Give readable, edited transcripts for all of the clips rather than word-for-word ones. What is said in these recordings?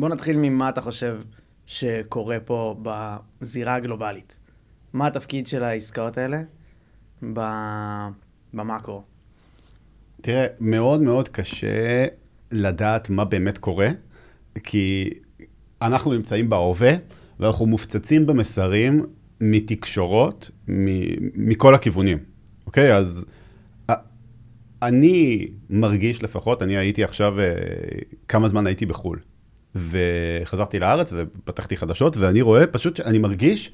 בוא נתחיל ממה אתה חושב שקורה פה בזירה הגלובלית. מה התפקיד של העסקאות האלה במאקרו? תראה, מאוד מאוד קשה לדעת מה באמת קורה, כי אנחנו נמצאים בהווה, ואנחנו מופצצים במסרים מתקשורות, מכל הכיוונים. אוקיי? אז אני מרגיש לפחות, אני הייתי עכשיו, כמה זמן הייתי בחול, וחזרתי לארץ ופתחתי חדשות, ואני רואה פשוט, אני מרגיש,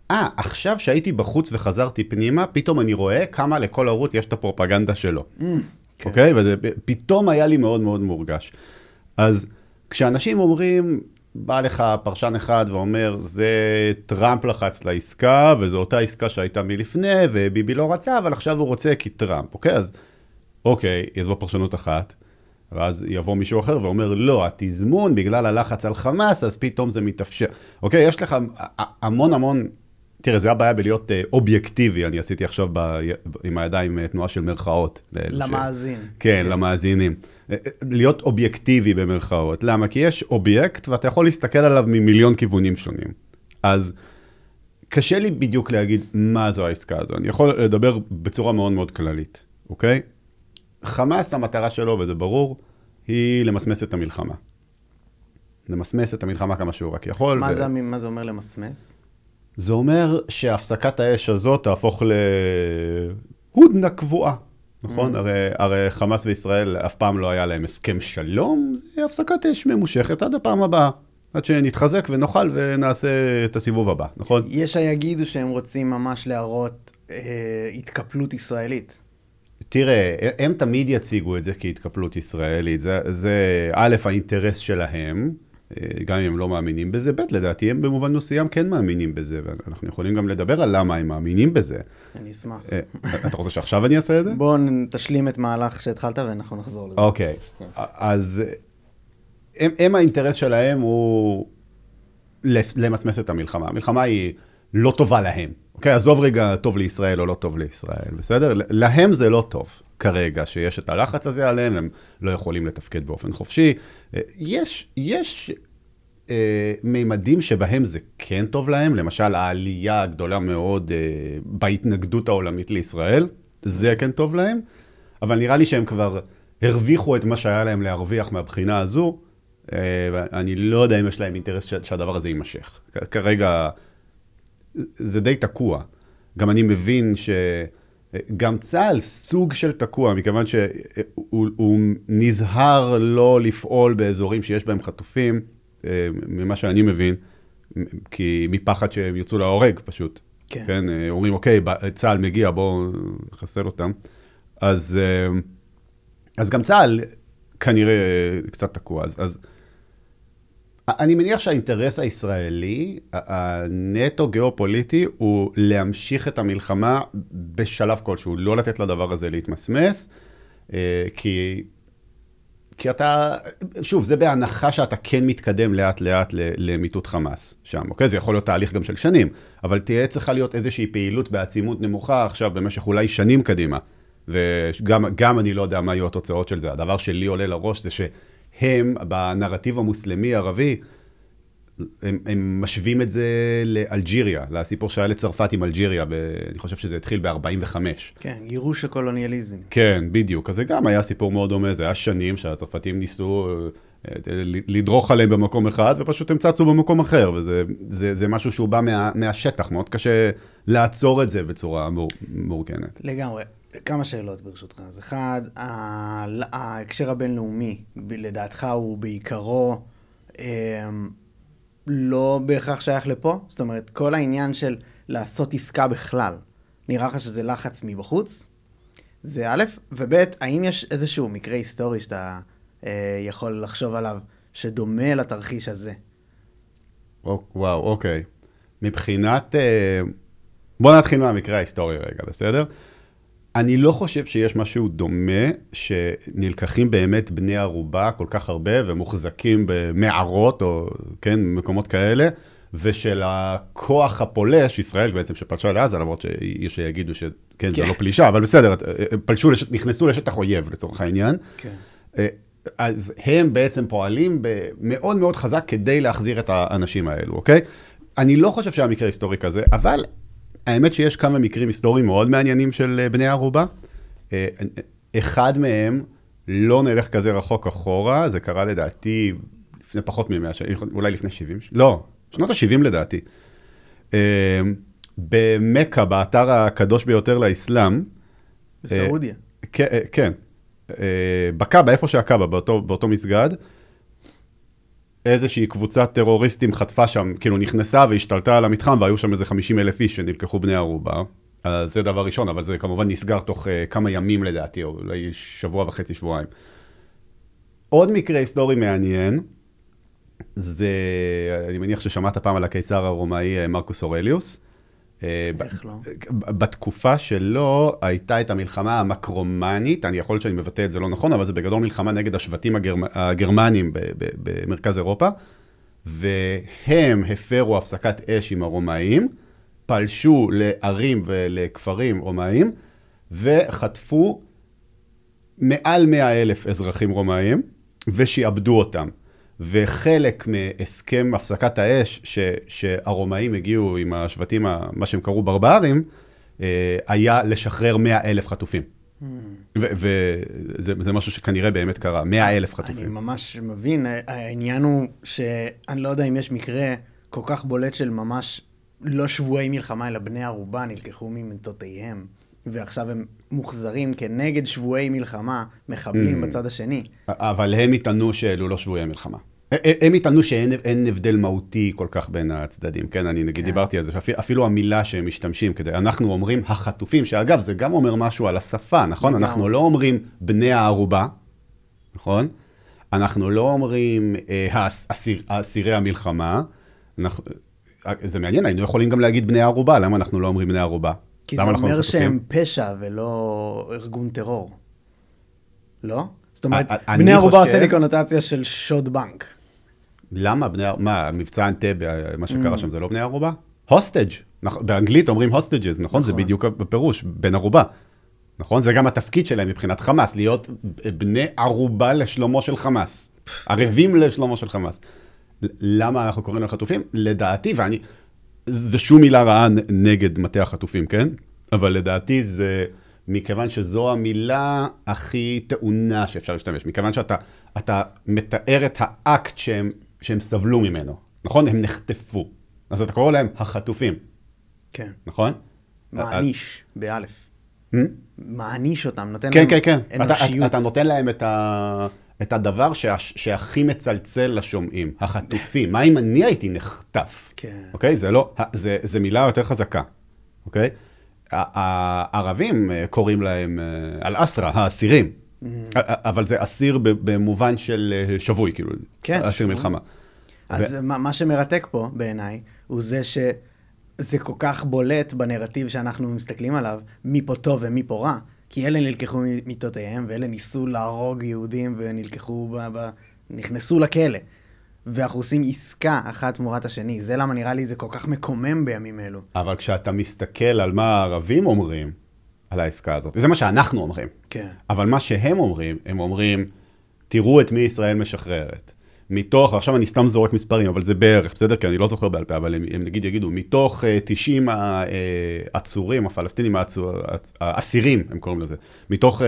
עכשיו שהייתי בחוץ וחזרתי פנימה, פתאום אני רואה כמה לכל ערוץ יש את הפרופגנדה שלו. אוקיי? וזה פתאום היה לי מאוד מאוד מורגש. אז כשאנשים אומרים, בא לך פרשן אחד ואומר, זה טראמפ לחץ לעסקה, וזו אותה עסקה שהייתה מלפני, וביבי לא רצה, אבל עכשיו הוא רוצה כי טראמפ. אוקיי? אז אוקיי, יזו פרשנות אחת, ואז יבוא מישהו אחר ואומר, לא, התזמון בגלל הלחץ על חמאס, אז פתאום זה מתאפשר. אוקיי? יש לך המון המון, תראה, זה הבעיה בלהיות אובייקטיבי, אני עשיתי עכשיו עם הידיים תנועה של מרכאות. למאזין. כן, למאזינים. להיות אובייקטיבי במרכאות. למה? כי יש אובייקט, ואתה יכול להסתכל עליו ממיליון כיוונים שונים. אז קשה לי בדיוק להגיד מה זו העסקה הזו. אני יכול לדבר בצורה מאוד מאוד כללית, אוקיי? חמאס, המטרה שלו, וזה ברור, היא למסמס את המלחמה. למסמס את המלחמה כמה שהוא רק יכול. מה זה אומר למסמס? זה אומר שהפסקת האש הזאת תהפוך להודנה קבועה, נכון? הרי חמאס וישראל אף פעם לא היה להם הסכם שלום, זה הפסקת אש ממושכת עד הפעם הבאה, עד שנתחזק ונאכל ונעשה את הסיבוב הבא, נכון? יש היגידו שהם רוצים ממש להראות התקפלות ישראלית. תראה, הם תמיד יציגו את זה כהתקפלות ישראלית, זה א', האינטרס שלהם, גם אם הם לא מאמינים בזה, ב', לדעתי הם במובן מסוים כן מאמינים בזה, ואנחנו יכולים גם לדבר על למה הם מאמינים בזה. אני אשמח. אתה רוצה שעכשיו אני אעשה את זה? בוא תשלים את מהלך שהתחלת ואנחנו נחזור לזה. אוקיי, אז הם האינטרס שלהם הוא למסמס את המלחמה. המלחמה היא לא טובה להם. אוקיי, עזוב רגע טוב לישראל או לא טוב לישראל, בסדר? להם זה לא טוב כרגע, שיש את הלחץ הזה עליהם, הם לא יכולים לתפקד באופן חופשי. יש מימדים שבהם זה כן טוב להם, למשל העלייה הגדולה מאוד בהתנגדות העולמית לישראל, זה כן טוב להם, אבל נראה לי שהם כבר הרוויחו את מה שהיה להם להרוויח מהבחינה הזו, ואני לא יודע אם יש להם אינטרס שהדבר הזה יימשך. כרגע זה די תקוע. גם אני מבין שגם צה"ל סוג של תקוע, מכיוון שהוא נזהר לא לפעול באזורים שיש בהם חטופים, ממה שאני מבין, כי מפחד שהם יוצאו להורג פשוט. כן. כן, אומרים, אוקיי, צה"ל מגיע, בואו נחסל אותם. אז גם צה"ל כנראה קצת תקוע. אז אני מניח שהאינטרס הישראלי, הנטו גיאופוליטי, הוא להמשיך את המלחמה בשלב כלשהו, לא לתת לדבר הזה להתמסמס, כי אתה, שוב, זה בהנחה שאתה כן מתקדם לאט לאט למיטוט חמאס שם, אוקיי? זה יכול להיות תהליך גם של שנים, אבל תהיה צריכה להיות איזושהי פעילות בעצימות נמוכה עכשיו במשך אולי שנים קדימה, וגם אני לא יודע מה יהיו התוצאות של זה. הדבר שלי עולה לראש זה הם, בנרטיב המוסלמי-ערבי, הם משווים את זה לאלג'יריה, לסיפור שהיה לצרפת עם אלג'יריה, אני חושב שזה התחיל ב-45. כן, גירוש הקולוניאליזם. כן, בדיוק. אז זה גם היה סיפור מאוד דומה, זה היה שנים שהצרפתים ניסו לדרוך עליהם במקום אחד, ופשוט הם צצו במקום אחר, וזה משהו שהוא בא מהשטח, מאוד קשה לעצור את זה בצורה מאורגנת. לגמרי. כמה שאלות ברשותך. אז אחד, ההקשר הבינלאומי, לדעתך הוא בעיקרו לא בהכרח שייך לפה? זאת אומרת, כל העניין של לעשות עסקה בכלל, נראה לך שזה לחץ מבחוץ? זה א', וב', האם יש איזשהו מקרה היסטורי שאתה יכול לחשוב עליו, שדומה לתרחיש הזה? וואו, אוקיי. מבחינת, בוא נתחיל מהמקרה ההיסטורי רגע, בסדר? אני לא חושב שיש משהו דומה שנלקחים באמת בני ערובה כל כך הרבה ומוחזקים במערות או כן, מקומות כאלה, ושל הכוח הפולש, ישראל בעצם שפלשה לעזה, למרות שיש שיגידו שכן, זה לא פלישה, אבל בסדר, נכנסו לשטח אויב לצורך העניין. אז הם בעצם פועלים מאוד מאוד חזק כדי להחזיר את האנשים האלו, אוקיי? אני לא חושב שהיה מקרה היסטורי כזה, אבל האמת שיש כמה מקרים היסטוריים מאוד מעניינים של בני ערובה. אחד מהם, לא נלך כזה רחוק אחורה, זה קרה לדעתי לפני פחות מ-100 שנים, אולי לפני 70, לא, שנות ה-70 לדעתי. במכה, באתר הקדוש ביותר לאסלאם. בסעודיה. כן. בקאבה, איפה שהקאבה, באותו מסגד, איזושהי קבוצת טרוריסטים חטפה שם, כאילו נכנסה והשתלטה על המתחם, והיו שם איזה 50,000 איש שנלקחו בני ערובה. אז זה דבר ראשון, אבל זה כמובן נסגר תוך כמה ימים לדעתי, או אולי שבוע וחצי, שבועיים. עוד מקרה היסטורי מעניין, זה, אני מניח ששמעת פעם על הקיסר הרומאי מרקוס אורליוס. איך לא? בתקופה שלו הייתה את המלחמה המקרומנית, אני יכול להיות שאני מבטא את זה לא נכון, אבל זה בגדול מלחמה נגד השבטים הגרמנים במרכז אירופה, והם הפרו הפסקת אש עם הרומאים, פלשו לערים ולכפרים רומאים, וחטפו מעל 100,000 אזרחים רומאים, ושיעבדו אותם. וחלק מהסכם הפסקת האש שהרומאים הגיעו עם השבטים, מה שהם קראו ברברים, היה לשחרר 100,000 חטופים. וזה משהו שכנראה באמת קרה, 100,000 חטופים. אני ממש מבין, העניין הוא שאני לא יודע אם יש מקרה כל כך בולט של ממש לא שבועי מלחמה, אלא בני ערובה נלקחו ממיטותיהם, ועכשיו הם מוחזרים כנגד שבועי מלחמה, מחבלים בצד השני. אבל הם יטענו שאלו לא שבועי מלחמה. הם יטענו שאין הבדל מהותי כל כך בין הצדדים, כן? אני נגיד דיברתי על זה, אפילו המילה שהם משתמשים כדי, אנחנו אומרים החטופים, שאגב זה גם אומר משהו על השפה, נכון? אנחנו לא אומרים בני הערובה, נכון? אנחנו לא אומרים אסירי המלחמה, זה מעניין, היינו יכולים גם להגיד בני הערובה, למה אנחנו לא אומרים בני הערובה? כי זה אומר שהם פשע ולא ארגון טרור. לא? זאת אומרת, בני ערובה עושה לי קונוטציה של שוד בנק. למה? מה, מבצע אנטבה, מה שקרה שם, זה לא בני ערובה? הוסטג'. באנגלית אומרים הוסטג'ז, נכון? זה בדיוק בפירוש, בן ערובה. נכון? זה גם התפקיד שלהם מבחינת חמאס, להיות בני ערובה לשלומו של חמאס. ערבים לשלומו של חמאס. למה אנחנו קוראים לחטופים? לדעתי, זה שום מילה רעה נגד מטה החטופים, כן? אבל לדעתי זה מכיוון שזו המילה הכי טעונה שאפשר להשתמש, מכיוון שאתה מתאר את האקט שהם סבלו ממנו, נכון? הם נחטפו. אז אתה קורא להם החטופים. כן. נכון? מעניש, באלף. מעניש אותם, נותן להם אנושיות. כן. אתה נותן להם את הדבר שהכי מצלצל לשומעים, החטופים. מה אם אני הייתי נחטף? כן. אוקיי? זה מילה יותר חזקה. אוקיי? הערבים קוראים להם על-אסרה, האסירים. אבל זה אסיר במובן של שבוי, כאילו. כן. אסיר מלחמה. אז מה שמרתק פה בעיניי, הוא זה שזה כל כך בולט בנרטיב שאנחנו מסתכלים עליו, מי פה טוב ומי פה רע. כי אלה נלקחו מיטותיהם, ואלה ניסו להרוג יהודים ונלקחו, נכנסו לכלא. ואנחנו עושים עסקה אחת תמורת השני. זה למה נראה לי זה כל כך מקומם בימים אלו. אבל כשאתה מסתכל על מה הערבים אומרים על העסקה הזאת, זה מה שאנחנו אומרים. כן. אבל מה שהם אומרים, הם אומרים, תראו את מי ישראל משחררת. מתוך, עכשיו אני סתם זורק מספרים, אבל זה בערך, בסדר? כי אני לא זוכר בעל פה, אבל הם נגיד יגידו, מתוך 90 העצורים, הפלסטינים, האסירים, הם קוראים לזה, מתוך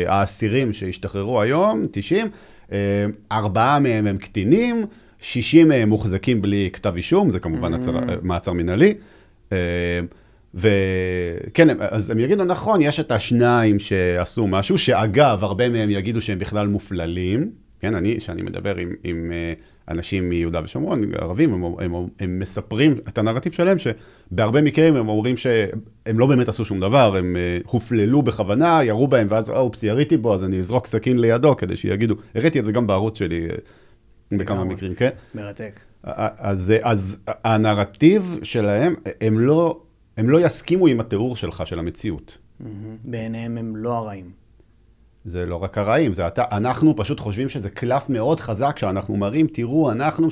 האסירים שהשתחררו היום, 90, 4 מהם הם קטינים, 60 מהם מוחזקים בלי כתב אישום, זה כמובן מעצר מנהלי, וכן, אז הם יגידו, נכון, יש את השניים שעשו משהו, שאגב, הרבה מהם יגידו שהם בכלל מופללים, כן, שאני מדבר עם אנשים מיהודה ושומרון, ערבים, הם מספרים את הנרטיב שלהם, שבהרבה מקרים הם אומרים שהם לא באמת עשו שום דבר, הם הופללו בכוונה, ירו בהם, ואז, אופס, יריתי בו, אז אני אזרוק סכין לידו, כדי שיגידו, הראיתי את זה גם בערוץ שלי, בכמה מקרים, כן? מרתק. אז הנרטיב שלהם, הם לא יסכימו עם התיאור שלך, של המציאות. בעיניהם הם לא הרעים. זה לא רק הרעים, אנחנו פשוט חושבים שזה קלף מאוד חזק, שאנחנו מראים, תראו, אנחנו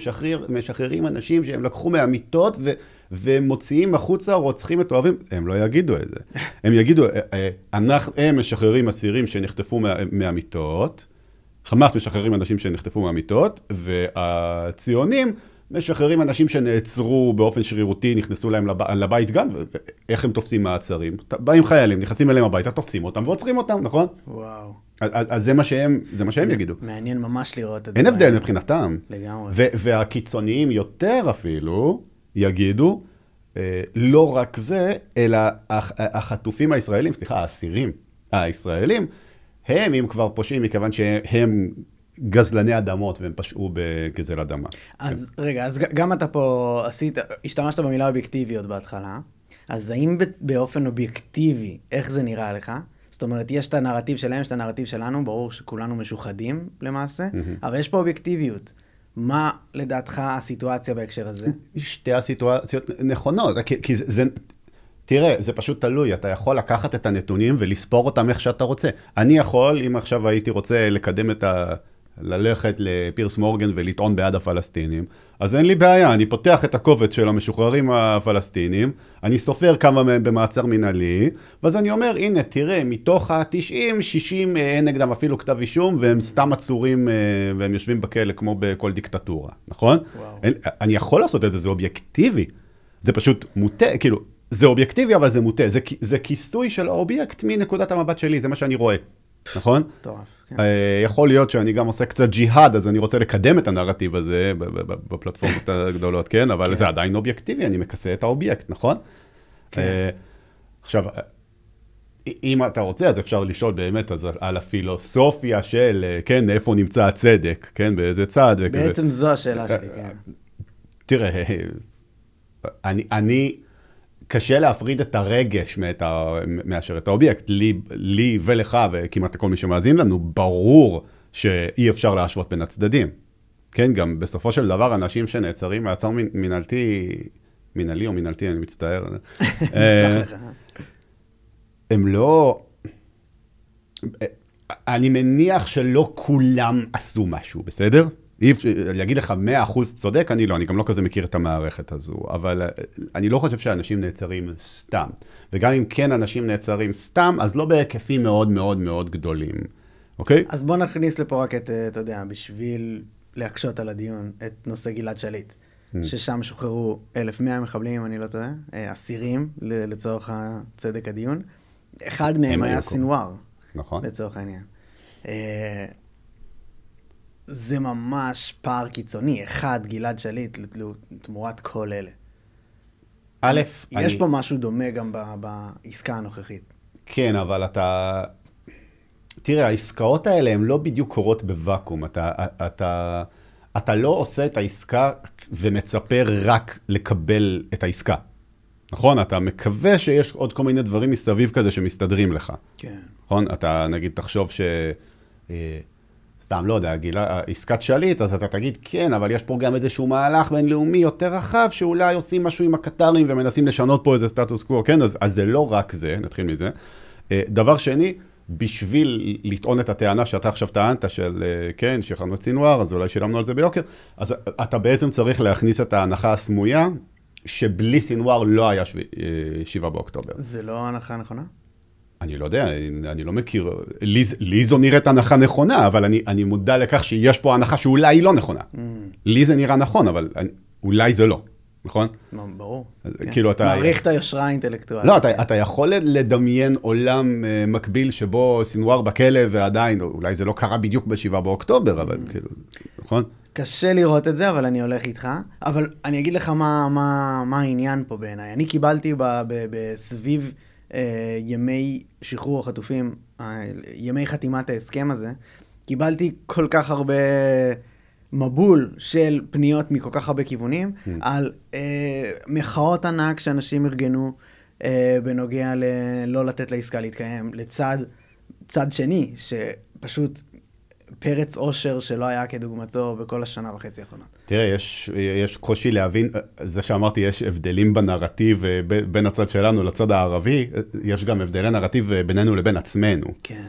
משחררים אנשים שהם לקחו מהמיטות ומוציאים החוצה, רוצחים את אוהבים, הם לא יגידו את זה. הם יגידו, הם משחררים אסירים שנחטפו מהמיטות, חמאס משחררים אנשים שנחטפו מהמיטות, והציונים משחררים אנשים שנעצרו באופן שרירותי, נכנסו להם לבית גם, ואיך הם תופסים מעצרים? באים חיילים, נכנסים אליהם הביתה, תופסים אותם ועוצרים אותם, נכון? וואו. אז זה מה שהם יגידו. מעניין ממש לראות את זה. אין הבדל מבחינתם. לגמרי. והקיצוניים יותר אפילו יגידו, לא רק זה, אלא החטופים הישראלים, סליחה, האסירים הישראלים, הם כבר פושעים מכיוון שהם גזלני אדמות והם פשעו בגזל אדמה. אז רגע, אז גם אתה פה השתמשת במילה אובייקטיביות בהתחלה, אז האם באופן אובייקטיבי, איך זה נראה לך? זאת אומרת, יש את הנרטיב שלהם, יש את הנרטיב שלנו, ברור שכולנו משוחדים למעשה, אבל יש פה אובייקטיביות. מה לדעתך הסיטואציה בהקשר הזה? שתי הסיטואציות נכונות, כי זה, תראה, זה פשוט תלוי, אתה יכול לקחת את הנתונים ולספור אותם איך שאתה רוצה. אני יכול, אם עכשיו הייתי רוצה לקדם ללכת לפירס מורגן ולטעון בעד הפלסטינים, אז אין לי בעיה, אני פותח את הקובץ של המשוחררים הפלסטינים, אני סופר כמה מהם במעצר מנהלי, ואז אני אומר, הנה, תראה, מתוך ה-90, 60 אין נגדם אפילו כתב אישום, והם סתם עצורים, והם יושבים בכלא כמו בכל דיקטטורה, נכון? אני יכול לעשות את זה, זה אובייקטיבי, זה פשוט מוטה, כאילו, זה אובייקטיבי, אבל זה מוטה, זה כיסוי של האובייקט מנקודת המבט שלי, זה מה שאני רואה. נכון? טוב, כן. יכול להיות שאני גם עושה קצת ג'יהאד, אז אני רוצה לקדם את הנרטיב הזה בפלטפורמות הגדולות, כן? אבל זה עדיין אובייקטיבי, אני מכסה את האובייקט, נכון? עכשיו, אם אתה רוצה, אז אפשר לשאול באמת על הפילוסופיה של, כן, איפה נמצא הצדק, כן, באיזה צד. בעצם זו השאלה שלי, כן. תראה, אני קשה להפריד את הרגש מאשר את האובייקט. לי ולך, וכמעט כל מי שמאזין לנו, ברור שאי אפשר להשוות בין הצדדים. כן, גם בסופו של דבר, אנשים שנעצרים מעצר מנהלי או מנהלתי, אני מצטער. הם לא... אני מניח שלא כולם עשו משהו, בסדר? להגיד לך 100% צודק, אני גם לא כזה מכיר את המערכת הזו, אבל אני לא חושב שאנשים נעצרים סתם. וגם אם כן אנשים נעצרים סתם, אז לא בהיקפים מאוד מאוד מאוד גדולים, אוקיי? אז בוא נכניס לפה רק את, אתה יודע, בשביל להקשות על הדיון, את נושא גלעד שליט, ששם שוחררו 1,100 מחבלים, אני לא טועה, אסירים לצורך הצדק הדיון. אחד מהם היה סינואר, נכון. לצורך העניין. זה ממש פער קיצוני, אחד, גלעד שליט, תמורת כל אלה. א', יש פה משהו דומה גם בעסקה הנוכחית. כן, אבל תראה, העסקאות האלה הן לא בדיוק קורות בוואקום. אתה לא עושה את העסקה ומצפה רק לקבל את העסקה. נכון? אתה מקווה שיש עוד כל מיני דברים מסביב כזה שמסתדרים לך. כן. נכון? אתה נגיד תחשוב סתם, לא יודע, עסקת שליט, אז אתה תגיד, כן, אבל יש פה גם איזשהו מהלך בינלאומי יותר רחב, שאולי עושים משהו עם הקטרים ומנסים לשנות פה איזה סטטוס קוו, כן? אז זה לא רק זה, נתחיל מזה. דבר שני, בשביל לטעון את הטענה שאתה עכשיו טענת של, כן, שחררנו את סינואר, אז אולי שילמנו על זה ביוקר, אז אתה בעצם צריך להכניס את ההנחה הסמויה, שבלי סינואר לא היה 7 באוקטובר. זה לא הנחה נכונה? אני לא יודע, אני לא מכיר, לי זו נראית הנחה נכונה, אבל אני מודע לכך שיש פה הנחה שאולי היא לא נכונה. לי זה נראה נכון, אבל אולי זה לא, נכון? ברור. כאילו אתה... מעריך את היושרה האינטלקטואלית. לא, אתה יכול לדמיין עולם מקביל שבו סינואר בכלא ועדיין, אולי זה לא קרה בדיוק ב7 באוקטובר, אבל כאילו, נכון? קשה לראות את זה, אבל אני הולך איתך. אבל אני אגיד לך מה העניין פה בעיניי. אני קיבלתי בסביב ימי שחרור החטופים, ימי חתימת ההסכם הזה, קיבלתי כל כך הרבה מבול של פניות מכל כך הרבה כיוונים, על מחאות ענק שאנשים ארגנו בנוגע לא לתת לעסקה להתקיים, לצד שני, שפשוט פרץ אושר שלא היה כדוגמתו בכל השנה וחצי האחרונות. תראה, יש קושי להבין, זה שאמרתי, יש הבדלים בנרטיב בין הצד שלנו לצד הערבי, יש גם הבדלי נרטיב בינינו לבין עצמנו. כן.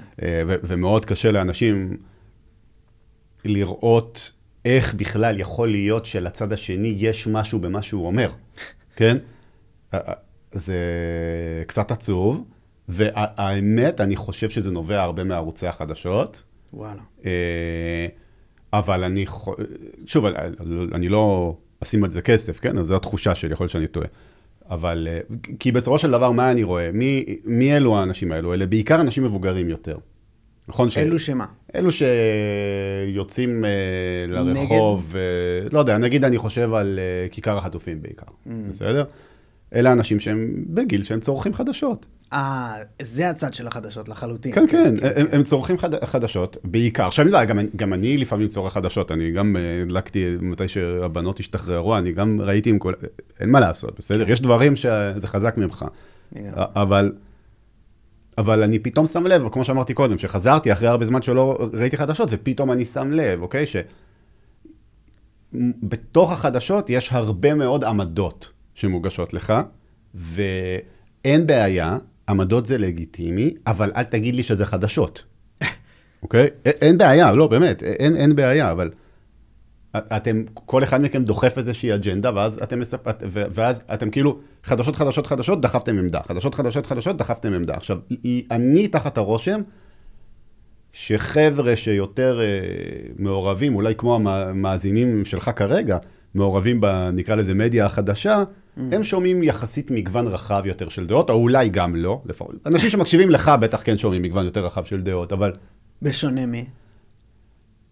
ומאוד קשה לאנשים לראות איך בכלל יכול להיות שלצד השני יש משהו במה שהוא אומר. כן? זה קצת עצוב, והאמת, אני חושב שזה נובע הרבה מערוצי החדשות, וואלה. אבל שוב, אני לא אשים על זה כסף, כן? זו התחושה שלי, יכול להיות שאני טועה. אבל, כי בסופו של דבר, מה אני רואה? מי אלו האנשים האלו? אלה בעיקר אנשים מבוגרים יותר. נכון? אלו שמה? אלו שיוצאים לרחוב, לא יודע, נגיד אני חושב על כיכר החטופים בעיקר, בסדר? אלה אנשים שהם בגיל שהם צורכים חדשות. זה הצד של החדשות לחלוטין. כן, כן, הם צורכים חדשות, בעיקר. עכשיו, גם אני לפעמים צורך חדשות, אני גם הדלקתי מתי שהבנות השתחררו, אני גם ראיתי עם כל... אין מה לעשות, בסדר? יש דברים שזה חזק ממך. אבל אני פתאום שם לב, כמו שאמרתי קודם, שחזרתי אחרי הרבה זמן שלא ראיתי חדשות, ופתאום אני שם לב, אוקיי? שבתוך החדשות יש הרבה מאוד עמדות שמוגשות לך, ואין בעיה, עמדות זה לגיטימי, אבל אל תגיד לי שזה חדשות. אוקיי? אין בעיה, לא, באמת, אין בעיה, אבל כל אחד מכם דוחף איזושהי אג'נדה, ואז אתם כאילו, חדשות, דחפתם עמדה. חדשות, דחפתם עמדה. עכשיו, אני תחת הרושם, שחבר'ה שיותר מעורבים, אולי כמו המאזינים שלך כרגע, מעורבים נקרא לזה מדיה החדשה, הם שומעים יחסית מגוון רחב יותר של דעות, או אולי גם לא. אנשים שמקשיבים לך בטח כן שומעים מגוון יותר רחב של דעות, אבל... בשונה מי?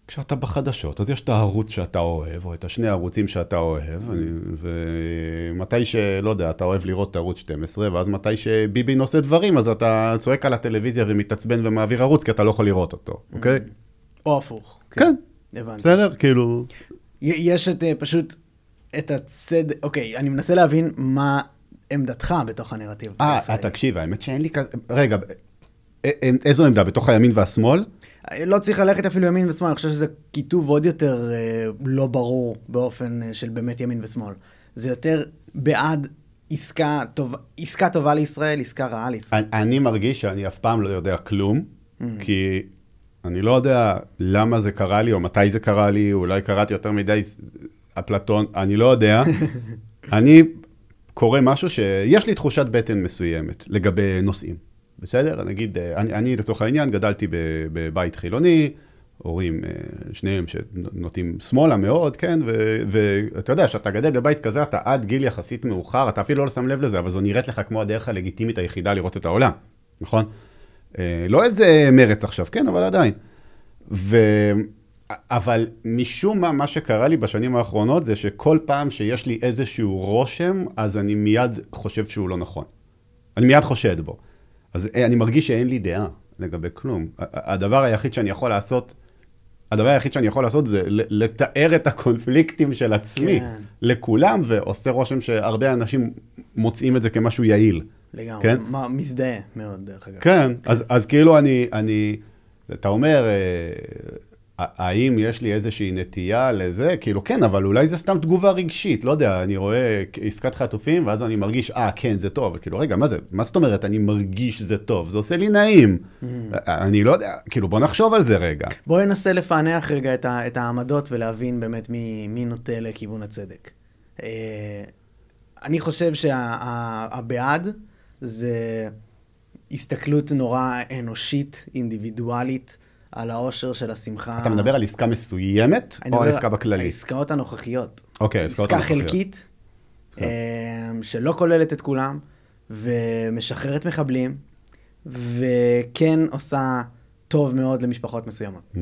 כשאתה בחדשות, אז יש את הערוץ שאתה אוהב, או את השני הערוצים שאתה אוהב, ומתי שלא יודע, אתה אוהב לראות את ערוץ 12, ואז מתי שביבי נושא דברים, אז אתה צועק על הטלוויזיה ומתעצבן ומעביר ערוץ, כי אתה לא יכול לראות אותו, אוקיי? או הפוך. כן. הבנתי. בסדר? כאילו... יש פשוט את הצד... אוקיי, אני מנסה להבין מה עמדתך בתוך הנרטיב. תקשיב, האמת שאין לי כזה... רגע, איזו עמדה? בתוך הימין והשמאל? לא צריך ללכת אפילו ימין ושמאל, אני חושב שזה כיתוב עוד יותר לא ברור באופן של באמת ימין ושמאל. זה יותר בעד עסקה טובה לישראל, עסקה רעה לישראל. אני מרגיש שאני אף פעם לא יודע כלום, כי אני לא יודע למה זה קרה לי, או מתי זה קרה לי, אולי קראתי יותר מדי אפלטון, אני לא יודע. אני קורא משהו שיש לי תחושת בטן מסוימת לגבי נושאים. בסדר? נגיד, אני לצורך העניין גדלתי בבית חילוני, הורים, שניהם שנוטים שמאלה מאוד, כן? ואתה יודע, שאתה גדל בבית כזה, אתה עד גיל יחסית מאוחר, אתה אפילו לא שם לב לזה, אבל זו נראית לך כמו הדרך הלגיטימית היחידה לראות את העולם, נכון? לא איזה מרץ עכשיו, כן? אבל עדיין. אבל משום מה שקרה לי בשנים האחרונות, זה שכל פעם שיש לי איזשהו רושם, אז אני מיד חושב שהוא לא נכון. אני מיד חושד בו. אז אני מרגיש שאין לי דעה לגבי כלום. הדבר היחיד שאני יכול לעשות זה לתאר את הקונפליקטים של עצמי לכולם, ועושה רושם שהרבה אנשים מוצאים את זה כמשהו יעיל. לגמרי, מזדהה מאוד דרך אגב. כן, אז כאילו אתה אומר, האם יש לי איזושהי נטייה לזה? כאילו כן, אבל אולי זה סתם תגובה רגשית, לא יודע, אני רואה עסקת חטופים, ואז אני מרגיש, כן, זה טוב, כאילו רגע, מה זאת אומרת, אני מרגיש זה טוב, זה עושה לי נעים, אני לא יודע, כאילו בוא נחשוב על זה רגע. בוא ננסה לפענח רגע את העמדות, ולהבין באמת מי נוטה לכיוון הצדק. אני חושב שהבעד זה הסתכלות נורא אנושית, אינדיבידואלית, על האושר של השמחה. אתה מדבר על עסקה מסוימת, או על עסקה בכללי? העסקאות הנוכחיות. אוקיי, עסקאות הנוכחיות. עסקה חלקית, שלא כוללת את כולם, ומשחררת מחבלים, וכן עושה טוב מאוד למשפחות מסוימות.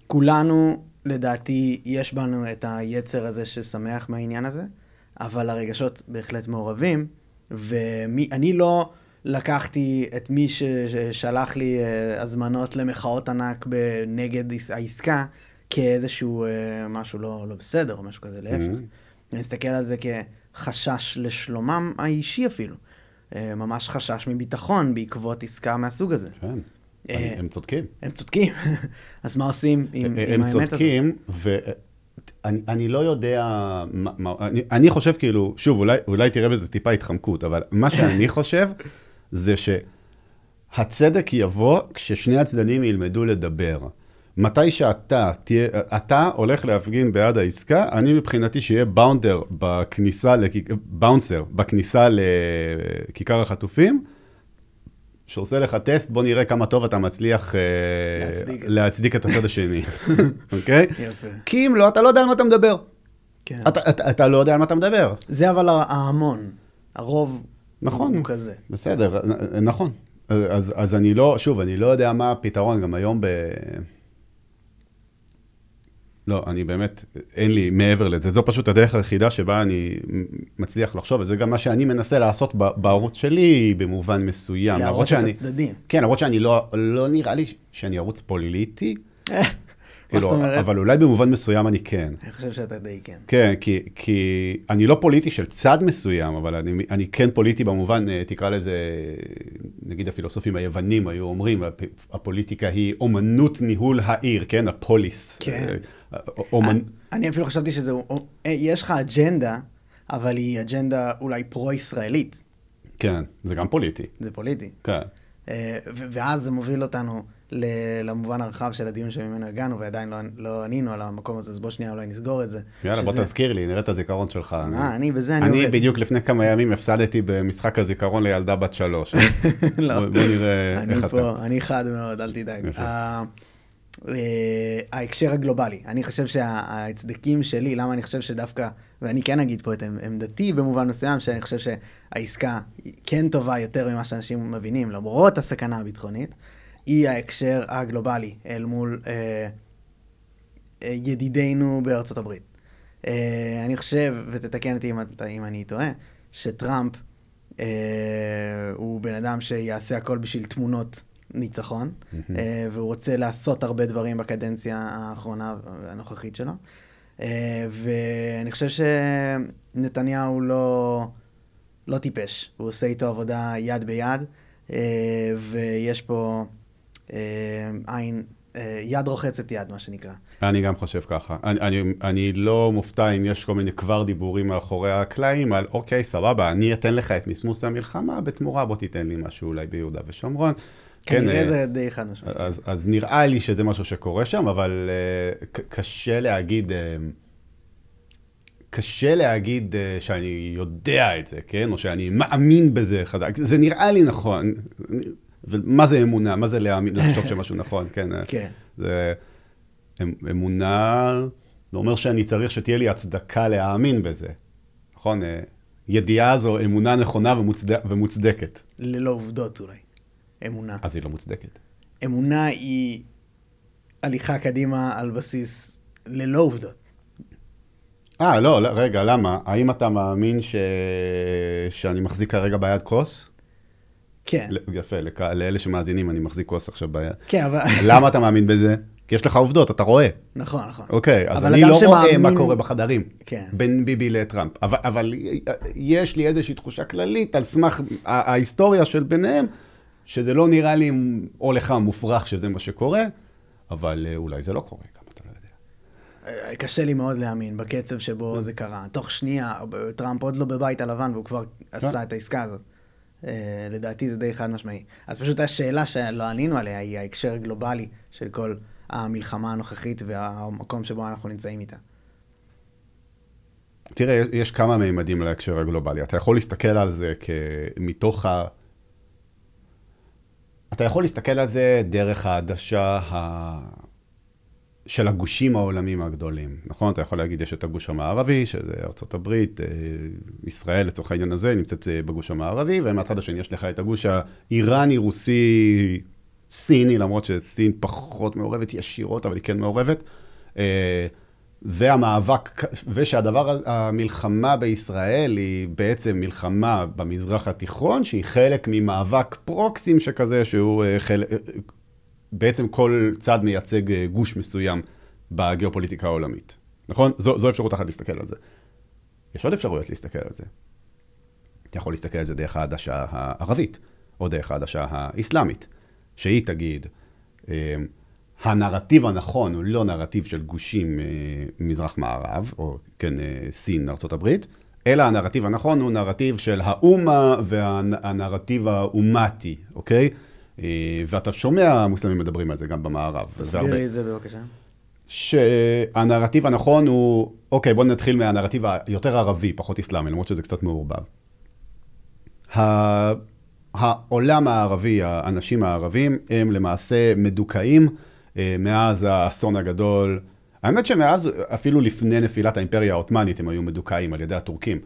כולנו, לדעתי, יש בנו את היצר הזה ששמח מהעניין הזה, אבל הרגשות בהחלט מעורבים, ואני לא... לקחתי את מי ששלח לי הזמנות למחאות ענק נגד העסקה, כאיזשהו משהו לא בסדר, או משהו כזה, להפך. אני מסתכל על זה כחשש לשלומם האישי אפילו. ממש חשש מביטחון בעקבות עסקה מהסוג הזה. כן, הם צודקים. הם צודקים. אז מה עושים עם האמת הזאת? הם צודקים, אני לא יודע, אני חושב כאילו, שוב, אולי תראה בזה טיפה התחמקות, אבל מה שאני חושב, זה שהצדק יבוא כששני הצדדים ילמדו לדבר. מתי אתה הולך להפגין בעד העסקה, אני מבחינתי שיהיה באונדר בכניסה לכיכר החטופים, שעושה לך טסט, בוא נראה כמה טוב אתה מצליח להצדיק את הצד השני. אוקיי? יפה. כי אם לא, אתה לא יודע על מה אתה מדבר. כן. אתה לא יודע על מה אתה מדבר. זה אבל ההמון, הרוב נכון. הוא כזה. בסדר, נכון. אז אני לא, שוב, אני לא יודע מה הפתרון, גם היום לא, אני באמת, אין לי מעבר לזה. זו פשוט הדרך היחידה שבה אני מצליח לחשוב, וזה גם מה שאני מנסה לעשות בערוץ שלי במובן מסוים. להראות את הצדדים. כן, למרות שאני לא נראה לי שאני ערוץ פוליטי. מה זאת אומרת? אבל אולי במובן מסוים אני כן. אני חושב שאתה די כן. כן, כי אני לא פוליטי של צד מסוים, אבל אני כן פוליטי במובן, תקרא לזה, נגיד הפילוסופים היוונים היו אומרים, הפוליטיקה היא אומנות ניהול העיר, כן? הפוליס. כן. אני אפילו חשבתי שזה, יש לך אג'נדה, אבל היא אג'נדה אולי פרו-ישראלית. כן, זה גם פוליטי. זה פוליטי. כן. ואז זה מוביל אותנו למובן הרחב של הדיון שממנו הגענו, ועדיין לא ענינו על המקום הזה, אז בוא שנייה אולי נסגור את זה. יאללה, בוא תזכיר לי, נראה את הזיכרון שלך. אני אני בדיוק לפני כמה ימים הפסדתי במשחק הזיכרון לילדה בת 3. לא. בוא נראה איך אתה. אני חד מאוד, אל תדאג. ההקשר הגלובלי, אני חושב שההצדקים שלי, למה אני חושב שדווקא, ואני כן אגיד פה את עמדתי במובן מסוים, שאני חושב שהעסקה כן טובה יותר ממה שאנשים מבינים, למרות הסכנה הביטחונית, היא ההקשר הגלובלי אל מול ידידינו בארצות הברית. אני חושב, ותתקן אותי אם אני טועה, שטראמפ הוא בן אדם שיעשה הכל בשביל תמונות ניצחון, והוא רוצה לעשות הרבה דברים בקדנציה האחרונה הנוכחית שלו. ואני חושב שנתניהו לא טיפש, הוא עושה איתו עבודה יד ביד, ויש פה יד רוחצת יד, מה שנקרא. אני גם חושב ככה. אני לא מופתע אם יש כל מיני כבר דיבורים מאחורי הקלעים, על אוקיי, סבבה, אני אתן לך את מסמוס המלחמה, בתמורה בוא תיתן לי משהו אולי ביהודה ושומרון. כנראה זה די חד משמעית. אז נראה לי שזה משהו שקורה שם, אבל קשה להגיד שאני יודע את זה, כן? או שאני מאמין בזה חזק. זה נראה לי נכון. ומה זה אמונה? מה זה להאמין? לחשוב שמשהו נכון, כן? כן. זה אמונה, זה אומר שאני צריך שתהיה לי הצדקה להאמין בזה. נכון? ידיעה זו אמונה נכונה ומוצדקת. ללא עובדות אולי. אמונה. אז היא לא מוצדקת. אמונה היא הליכה קדימה על בסיס ללא עובדות. לא, רגע, למה? האם אתה מאמין שאני מחזיק כרגע ביד כוס? כן. יפה, לאלה שמאזינים אני מחזיק כוס עכשיו ביד. כן, אבל... למה אתה מאמין בזה? כי יש לך עובדות, אתה רואה. נכון, נכון. אוקיי, אז אני לא רואה מה קורה בחדרים. כן. בין ביבי לטראמפ. אבל יש לי איזושהי תחושה כללית על סמך ההיסטוריה של ביניהם, שזה לא נראה לי או לך מופרך שזה מה שקורה, אבל אולי זה לא קורה, גם אתה לא יודע. קשה לי מאוד להאמין בקצב שבו זה קרה. תוך שנייה, טראמפ עוד לא בבית הלבן, והוא כבר עשה את העסקה הזאת. לדעתי זה די חד משמעי. אז פשוט השאלה שלא ענינו עליה היא ההקשר גלובלי של כל המלחמה הנוכחית והמקום שבו אנחנו נמצאים איתה. תראה, יש כמה מימדים להקשר הגלובלי. אתה יכול להסתכל על זה מתוך אתה יכול להסתכל על זה דרך העדשה של הגושים העולמיים הגדולים, נכון? אתה יכול להגיד, יש את הגוש המערבי, שזה ארצות הברית, ישראל לצורך העניין הזה, נמצאת בגוש המערבי, ומהצד השני יש לך את הגוש האיראני, רוסי, סיני, למרות שסין פחות מעורבת ישירות, אבל היא כן מעורבת. והמאבק, המלחמה בישראל היא בעצם מלחמה במזרח התיכון, שהיא חלק ממאבק פרוקסים שכזה, שהוא בעצם כל צד מייצג גוש מסוים בגיאופוליטיקה העולמית. נכון? זו אפשרות אחת להסתכל על זה. יש עוד אפשרויות להסתכל על זה. אתה יכול להסתכל על זה דרך העדשה הערבית, או דרך העדשה האסלאמית, שהיא תגיד, הנרטיב הנכון הוא לא נרטיב של גושים מזרח מערב, או כן, סין, ארצות הברית, אלא הנרטיב הנכון הוא נרטיב של האומה והנרטיב האומתי, אוקיי? ואתה שומע, המוסלמים מדברים על זה גם במערב. תסביר לי את זה בבקשה. שהנרטיב הנכון הוא, אוקיי, בואו נתחיל מהנרטיב היותר ערבי, פחות אסלאמי, למרות שזה קצת מעורבב. העולם הערבי, האנשים הערבים, הם למעשה מדוכאים מאז האסון הגדול. האמת שמאז, אפילו לפני נפילת האימפריה העות'מאנית, הם היו מדוכאים על ידי הטורקים.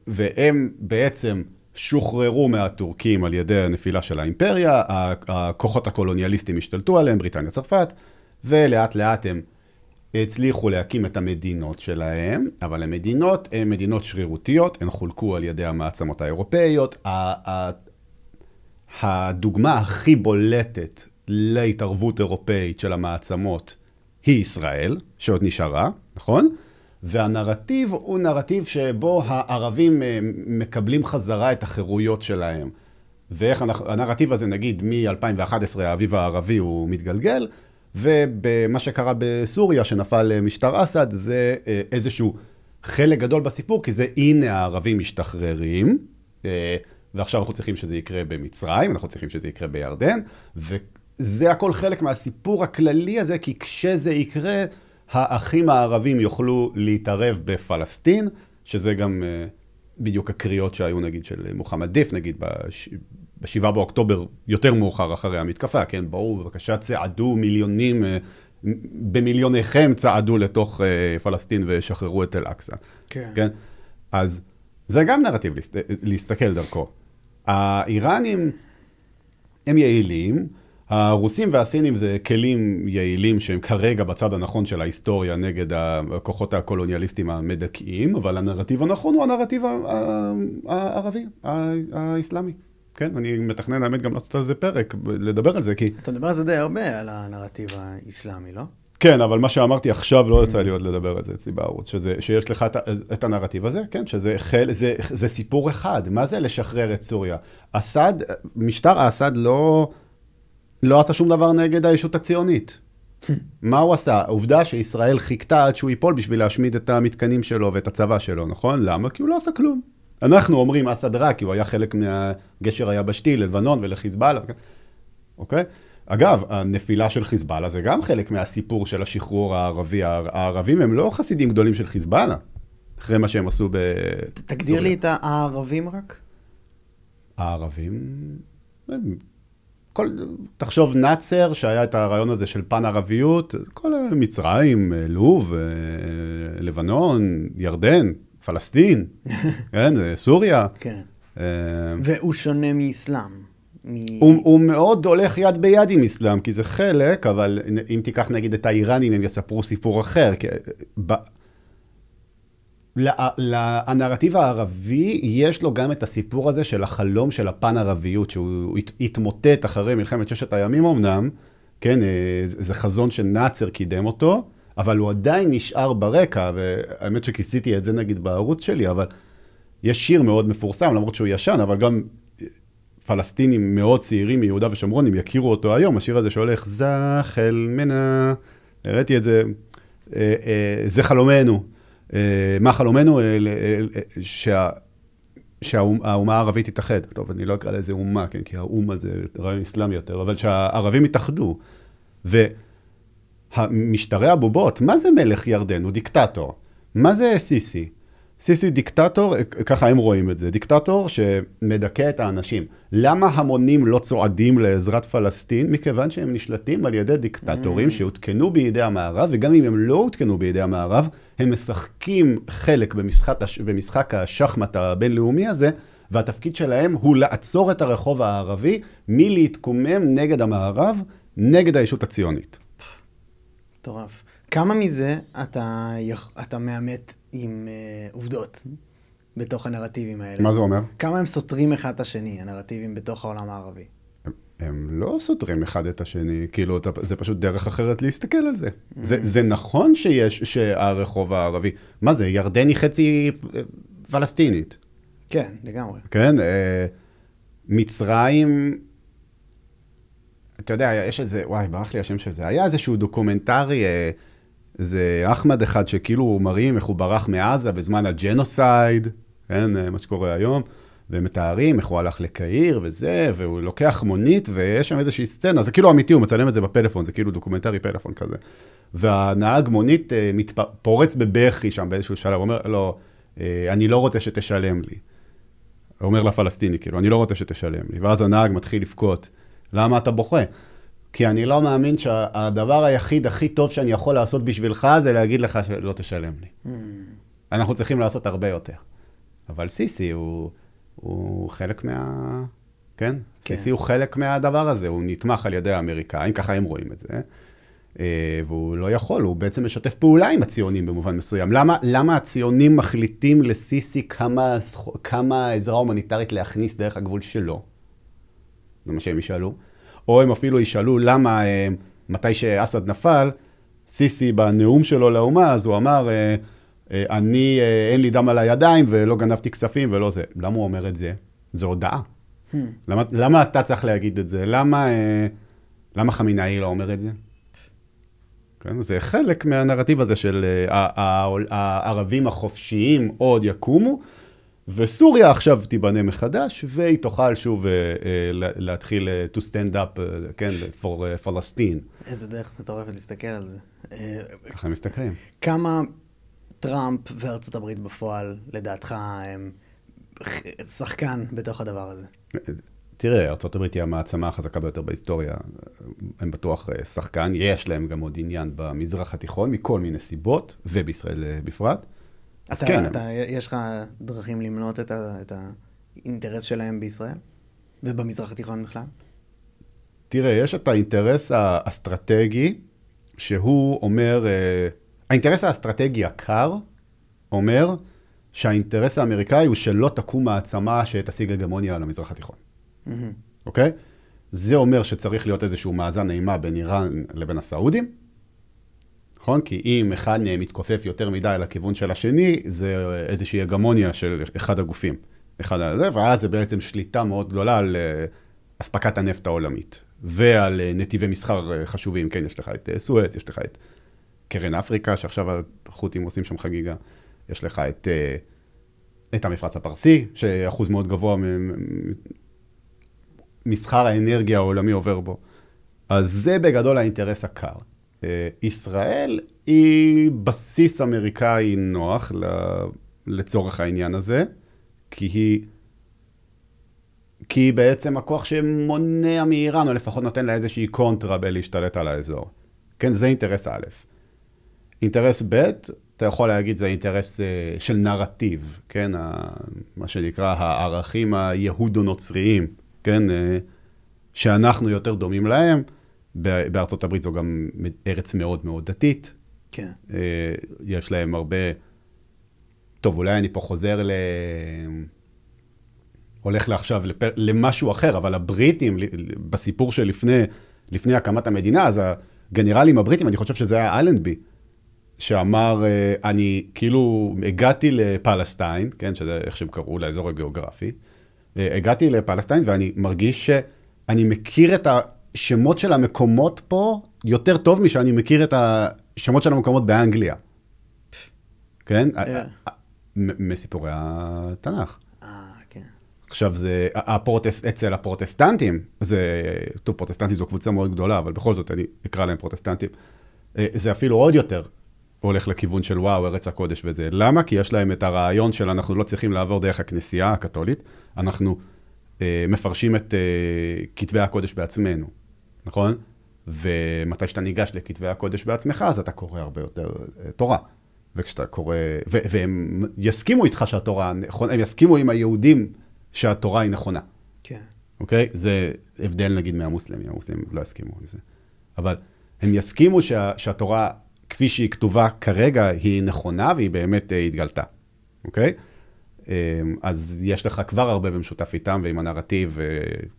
והם בעצם שוחררו מהטורקים על ידי הנפילה של האימפריה, הכוחות הקולוניאליסטים השתלטו עליהם, בריטניה צרפת, ולאט לאט הם הצליחו להקים את המדינות שלהם, אבל המדינות הן מדינות שרירותיות, הן חולקו על ידי המעצמות האירופאיות. הדוגמה הכי בולטת להתערבות אירופאית של המעצמות היא ישראל, שעוד נשארה, נכון? והנרטיב הוא נרטיב שבו הערבים מקבלים חזרה את החירויות שלהם. ואיך הנרטיב הזה, נגיד, מ-2011, האביב הערבי הוא מתגלגל, ובמה שקרה בסוריה, שנפל משטר אסד, זה איזשהו חלק גדול בסיפור, כי זה הנה הערבים משתחררים, ועכשיו אנחנו צריכים שזה יקרה במצרים, אנחנו צריכים שזה יקרה בירדן, וזה הכל חלק מהסיפור הכללי הזה, כי כשזה יקרה, האחים הערבים יוכלו להתערב בפלסטין, שזה גם בדיוק הקריאות שהיו, נגיד, של מוחמד דיף, נגיד, ב7 באוקטובר, יותר מאוחר אחרי המתקפה, כן? בואו, בבקשה, צעדו מיליונים, במיליוניכם צעדו לתוך פלסטין ושחררו את אל-אקצא. כן. אז זה גם נרטיב להסתכל דרכו. האיראנים הם יעילים, הרוסים והסינים זה כלים יעילים שהם כרגע בצד הנכון של ההיסטוריה נגד הכוחות הקולוניאליסטים המדכאים, אבל הנרטיב הנכון הוא הנרטיב הערבי, האסלאמי. כן, אני מתכנן האמת גם לעשות על זה פרק, לדבר על זה, כי... אתה מדבר על זה די הרבה, על הנרטיב האסלאמי, לא? כן, אבל מה שאמרתי עכשיו לא יצא לי עוד לדבר על זה אצלי בערוץ, שיש לך את הנרטיב הזה, כן, שזה סיפור אחד. מה זה לשחרר את סוריה? אסד, משטר אסד לא עשה שום דבר נגד הישות הציונית. מה הוא עשה? העובדה שישראל חיכתה עד שהוא ייפול בשביל להשמיד את המתקנים שלו ואת הצבא שלו, נכון? למה? כי הוא לא עשה כלום. אנחנו אומרים אסד רע, כי הוא היה חלק מהגשר היבשתי ללבנון ולחיזבאללה, אוקיי? אגב, הנפילה של חיזבאללה זה גם חלק מהסיפור של השחרור הערבי. הערבים הם לא חסידים גדולים של חיזבאללה, אחרי מה שהם עשו בסוריה. תגדיר לי את הערבים רק? הערבים... תחשוב נאצר, שהיה את הרעיון הזה של פן ערביות, כל מצרים, לוב, לבנון, ירדן, פלסטין, כן, סוריה. כן. והוא שונה מאסלאם. הוא מאוד הולך יד ביד עם אסלאם, כי זה חלק, אבל אם תיקח נגיד את האיראנים, הם יספרו סיפור אחר. הנרטיב הערבי, יש לו גם את הסיפור הזה של החלום של הפן ערביות, שהוא התמוטט אחרי מלחמת ששת הימים אמנם, כן, זה חזון שנאצר קידם אותו, אבל הוא עדיין נשאר ברקע, והאמת שכיסיתי את זה נגיד בערוץ שלי, אבל יש שיר מאוד מפורסם, למרות שהוא ישן, אבל גם פלסטינים מאוד צעירים מיהודה ושומרון, הם יכירו אותו היום, השיר הזה שהולך, זחל מנה, הראיתי את זה, זה חלומנו. מה חלומנו? שהאומה הערבית תתאחד. טוב, אני לא אקרא לזה אומה, כן? כי האומה זה רעיון אסלאמי יותר, אבל שהערבים יתאחדו. והמשטרי הבובות, מה זה מלך ירדן? הוא דיקטטור. מה זה סיסי? סיסי דיקטטור, ככה הם רואים את זה, דיקטטור שמדכא את האנשים. למה המונים לא צועדים לעזרת פלסטין? מכיוון שהם נשלטים על ידי דיקטטורים שהותקנו בידי המערב, וגם אם הם לא הותקנו בידי המערב, הם משחקים חלק במשחק השחמט הבינלאומי הזה, והתפקיד שלהם הוא לעצור את הרחוב הערבי מלהתקומם נגד המערב, נגד הישות הציונית. מטורף. כמה מזה אתה מאמת עם עובדות בתוך הנרטיבים האלה? מה זה אומר? כמה הם סותרים אחד את השני, הנרטיבים בתוך העולם הערבי? הם לא סותרים אחד את השני, כאילו זה פשוט דרך אחרת להסתכל על זה. זה נכון שהרחוב הערבי, מה זה, ירדני חצי פלסטינית. כן, לגמרי. כן, מצרים, אתה יודע, יש איזה, וואי, ברח לי השם של זה, היה איזשהו דוקומנטרי, זה אחמד אחד שכאילו מראים איך הוא ברח מעזה בזמן הג'נוסייד, כן, מה שקורה היום, ומתארים איך הוא הלך לקהיר וזה, והוא לוקח מונית, ויש שם איזושהי סצנה, זה כאילו אמיתי, הוא מצלם את זה בפלאפון, זה כאילו דוקומנטרי פלאפון כזה. והנהג מונית פורץ בבכי שם באיזשהו שלב, הוא אומר, לא, אני לא רוצה שתשלם לי. אומר לפלסטיני, כאילו, אני לא רוצה שתשלם לי. ואז הנהג מתחיל לבכות. למה אתה בוכה? כי אני לא מאמין שהדבר היחיד הכי טוב שאני יכול לעשות בשבילך, זה להגיד לך שלא תשלם לי. אנחנו צריכים לעשות הרבה יותר. אבל סיסי הוא חלק כן? סיסי הוא חלק מהדבר הזה, הוא נתמך על ידי האמריקאים, ככה הם רואים את זה. והוא לא יכול, הוא בעצם משתף פעולה עם הציונים במובן מסוים. למה הציונים מחליטים לסיסי כמה עזרה הומניטרית להכניס דרך הגבול שלו? זה מה שהם ישאלו. או הם אפילו ישאלו למה, מתי שאסד נפל, סיסי בנאום שלו לאומה, אז הוא אמר, אין לי דם על הידיים ולא גנבתי כספים ולא זה. למה הוא אומר את זה? זו הודעה. למה אתה צריך להגיד את זה? למה חמינאי לא אומר את זה? כן, זה חלק מהנרטיב הזה של הערבים החופשיים עוד יקומו, וסוריה עכשיו תיבנה מחדש, והיא תוכל שוב להתחיל to stand up, כן, for Palestine. איזה דרך מטורפת להסתכל על זה. ככה הם מסתכלים. כמה טראמפ וארצות הברית בפועל, לדעתך, הם שחקן בתוך הדבר הזה? תראה, ארצות הברית היא המעצמה החזקה ביותר בהיסטוריה. הם בטוח שחקן, יש להם גם עוד עניין במזרח התיכון, מכל מיני סיבות, ובישראל בפרט. יש לך דרכים למנות את האינטרס שלהם בישראל? ובמזרח התיכון בכלל? תראה, יש את האינטרס האסטרטגי, שהוא אומר, האינטרס האסטרטגי הקר, אומר שהאינטרס האמריקאי הוא שלא תקום מעצמה שתשיג הגמוניה על המזרח התיכון. אוקיי? זה אומר שצריך להיות איזשהו מאזן אימה בין איראן לבין הסעודים, נכון? כי אם אחד מתכופף יותר מדי לכיוון של השני, זה איזושהי הגמוניה של אחד הגופים. ואז זה בעצם שליטה מאוד גדולה על אספקת הנפט העולמית, ועל נתיבי מסחר חשובים. כן, יש לך את סואץ, יש לך את קרן אפריקה, שעכשיו החות'ים עושים שם חגיגה. יש לך את המפרץ הפרסי, שאחוז מאוד גבוה מסחר האנרגיה העולמי עובר בו. אז זה בגדול האינטרס הקר. ישראל היא בסיס אמריקאי נוח לצורך העניין הזה, כי היא בעצם הכוח שמונע מאיראן, או לפחות נותן לה איזושהי קונטרה בלהשתלט על האזור. כן, זה אינטרס א'. אינטרס ב', אתה יכול להגיד, זה אינטרס של נרטיב, כן? מה שנקרא הערכים היהודו-נוצריים, כן? שאנחנו יותר דומים להם. בארצות הברית זו גם ארץ מאוד מאוד דתית. כן. יש להם הרבה... טוב, אולי אני פה חוזר הולך לעכשיו למשהו אחר, אבל הבריטים, בסיפור שלפני הקמת המדינה, אז הגנרלים הבריטים, אני חושב שזה היה אלנבי, שאמר, אני כאילו הגעתי לפלסטיין, כן, שזה איך שהם קראו לאזור הגיאוגרפי, הגעתי לפלסטיין ואני מרגיש שאני מכיר את השמות של המקומות פה יותר טוב משאני מכיר את השמות של המקומות באנגליה. כן? מסיפורי התנ"ך. כן. עכשיו, אצל הפרוטסטנטים, טוב, פרוטסטנטים זו קבוצה מאוד גדולה, אבל בכל זאת אני אקרא להם פרוטסטנטים, זה אפילו עוד יותר הולך לכיוון של וואו, ארץ הקודש וזה. למה? כי יש להם את הרעיון של אנחנו לא צריכים לעבור דרך הכנסייה הקתולית, אנחנו מפרשים את כתבי הקודש בעצמנו, נכון? ומתי שאתה ניגש לכתבי הקודש בעצמך, אז אתה קורא הרבה יותר תורה. וכשאתה קורא, והם יסכימו איתך שהתורה נכונה, הם יסכימו עם היהודים שהתורה היא נכונה. כן. אוקיי? זה הבדל נגיד מהמוסלמים, המוסלמים לא יסכימו עם זה. אבל הם יסכימו שהתורה, כפי שהיא כתובה כרגע, היא נכונה והיא באמת התגלתה. אוקיי? אז יש לך כבר הרבה במשותף איתם ועם הנרטיב,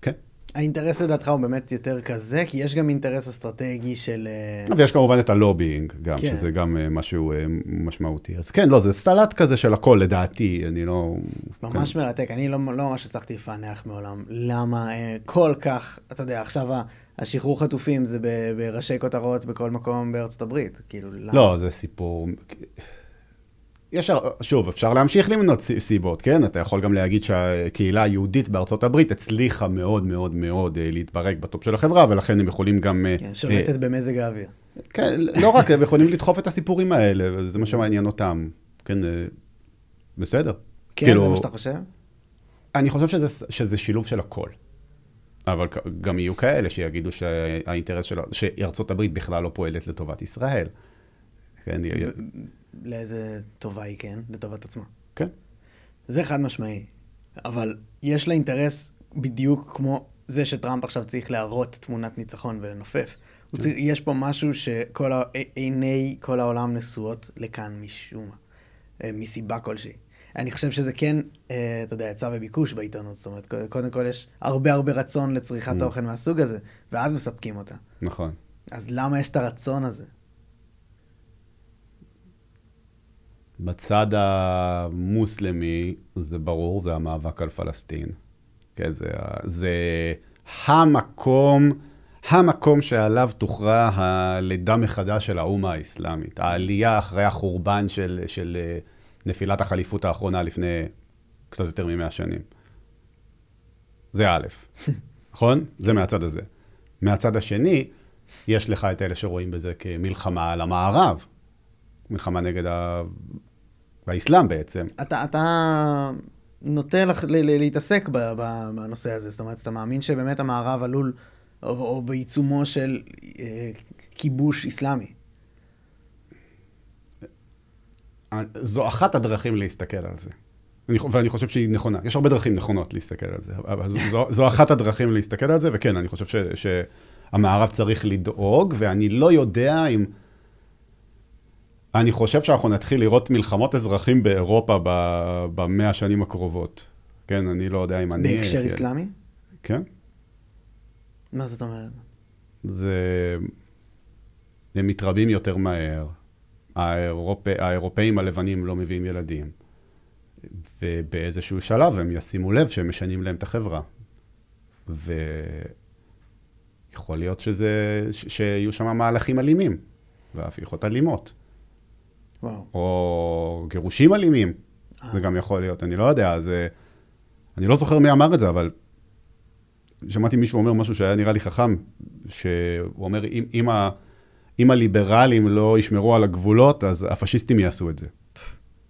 כן. האינטרס לדעתך הוא באמת יותר כזה, כי יש גם אינטרס אסטרטגי של... ויש כמובן את הלובינג גם, כן. שזה גם משהו משמעותי. אז כן, לא, זה סטלט כזה של הכל, לדעתי, אני לא... ממש כן. מרתק, אני לא ממש הצלחתי לפענח מעולם. למה כל כך, אתה יודע, עכשיו השחרור חטופים זה בראשי כותרות בכל מקום בארצות הברית, כאילו, למה? לא, זה סיפור... שוב, אפשר להמשיך למנות סיבות, כן? אתה יכול גם להגיד שהקהילה היהודית בארצות הברית הצליחה מאוד מאוד מאוד להתברג בטופ של החברה, ולכן הם יכולים גם... כן, שולטת במזג האוויר. כן, לא רק, הם יכולים לדחוף את הסיפורים האלה, וזה מה שמעניין אותם. כן, בסדר. כן, זה מה שאתה חושב? אני חושב שזה שילוב של הכל. אבל גם יהיו כאלה שיגידו שהאינטרס שלו, שארצות הברית בכלל לא פועלת לטובת ישראל. כן, לאיזה טובה היא כן? לטובת עצמה. כן. זה חד משמעי. אבל יש לה אינטרס בדיוק כמו זה שטראמפ עכשיו צריך להראות תמונת ניצחון ולנופף. יש פה משהו שעיני כל העולם נשואות לכאן משום מה, מסיבה כלשהי. אני חושב שזה כן, אתה יודע, היצע וביקוש בעיתונות. זאת אומרת, קודם כל יש הרבה רצון לצריכת תוכן מהסוג הזה, ואז מספקים אותה. נכון. אז למה יש את הרצון הזה? בצד המוסלמי, זה ברור, זה המאבק על פלסטין. כן, זה המקום שעליו תוכרע הלידה מחדש של האומה האסלאמית. העלייה אחרי החורבן של נפילת החליפות האחרונה לפני קצת יותר מ100 שנים. זה א', נכון? זה מהצד הזה. מהצד השני, יש לך את אלה שרואים בזה כמלחמה על המערב. מלחמה נגד האסלאם בעצם. אתה נוטה להתעסק בנושא הזה. זאת אומרת, אתה מאמין שבאמת המערב עלול, או בעיצומו של כיבוש אסלאמי. זו אחת הדרכים להסתכל על זה. ואני חושב שהיא נכונה. יש הרבה דרכים נכונות להסתכל על זה. אבל זו אחת הדרכים להסתכל על זה, וכן, אני חושב שהמערב צריך לדאוג, ואני לא יודע אם... אני חושב שאנחנו נתחיל לראות מלחמות אזרחים באירופה ב100 שנים הקרובות. כן, אני לא יודע אם אני... בהקשר אסלאמי? כן. מה זאת אומרת? הם מתרבים יותר מהר. האירופאים הלבנים לא מביאים ילדים. ובאיזשהו שלב הם ישימו לב שהם משנים להם את החברה. ויכול להיות שיהיו שם מהלכים אלימים, והפיכות אלימות. וואו. או גירושים אלימים. זה גם יכול להיות, אני לא יודע, אני לא זוכר מי אמר את זה, אבל שמעתי מישהו אומר משהו שהיה נראה לי חכם, שהוא אומר, אם הליברלים לא ישמרו על הגבולות, אז הפשיסטים יעשו את זה.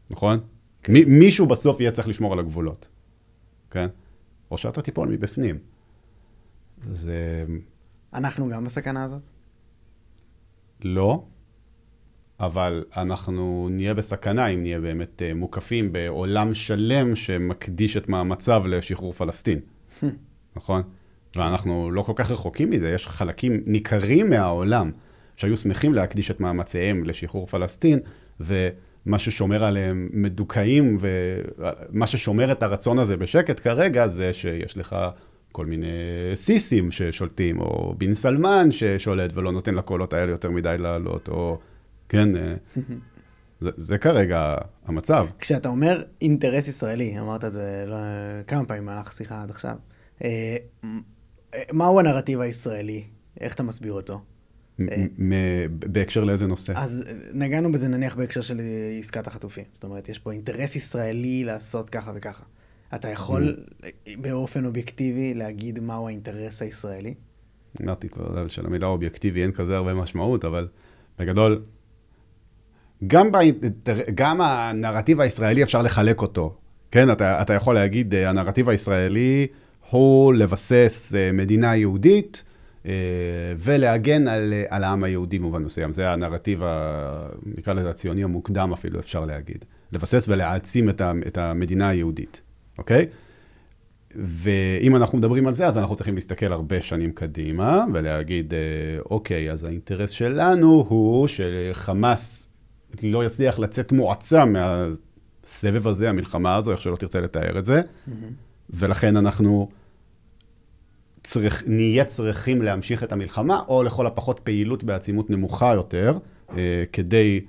נכון? כן. מישהו בסוף יהיה צריך לשמור על הגבולות. כן? או שאתה תיפול מבפנים. אנחנו גם בסכנה הזאת? לא. אבל אנחנו נהיה בסכנה אם נהיה באמת מוקפים בעולם שלם שמקדיש את מאמציו לשחרור פלסטין. נכון? ואנחנו לא כל כך רחוקים מזה. יש חלקים ניכרים מהעולם שהיו שמחים להקדיש את מאמציהם לשחרור פלסטין, ומה ששומר עליהם מדוכאים, ומה ששומר את הרצון הזה בשקט כרגע, זה שיש לך כל מיני סיסים ששולטים, או בן סלמן ששולט ולא נותן לקולות האלה יותר מדי לעלות, או... כן, זה כרגע המצב. כשאתה אומר אינטרס ישראלי, אמרת את זה כמה פעמים מהלך שיחה עד עכשיו, מהו הנרטיב הישראלי? איך אתה מסביר אותו? בהקשר לאיזה נושא? אז נגענו בזה נניח בהקשר של עסקת החטופים. זאת אומרת, יש פה אינטרס ישראלי לעשות ככה וככה. אתה יכול באופן אובייקטיבי להגיד מהו האינטרס הישראלי? אמרתי כבר שלמילה אובייקטיבי אין כזה הרבה משמעות, אבל בגדול... גם הנרטיב הישראלי אפשר לחלק אותו. כן, אתה יכול להגיד, הנרטיב הישראלי הוא לבסס מדינה יהודית ולהגן על העם היהודי במובן מסוים. זה הנרטיב, נקרא לזה הציוני המוקדם אפילו, אפשר להגיד. לבסס ולהעצים את המדינה היהודית. אוקיי? ואם אנחנו מדברים על זה, אז אנחנו צריכים להסתכל הרבה שנים קדימה ולהגיד, אוקיי, אז האינטרס שלנו הוא שחמאס לא יצליח לצאת מועצה מהסבב הזה, המלחמה הזו, איך שלא תרצה לתאר את זה, ולכן אנחנו נהיה צריכים להמשיך את המלחמה, או לכל הפחות פעילות בעצימות נמוכה יותר, כדי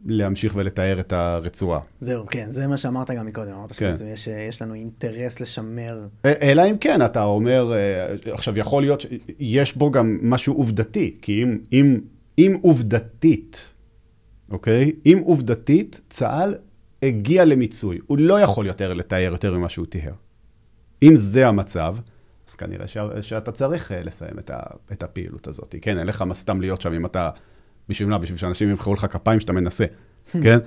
להמשיך ולתאר את הרצועה. זהו, כן, זה מה שאמרת גם מקודם, אמרת שבעצם יש לנו אינטרס לשמר... אלא אם כן, אתה אומר, עכשיו יכול להיות שיש בו גם משהו עובדתי, כי אם עובדתית, אוקיי? אם עובדתית, צה"ל הגיע למיצוי. הוא לא יכול יותר לתאר יותר ממה שהוא תיאר. אם זה המצב, אז כנראה שאתה צריך לסיים את הפעילות הזאת. כן, אין לך מה סתם להיות שם אם אתה, בשביל שאנשים ימחאו לך כפיים שאתה מנסה. כן?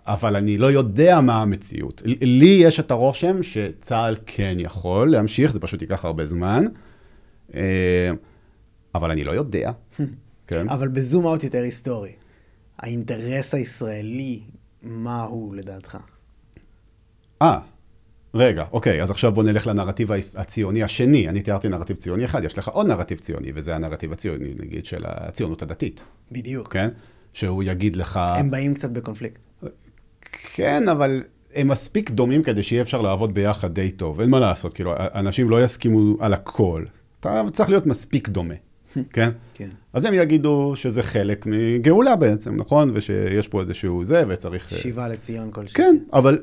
אבל אני לא יודע מה המציאות. לי יש את הרושם שצה"ל כן יכול להמשיך, זה פשוט ייקח הרבה זמן, אבל אני לא יודע. כן? אבל בזום אאוט יותר היסטורי. האינטרס הישראלי, מה הוא לדעתך? רגע, אוקיי, אז עכשיו בוא נלך לנרטיב הציוני השני. אני תיארתי נרטיב ציוני אחד, יש לך עוד נרטיב ציוני, וזה הנרטיב הציוני, נגיד, של הציונות הדתית. בדיוק. כן? שהוא יגיד לך... הם באים קצת בקונפליקט. כן, אבל הם מספיק דומים כדי שיהיה אפשר לעבוד ביחד די טוב. אין מה לעשות, כאילו, אנשים לא יסכימו על הכל. אתה צריך להיות מספיק דומה, כן? כן. אז הם יגידו שזה חלק מגאולה בעצם, נכון? ושיש פה איזשהו זה, וצריך... שיבה לציון כל שני. כן, אבל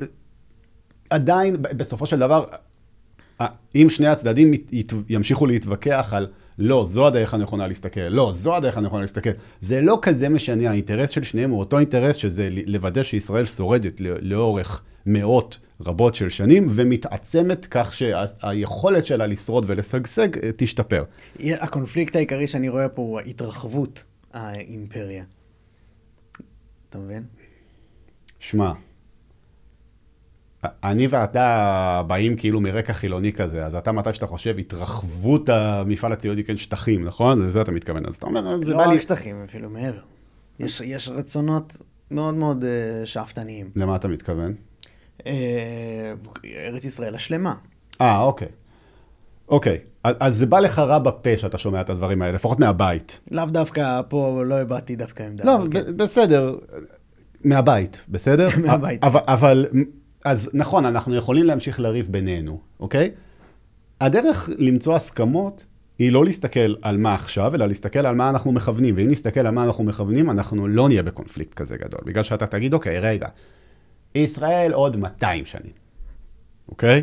עדיין, בסופו של דבר, אם שני הצדדים ימשיכו להתווכח על לא, זו הדרך הנכונה להסתכל, לא, זו הדרך הנכונה להסתכל, זה לא כזה משנה, האינטרס של שניהם הוא אותו אינטרס, שזה לוודא שישראל שורדת לאורך מאות רבות של שנים, ומתעצמת כך שהיכולת שלה לשרוד ולשגשג תשתפר. הקונפליקט העיקרי שאני רואה פה הוא התרחבות האימפריה. אתה מבין? שמע, אני ואתה באים כאילו מרקע חילוני כזה, אז אתה מתי שאתה חושב התרחבות המפעל הציוני כן שטחים, נכון? לזה אתה מתכוון. אז אתה אומר, זה לא בא לי... רק שטחים, אפילו מעבר. יש רצונות מאוד מאוד שאפתניים. למה אתה מתכוון? ארץ ישראל השלמה. אוקיי. אוקיי. אז זה בא לך רע בפה שאתה שומע את הדברים האלה, לפחות מהבית. לאו דווקא פה, לא הבאתי דווקא עמדה. לא, בסדר. מהבית, בסדר? מהבית. אבל... אז נכון, אנחנו יכולים להמשיך לריב בינינו, אוקיי? הדרך למצוא הסכמות היא לא להסתכל על מה עכשיו, אלא להסתכל על מה אנחנו מכוונים. ואם נסתכל על מה אנחנו מכוונים, אנחנו לא נהיה בקונפליקט כזה גדול. בגלל שאתה תגיד, אוקיי, רגע, ישראל עוד 200 שנים, אוקיי?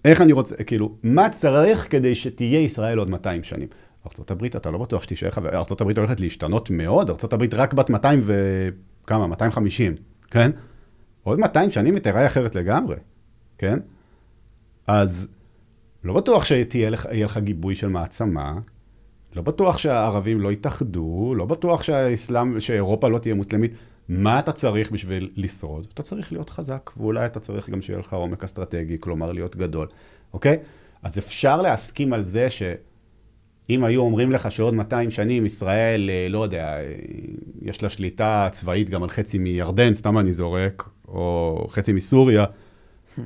איך אני רוצה, כאילו, מה צריך כדי שתהיה ישראל עוד 200 שנים? ארצות הברית, אתה לא בטוח שתישאר, ארצות הברית הולכת להשתנות מאוד, ארצות הברית רק בת 200 וכמה, 250, כן? עוד 200 שנים היא תראה אחרת לגמרי, כן? אז לא בטוח שיהיה לך גיבוי של מעצמה, לא בטוח שהערבים לא יתאחדו, לא בטוח שאירופה לא תהיה מוסלמית. מה אתה צריך בשביל לשרוד? אתה צריך להיות חזק, ואולי אתה צריך גם שיהיה לך עומק אסטרטגי, כלומר להיות גדול, אוקיי? אז אפשר להסכים על זה שאם היו אומרים לך שעוד 200 שנים ישראל, לא יודע, יש לה שליטה צבאית גם על חצי מירדן, סתם אני זורק, או חצי מסוריה,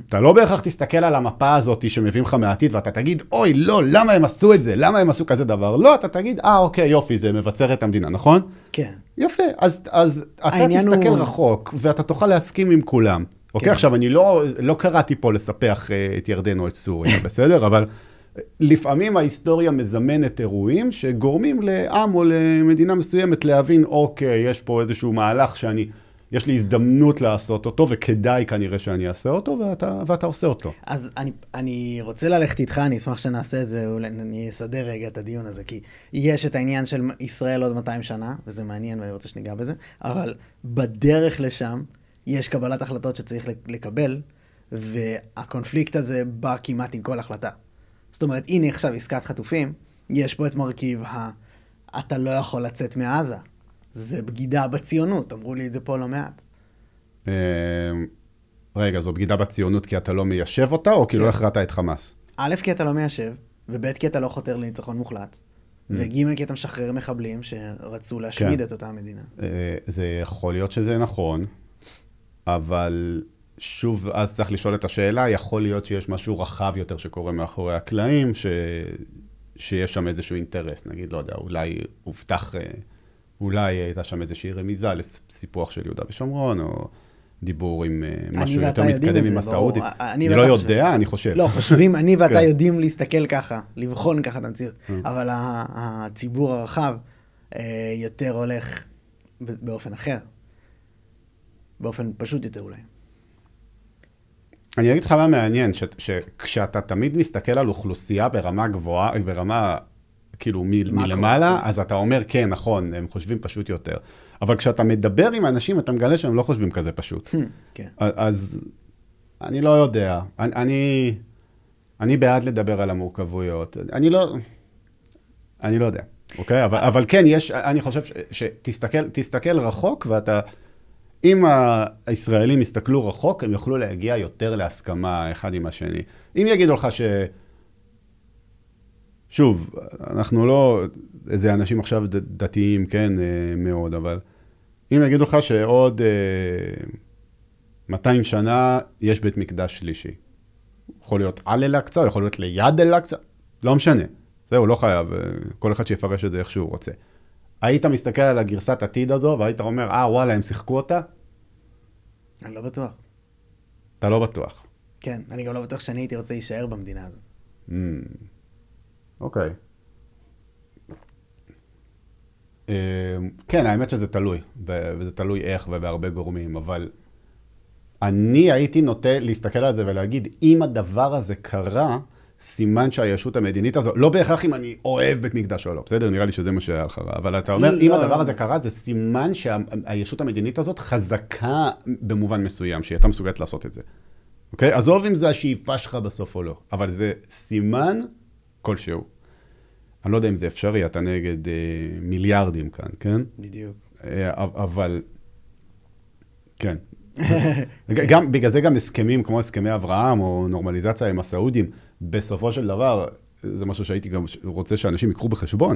אתה לא בהכרח תסתכל על המפה הזאת שמביאים לך מהעתיד, ואתה תגיד, אוי, לא, למה הם עשו את זה? למה הם עשו כזה דבר? לא, אתה תגיד, אוקיי, יופי, זה מבצר את המדינה, נכון? כן. יפה, אז אתה תסתכל רחוק, ואתה תוכל להסכים עם כולם. אוקיי, עכשיו, אני לא קראתי פה לספח את ירדן או את סוריה, בסדר? אבל לפעמים ההיסטוריה מזמנת אירועים שגורמים לעם או למדינה מסוימת להבין, אוקיי, יש פה איזשהו מהלך יש לי הזדמנות לעשות אותו, וכדאי כנראה שאני אעשה אותו, ואתה עושה אותו. אז אני רוצה ללכת איתך, אני אשמח שנעשה את זה, אולי אני אסדר רגע את הדיון הזה, כי יש את העניין של ישראל עוד 200 שנה, וזה מעניין ואני רוצה שניגע בזה, אבל בדרך לשם יש קבלת החלטות שצריך לקבל, והקונפליקט הזה בא כמעט עם כל החלטה. זאת אומרת, הנה עכשיו עסקת חטופים, יש פה את מרכיב אתה לא יכול לצאת מעזה. זה בגידה בציונות, אמרו לי את זה פה לא מעט. רגע, זו בגידה בציונות כי אתה לא מיישב אותה, או כי לא הכרעת את חמאס? א', כי אתה לא מיישב, וב', כי אתה לא חותר לניצחון מוחלט, וג', כי אתה משחרר מחבלים שרצו להשמיד את אותה המדינה. זה יכול להיות שזה נכון, אבל שוב, אז צריך לשאול את השאלה, יכול להיות שיש משהו רחב יותר שקורה מאחורי הקלעים, שיש שם איזשהו אינטרס, נגיד, לא יודע, אולי הייתה שם איזושהי רמיזה לסיפוח של יהודה ושומרון, או דיבור עם משהו יותר מתקדם עם הסעודית. אני לא יודע, אני חושב. לא, חושבים, אני ואתה יודעים להסתכל ככה, לבחון ככה את המציאות, אבל הציבור הרחב יותר הולך באופן אחר, באופן פשוט יותר אולי. אני אגיד לך מה מעניין, שכשאתה תמיד מסתכל על אוכלוסייה ברמה גבוהה, ברמה כאילו מלמעלה, אז אתה אומר, כן, נכון, הם חושבים פשוט יותר. אבל כשאתה מדבר עם אנשים, אתה מגלה שהם לא חושבים כזה פשוט. אז אני לא יודע. אני בעד לדבר על המורכבויות. אני לא יודע. אוקיי? אבל כן, אני חושב שתסתכל רחוק, ואתה... אם הישראלים יסתכלו רחוק, הם יוכלו להגיע יותר להסכמה אחד עם השני. אם יגידו לך שוב, אנחנו לא איזה אנשים עכשיו דתיים, כן, מאוד, אבל אם יגידו לך שעוד 200 שנה יש בית מקדש שלישי. יכול להיות על אל-אקצא, יכול להיות ליד אל-אקצא, לא משנה. זהו, לא חייב, כל אחד שיפרש את זה איך שהוא רוצה. היית מסתכל על הגרסת עתיד הזו, והיית אומר, וואלה, הם שיחקו אותה? אני לא בטוח. אתה לא בטוח. כן, אני גם לא בטוח שאני הייתי רוצה להישאר במדינה הזו. אוקיי. כן, האמת שזה תלוי, וזה תלוי איך ובהרבה גורמים, אבל אני הייתי נוטה להסתכל על זה ולהגיד, אם הדבר הזה קרה, סימן שהישות המדינית הזו, לא בהכרח אם אני אוהב בית מקדש או לא, בסדר? נראה לי שזה מה שהיה אחריו, אבל אתה אומר, אם הדבר הזה קרה, זה סימן שהישות המדינית הזאת חזקה במובן מסוים, שהיא הייתה מסוגלת לעשות את זה. אוקיי? עזוב אם זה השאיפה שלך בסוף או לא, אבל זה סימן כלשהו. אני לא יודע אם זה אפשרי, אתה נגד מיליארדים כאן, כן? בדיוק. אבל, כן. גם, בגלל זה גם הסכמים כמו הסכמי אברהם או נורמליזציה עם הסעודים, בסופו של דבר, זה משהו שהייתי גם רוצה שאנשים יקחו בחשבון,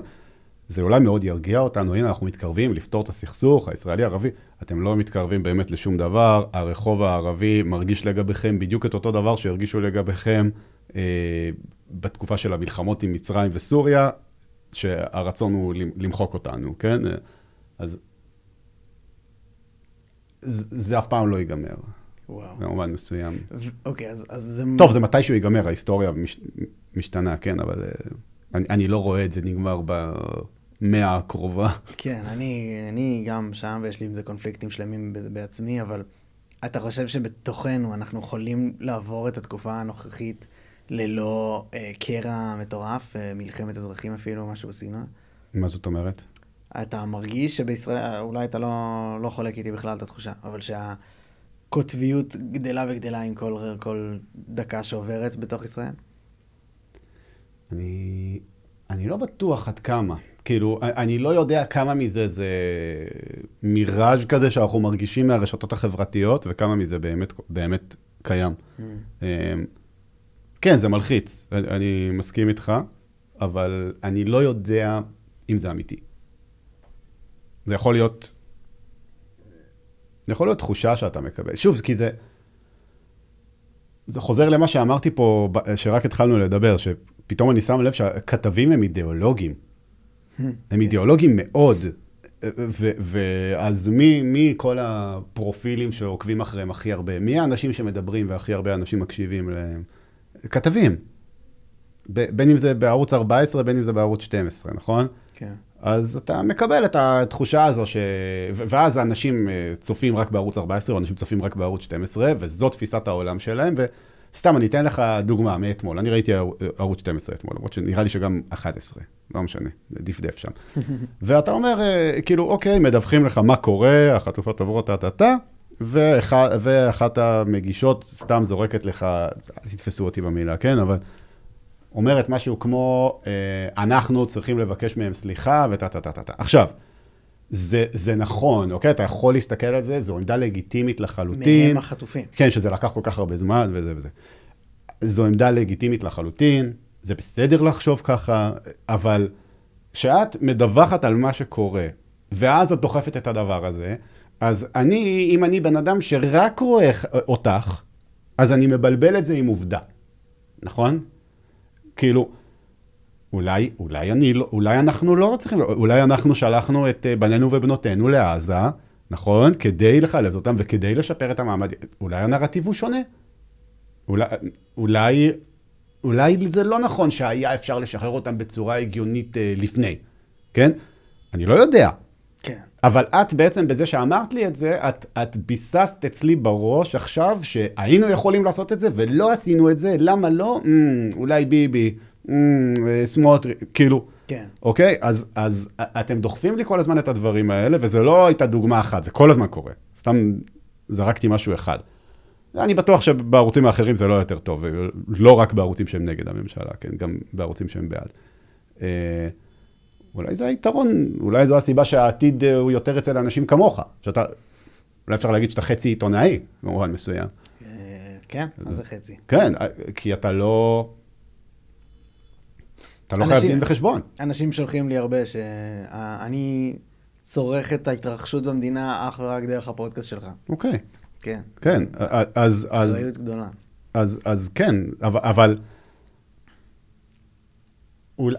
זה אולי מאוד ירגיע אותנו, הנה אנחנו מתקרבים לפתור את הסכסוך הישראלי-ערבי, אתם לא מתקרבים באמת לשום דבר, הרחוב הערבי מרגיש לגביכם בדיוק את אותו דבר שהרגישו לגביכם בתקופה של המלחמות עם מצרים וסוריה, שהרצון הוא למחוק אותנו, כן? אז זה אף פעם לא ייגמר. וואו. במובן מסוים. אוקיי, אז זה... טוב, זה מתישהו ייגמר, ההיסטוריה משתנה, כן, אבל אני לא רואה את זה נגמר במאה הקרובה. כן, אני גם שם, ויש לי עם זה קונפליקטים שלמים בעצמי, אבל אתה חושב שבתוכנו אנחנו יכולים לעבור את התקופה הנוכחית ללא קרע מטורף, מלחמת אזרחים אפילו, משהו בסגנון? מה זאת אומרת? אתה מרגיש שבישראל, אולי אתה לא חולק איתי בכלל את התחושה, אבל שהקוטביות גדלה וגדלה עם כל דקה שעוברת בתוך ישראל? אני לא בטוח עד כמה. כאילו, אני לא יודע כמה מזה זה מיראז' כזה שאנחנו מרגישים מהרשתות החברתיות, וכמה מזה באמת קיים. כן, זה מלחיץ, אני מסכים איתך, אבל אני לא יודע אם זה אמיתי. זה יכול להיות תחושה שאתה מקבל. שוב, כי זה חוזר למה שאמרתי פה, שרק התחלנו לדבר, שפתאום אני שם לב שהכתבים הם אידיאולוגים. הם אידיאולוגים מאוד. ואז מי כל הפרופילים שעוקבים אחריהם הכי הרבה? מי האנשים שמדברים והכי הרבה אנשים מקשיבים להם? כתבים. בין אם זה בערוץ 14, בין אם זה בערוץ 12, נכון? כן. אז אתה מקבל את התחושה הזו, ואז האנשים צופים רק בערוץ 14, או אנשים צופים רק בערוץ 12, וזאת תפיסת העולם שלהם, וסתם אני אתן לך דוגמה מאתמול, אני ראיתי ערוץ 12 אתמול, למרות שנראה לי שגם 11, לא משנה, דפדף שם. ואתה אומר, כאילו, אוקיי, מדווחים לך מה קורה, החטופות עוברות ואחת המגישות סתם זורקת לך, תתפסו אותי במילה, כן, אבל אומרת משהו כמו, אנחנו צריכים לבקש מהם סליחה, וטטטטטט. עכשיו, זה נכון, אוקיי? אתה יכול להסתכל על זה, זו עמדה לגיטימית לחלוטין. מהם החטופים. כן, שזה לקח כל כך הרבה זמן, וזה וזה. זו עמדה לגיטימית לחלוטין, זה בסדר לחשוב ככה, אבל כשאת מדווחת על מה שקורה, ואז את דוחפת את הדבר הזה, אז אם אני בן אדם שרק רואה אותך, אז אני מבלבל את זה עם עובדה. נכון? כאילו, אולי אנחנו לא צריכים, אולי אנחנו שלחנו את בנינו ובנותינו לעזה, נכון? כדי לחלץ אותם וכדי לשפר את המעמד. אולי הנרטיב הוא שונה. אולי זה לא נכון שהיה אפשר לשחרר אותם בצורה הגיונית לפני, כן? אני לא יודע. כן. אבל את בעצם בזה שאמרת לי את זה, את ביססת אצלי בראש עכשיו שהיינו יכולים לעשות את זה ולא עשינו את זה, למה לא? אולי ביבי, סמוטרי, כאילו. כן. אוקיי? אז אתם דוחפים לי כל הזמן את הדברים האלה, וזה לא הייתה דוגמה אחת, זה כל הזמן קורה. סתם זרקתי משהו אחד. אני בטוח שבערוצים האחרים זה לא יותר טוב, לא רק בערוצים שהם נגד הממשלה, כן? גם בערוצים שהם בעד. אולי זה היתרון, אולי זו הסיבה שהעתיד הוא יותר אצל אנשים כמוך, שאתה אולי אפשר להגיד שאתה חצי עיתונאי, במובן מסוים. כן, מה זה חצי? כן, כי אתה לא חייב דין וחשבון. אנשים שולחים לי הרבה שאני צורך את ההתרחשות במדינה אך ורק דרך הפודקאסט שלך. אוקיי. כן. כן, אז... אחריות גדולה. אז כן, אבל...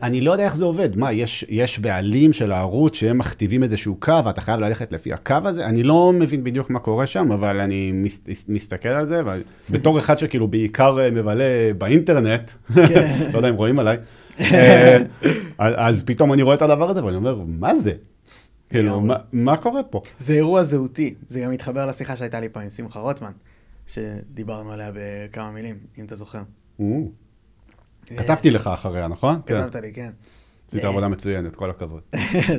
אני לא יודע איך זה עובד. מה, יש בעלים של הערוץ שהם מכתיבים איזשהו קו, ואתה חייב ללכת לפי הקו הזה? אני לא מבין בדיוק מה קורה שם, אבל אני מסתכל על זה, בתור אחד שכאילו בעיקר מבלה באינטרנט, לא יודע אם רואים עליי, אז פתאום אני רואה את הדבר הזה, ואני אומר, מה זה? כאילו, מה קורה פה? זה אירוע זהותי. זה גם מתחבר לשיחה שהייתה לי פעם עם שמחה רוטמן, שדיברנו עליה בכמה מילים, אם אתה זוכר. כתבתי לך אחריה, נכון? כתבת לי, כן. עשית עבודה מצוינת, כל הכבוד.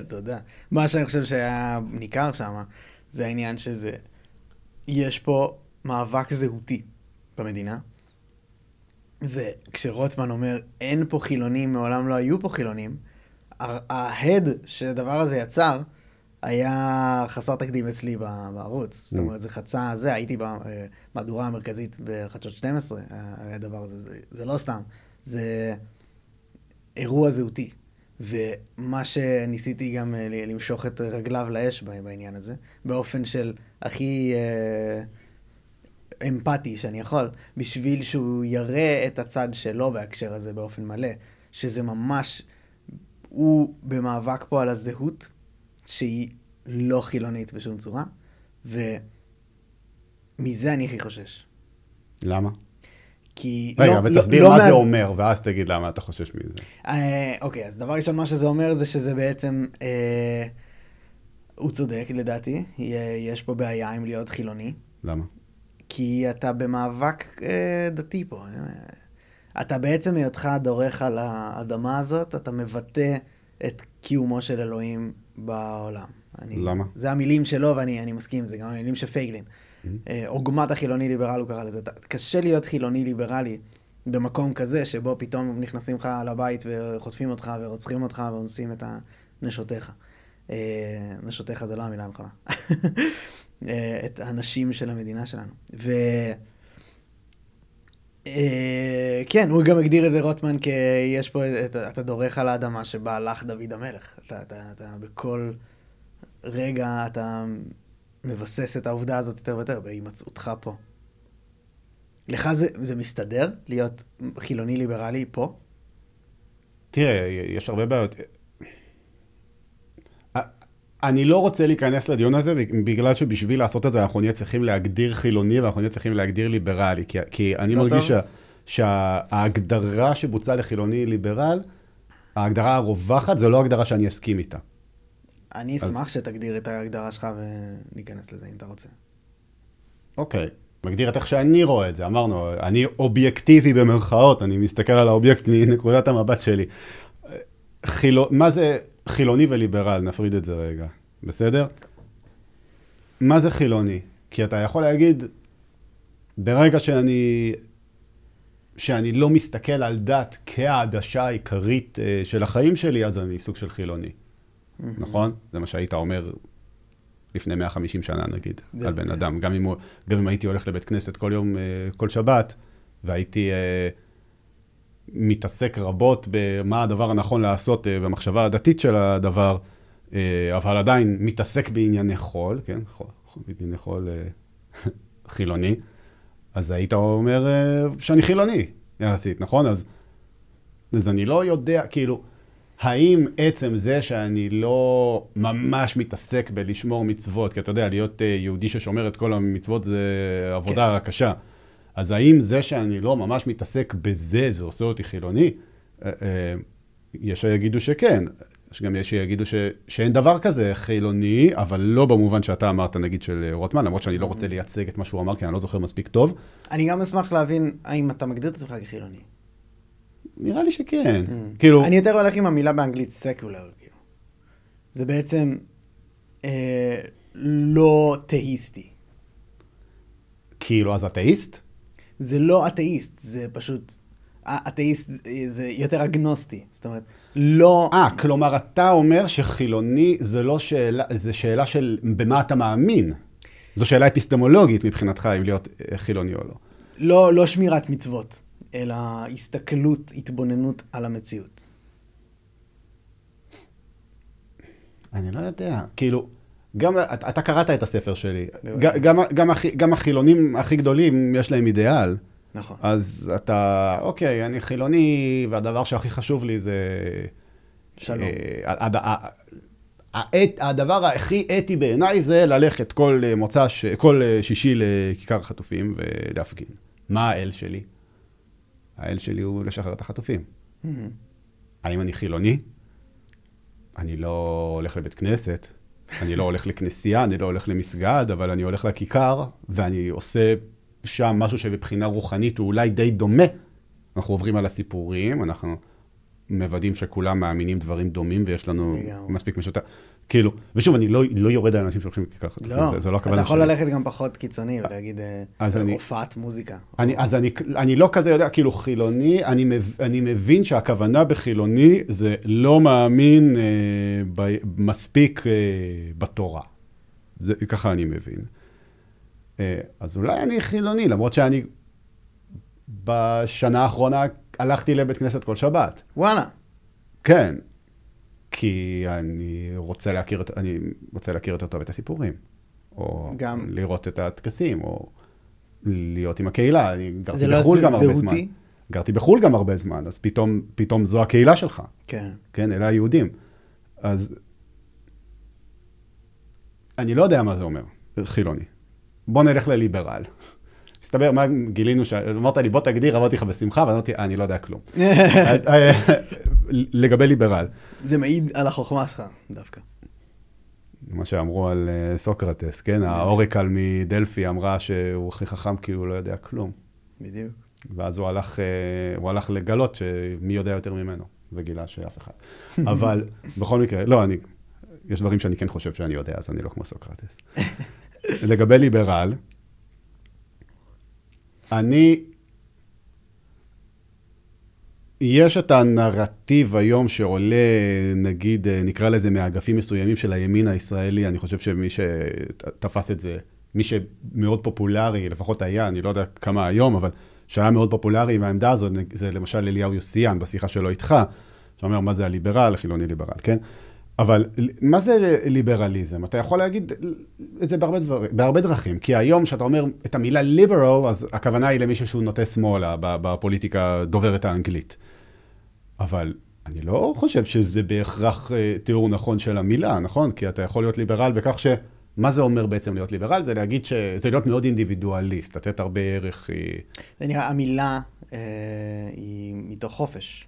תודה. מה שאני חושב שהיה ניכר שם, זה העניין יש פה מאבק זהותי במדינה, וכשרוטמן אומר, אין פה חילונים, מעולם לא היו פה חילונים, ההד שהדבר הזה יצר, היה חסר תקדים אצלי בערוץ. זאת אומרת, זה חצה, הייתי במהדורה המרכזית בחדשות 12, הדבר הזה, זה לא סתם. זה אירוע זהותי, ומה שניסיתי גם למשוך את רגליו לאש בעניין הזה, באופן של הכי אמפתי שאני יכול, בשביל שהוא יראה את הצד שלו בהקשר הזה באופן מלא, שזה ממש, הוא במאבק פה על הזהות, שהיא לא חילונית בשום צורה, ומזה אני הכי חושש. למה? כי רגע, ותסביר מה זה אומר, ואז תגיד למה אתה חושש מזה. אוקיי, אז דבר ראשון, מה שזה אומר זה שזה בעצם, הוא צודק לדעתי, יש פה בעיה עם להיות חילוני. למה? כי אתה במאבק דתי פה. אתה בעצם היותך דורך על האדמה הזאת, אתה מבטא את קיומו של אלוהים בעולם. למה? זה המילים שלו, ואני מסכים, זה גם המילים של פייגלין. עוגמת החילוני ליברל הוא קרא לזה. קשה להיות חילוני ליברלי במקום כזה, שבו פתאום נכנסים לך לבית וחוטפים אותך ורוצחים אותך ואונסים את נשותיך. נשותיך זה לא המילה הנכונה. את האנשים של המדינה שלנו. כן, הוא גם הגדיר את זה רוטמן כי יש פה, אתה דורך על האדמה שבה הלך דוד המלך. אתה בכל רגע אתה מבסס את העובדה הזאת יותר ויותר, בהימצאותך פה. לך זה מסתדר להיות חילוני ליברלי פה? תראה, יש הרבה בעיות. אני לא רוצה להיכנס לדיון הזה, בגלל שבשביל לעשות את זה אנחנו נהיה צריכים להגדיר חילוני, ואנחנו נהיה צריכים להגדיר ליברלי, כי אני מרגיש שההגדרה שבוצעה לחילוני ליברל, ההגדרה הרווחת, זו לא הגדרה שאני אסכים איתה. אני אשמח שתגדיר את ההגדרה שלך וניכנס לזה, אם אתה רוצה. אוקיי, מגדיר את איך שאני רואה את זה. אמרנו, אני אובייקטיבי במרכאות, אני מסתכל על האובייקט מנקודת המבט שלי. מה זה חילוני וליברל? נפריד את זה רגע, בסדר? מה זה חילוני? כי אתה יכול להגיד, ברגע שאני לא מסתכל על דת כהעדשה העיקרית של החיים שלי, אז אני סוג של חילוני. נכון? זה מה שהיית אומר לפני 150 שנה, נגיד, על בן אדם. גם אם הייתי הולך לבית כנסת כל יום, כל שבת, והייתי מתעסק רבות במה הדבר הנכון לעשות במחשבה הדתית של הדבר, אבל עדיין מתעסק בענייני חול, כן? בענייני חול חילוני. אז היית אומר שאני חילוני, יחסית, נכון? אז אני לא יודע, כאילו, האם עצם זה שאני לא ממש מתעסק בלשמור מצוות, כי אתה יודע, להיות יהודי ששומר את כל המצוות זה עבודה קשה. אז האם זה שאני לא ממש מתעסק בזה, זה עושה אותי חילוני? יש שיגידו שכן. יש גם שיגידו שאין דבר כזה חילוני, אבל לא במובן שאתה אמרת, נגיד, של רוטמן, למרות שאני לא רוצה לייצג את מה שהוא אמר, כי אני לא זוכר מספיק טוב. אני גם אשמח להבין האם אתה מגדיר את עצמך כחילוני. נראה לי שכן. כאילו... אני יותר הולך עם המילה באנגלית סקולר, כאילו. זה בעצם לא תאיסטי. כאילו, אז אתאיסט? זה לא אתאיסט, זה פשוט... אתאיסט זה יותר אגנוסטי, זאת אומרת, לא... כלומר, אתה אומר שחילוני זה לא שאלה, זה שאלה של במה אתה מאמין. זו שאלה אפיסטמולוגית מבחינתך, אם להיות חילוני או לא. לא שמירת מצוות, אלא הסתכלות, התבוננות על המציאות. אני לא יודע, כאילו, גם, אתה קראת את הספר שלי, גם החילונים הכי גדולים יש להם אידיאל. נכון. אז אתה, אוקיי, אני חילוני, והדבר שהכי חשוב לי זה... שלום. הדבר הכי אתי בעיניי זה ללכת כל שישי לכיכר החטופים ולהפגין. מה האל שלי? האל שלי הוא לשחרר את החטופים. האם אני חילוני? אני לא הולך לבית כנסת, אני לא הולך לכנסייה, אני לא הולך למסגד, אבל אני הולך לכיכר, ואני עושה שם משהו שבבחינה רוחנית הוא אולי די דומה. אנחנו עוברים על הסיפורים, אנחנו מוודאים שכולם מאמינים דברים דומים, ויש לנו מספיק משותף. כאילו, ושוב, אני לא יורד על אנשים שהולכים לכיכר חטופים, זה לא הכוונה אתה יכול ללכת גם פחות קיצוני ולהגיד הופעת מוזיקה. אז אני לא כזה יודע, כאילו חילוני, אני מבין שהכוונה בחילוני זה לא מאמין מספיק בתורה. ככה אני מבין. אז אולי אני חילוני, למרות שאני בשנה האחרונה הלכתי לבית כנסת כל שבת. וואלה. כן. כי אני רוצה להכיר יותר טוב את הסיפורים. או גם לראות את הטקסים, או להיות עם הקהילה. אני גרתי בחול גם הרבה זמן. גרתי בחול גם הרבה זמן, אז פתאום זו הקהילה שלך. כן. כן, אלה היהודים. אז אני לא יודע מה זה אומר, חילוני. בוא נלך לליברל. מסתבר, מה גילינו, אמרת לי, בוא תגדיר, אמרתי לך בשמחה, ואמרתי, אני לא יודע כלום. לגבי ליברל. זה מעיד על החוכמה שלך, דווקא. מה שאמרו על סוקרטס, כן? האוריקל מדלפי אמרה שהוא הכי חכם כי הוא לא יודע כלום. בדיוק. ואז הוא הלך לגלות שמי יודע יותר ממנו, וגילה שאף אחד. אבל בכל מקרה, לא, יש דברים שאני כן חושב שאני יודע, אז אני לא כמו סוקרטס. לגבי ליברל, יש את הנרטיב היום שעולה, נגיד, נקרא לזה מהאגפים מסוימים של הימין הישראלי, אני חושב שמי שתפס את זה, מי שמאוד פופולרי, לפחות היה, אני לא יודע כמה היום, אבל שהיה מאוד פופולרי עם העמדה הזאת, זה למשל אליהו יוסיאן, בשיחה שלו איתך, שאומר מה זה הליברל, חילוני ליברל, כן? אבל מה זה ליברליזם? אתה יכול להגיד את זה בהרבה דרכים, כי היום שאתה אומר את המילה ליברל, אז הכוונה היא למישהו שהוא נוטה שמאלה בפוליטיקה דוברת האנגלית. אבל אני לא חושב שזה בהכרח תיאור נכון של המילה, נכון? כי אתה יכול להיות ליברל בכך מה זה אומר בעצם להיות ליברל? זה להגיד שזה להיות מאוד אינדיבידואליסט, לתת הרבה ערך. זה נראה, המילה היא מתוך חופש.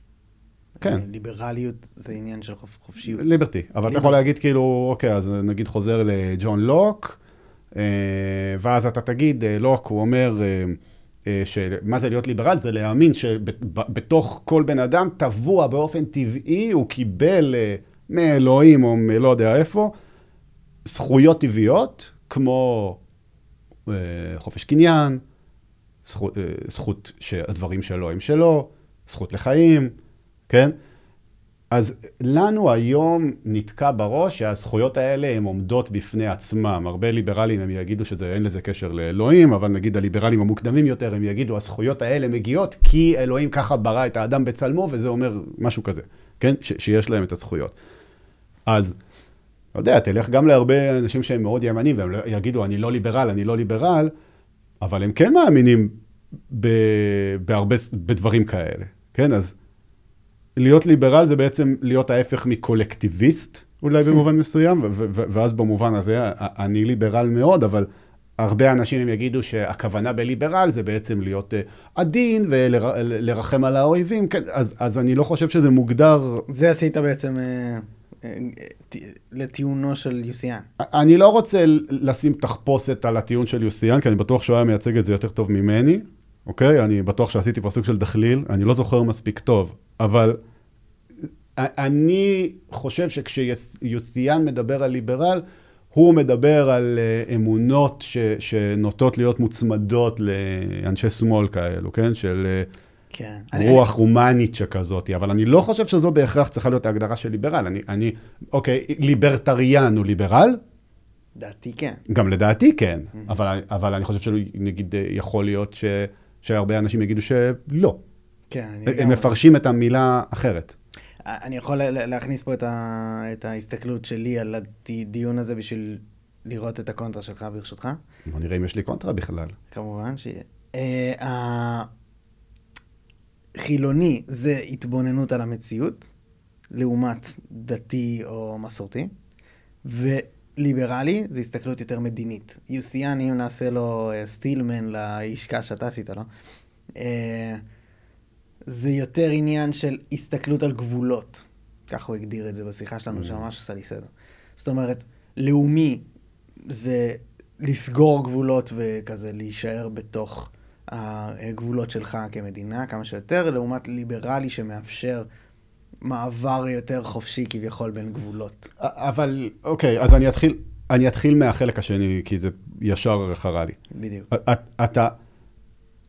כן. ליברליות זה עניין של חופשיות. ליברטי. אבל אתה יכול להגיד כאילו, אוקיי, אז נגיד חוזר לג'ון לוק, ואז אתה תגיד, לוק, הוא אומר, שמה זה להיות ליברל? זה להאמין שבתוך כל בן אדם טבוע באופן טבעי, הוא קיבל מאלוהים או לא יודע איפה, זכויות טבעיות, כמו חופש קניין, זכות שהדברים שלו הם שלו, זכות לחיים, כן? אז לנו היום נתקע בראש שהזכויות האלה הן עומדות בפני עצמם. הרבה ליברלים הם יגידו שאין לזה קשר לאלוהים, אבל נגיד הליברלים המוקדמים יותר הם יגידו, הזכויות האלה מגיעות כי אלוהים ככה ברא את האדם בצלמו, וזה אומר משהו כזה, כן? שיש להם את הזכויות. אז, לא יודע, תלך גם להרבה אנשים שהם מאוד ימנים, והם יגידו, אני לא ליברל, אבל הם כן מאמינים בדברים כאלה, כן? אז להיות ליברל זה בעצם להיות ההפך מקולקטיביסט, אולי במובן מסוים, ואז במובן הזה אני ליברל מאוד, אבל הרבה אנשים הם יגידו שהכוונה בליברל זה בעצם להיות עדין ולרחם על האויבים, כן, אז אני לא חושב שזה מוגדר. זה עשית בעצם לטיעונו של יוסיאן. אני לא רוצה לשים תחפושת על הטיעון של יוסיאן, כי אני בטוח שהוא היה מייצג את זה יותר טוב ממני, אוקיי? אני בטוח שעשיתי פה סוג של דחליל, אני לא זוכר מספיק טוב, אבל אני חושב שכשיוסיאן מדבר על ליברל, הוא מדבר על אמונות שנוטות להיות מוצמדות לאנשי שמאל כאלו, כן? של כן. רוח הומנית שכזאת, אבל אני לא חושב שזו בהכרח צריכה להיות ההגדרה של ליברל. אוקיי, ליברטריאן הוא ליברל? דעתי כן. גם לדעתי כן, אבל אני חושב שנגיד יכול להיות שהרבה אנשים יגידו שלא. כן, הם מפרשים את המילה אחרת. אני יכול להכניס פה את ההסתכלות שלי על הדיון הזה בשביל לראות את הקונטרה שלך ברשותך. בוא נראה אם יש לי קונטרה בכלל. כמובן שיהיה. חילוני זה התבוננות על המציאות, לעומת דתי או מסורתי, וליברלי זה הסתכלות יותר מדינית. יוסיאני, אם נעשה לו סטילמן להשקעה שאתה עשית לו, זה יותר עניין של הסתכלות על גבולות. כך הוא הגדיר את זה בשיחה שלנו, שממש עשה לי סדר. זאת אומרת, לאומי זה לסגור גבולות וכזה להישאר בתוך הגבולות שלך כמדינה, כמה שיותר, לעומת ליברלי שמאפשר מעבר יותר חופשי כביכול בין גבולות. אבל, אוקיי, אז אני אתחיל מהחלק השני, כי זה ישר חרה לי. בדיוק.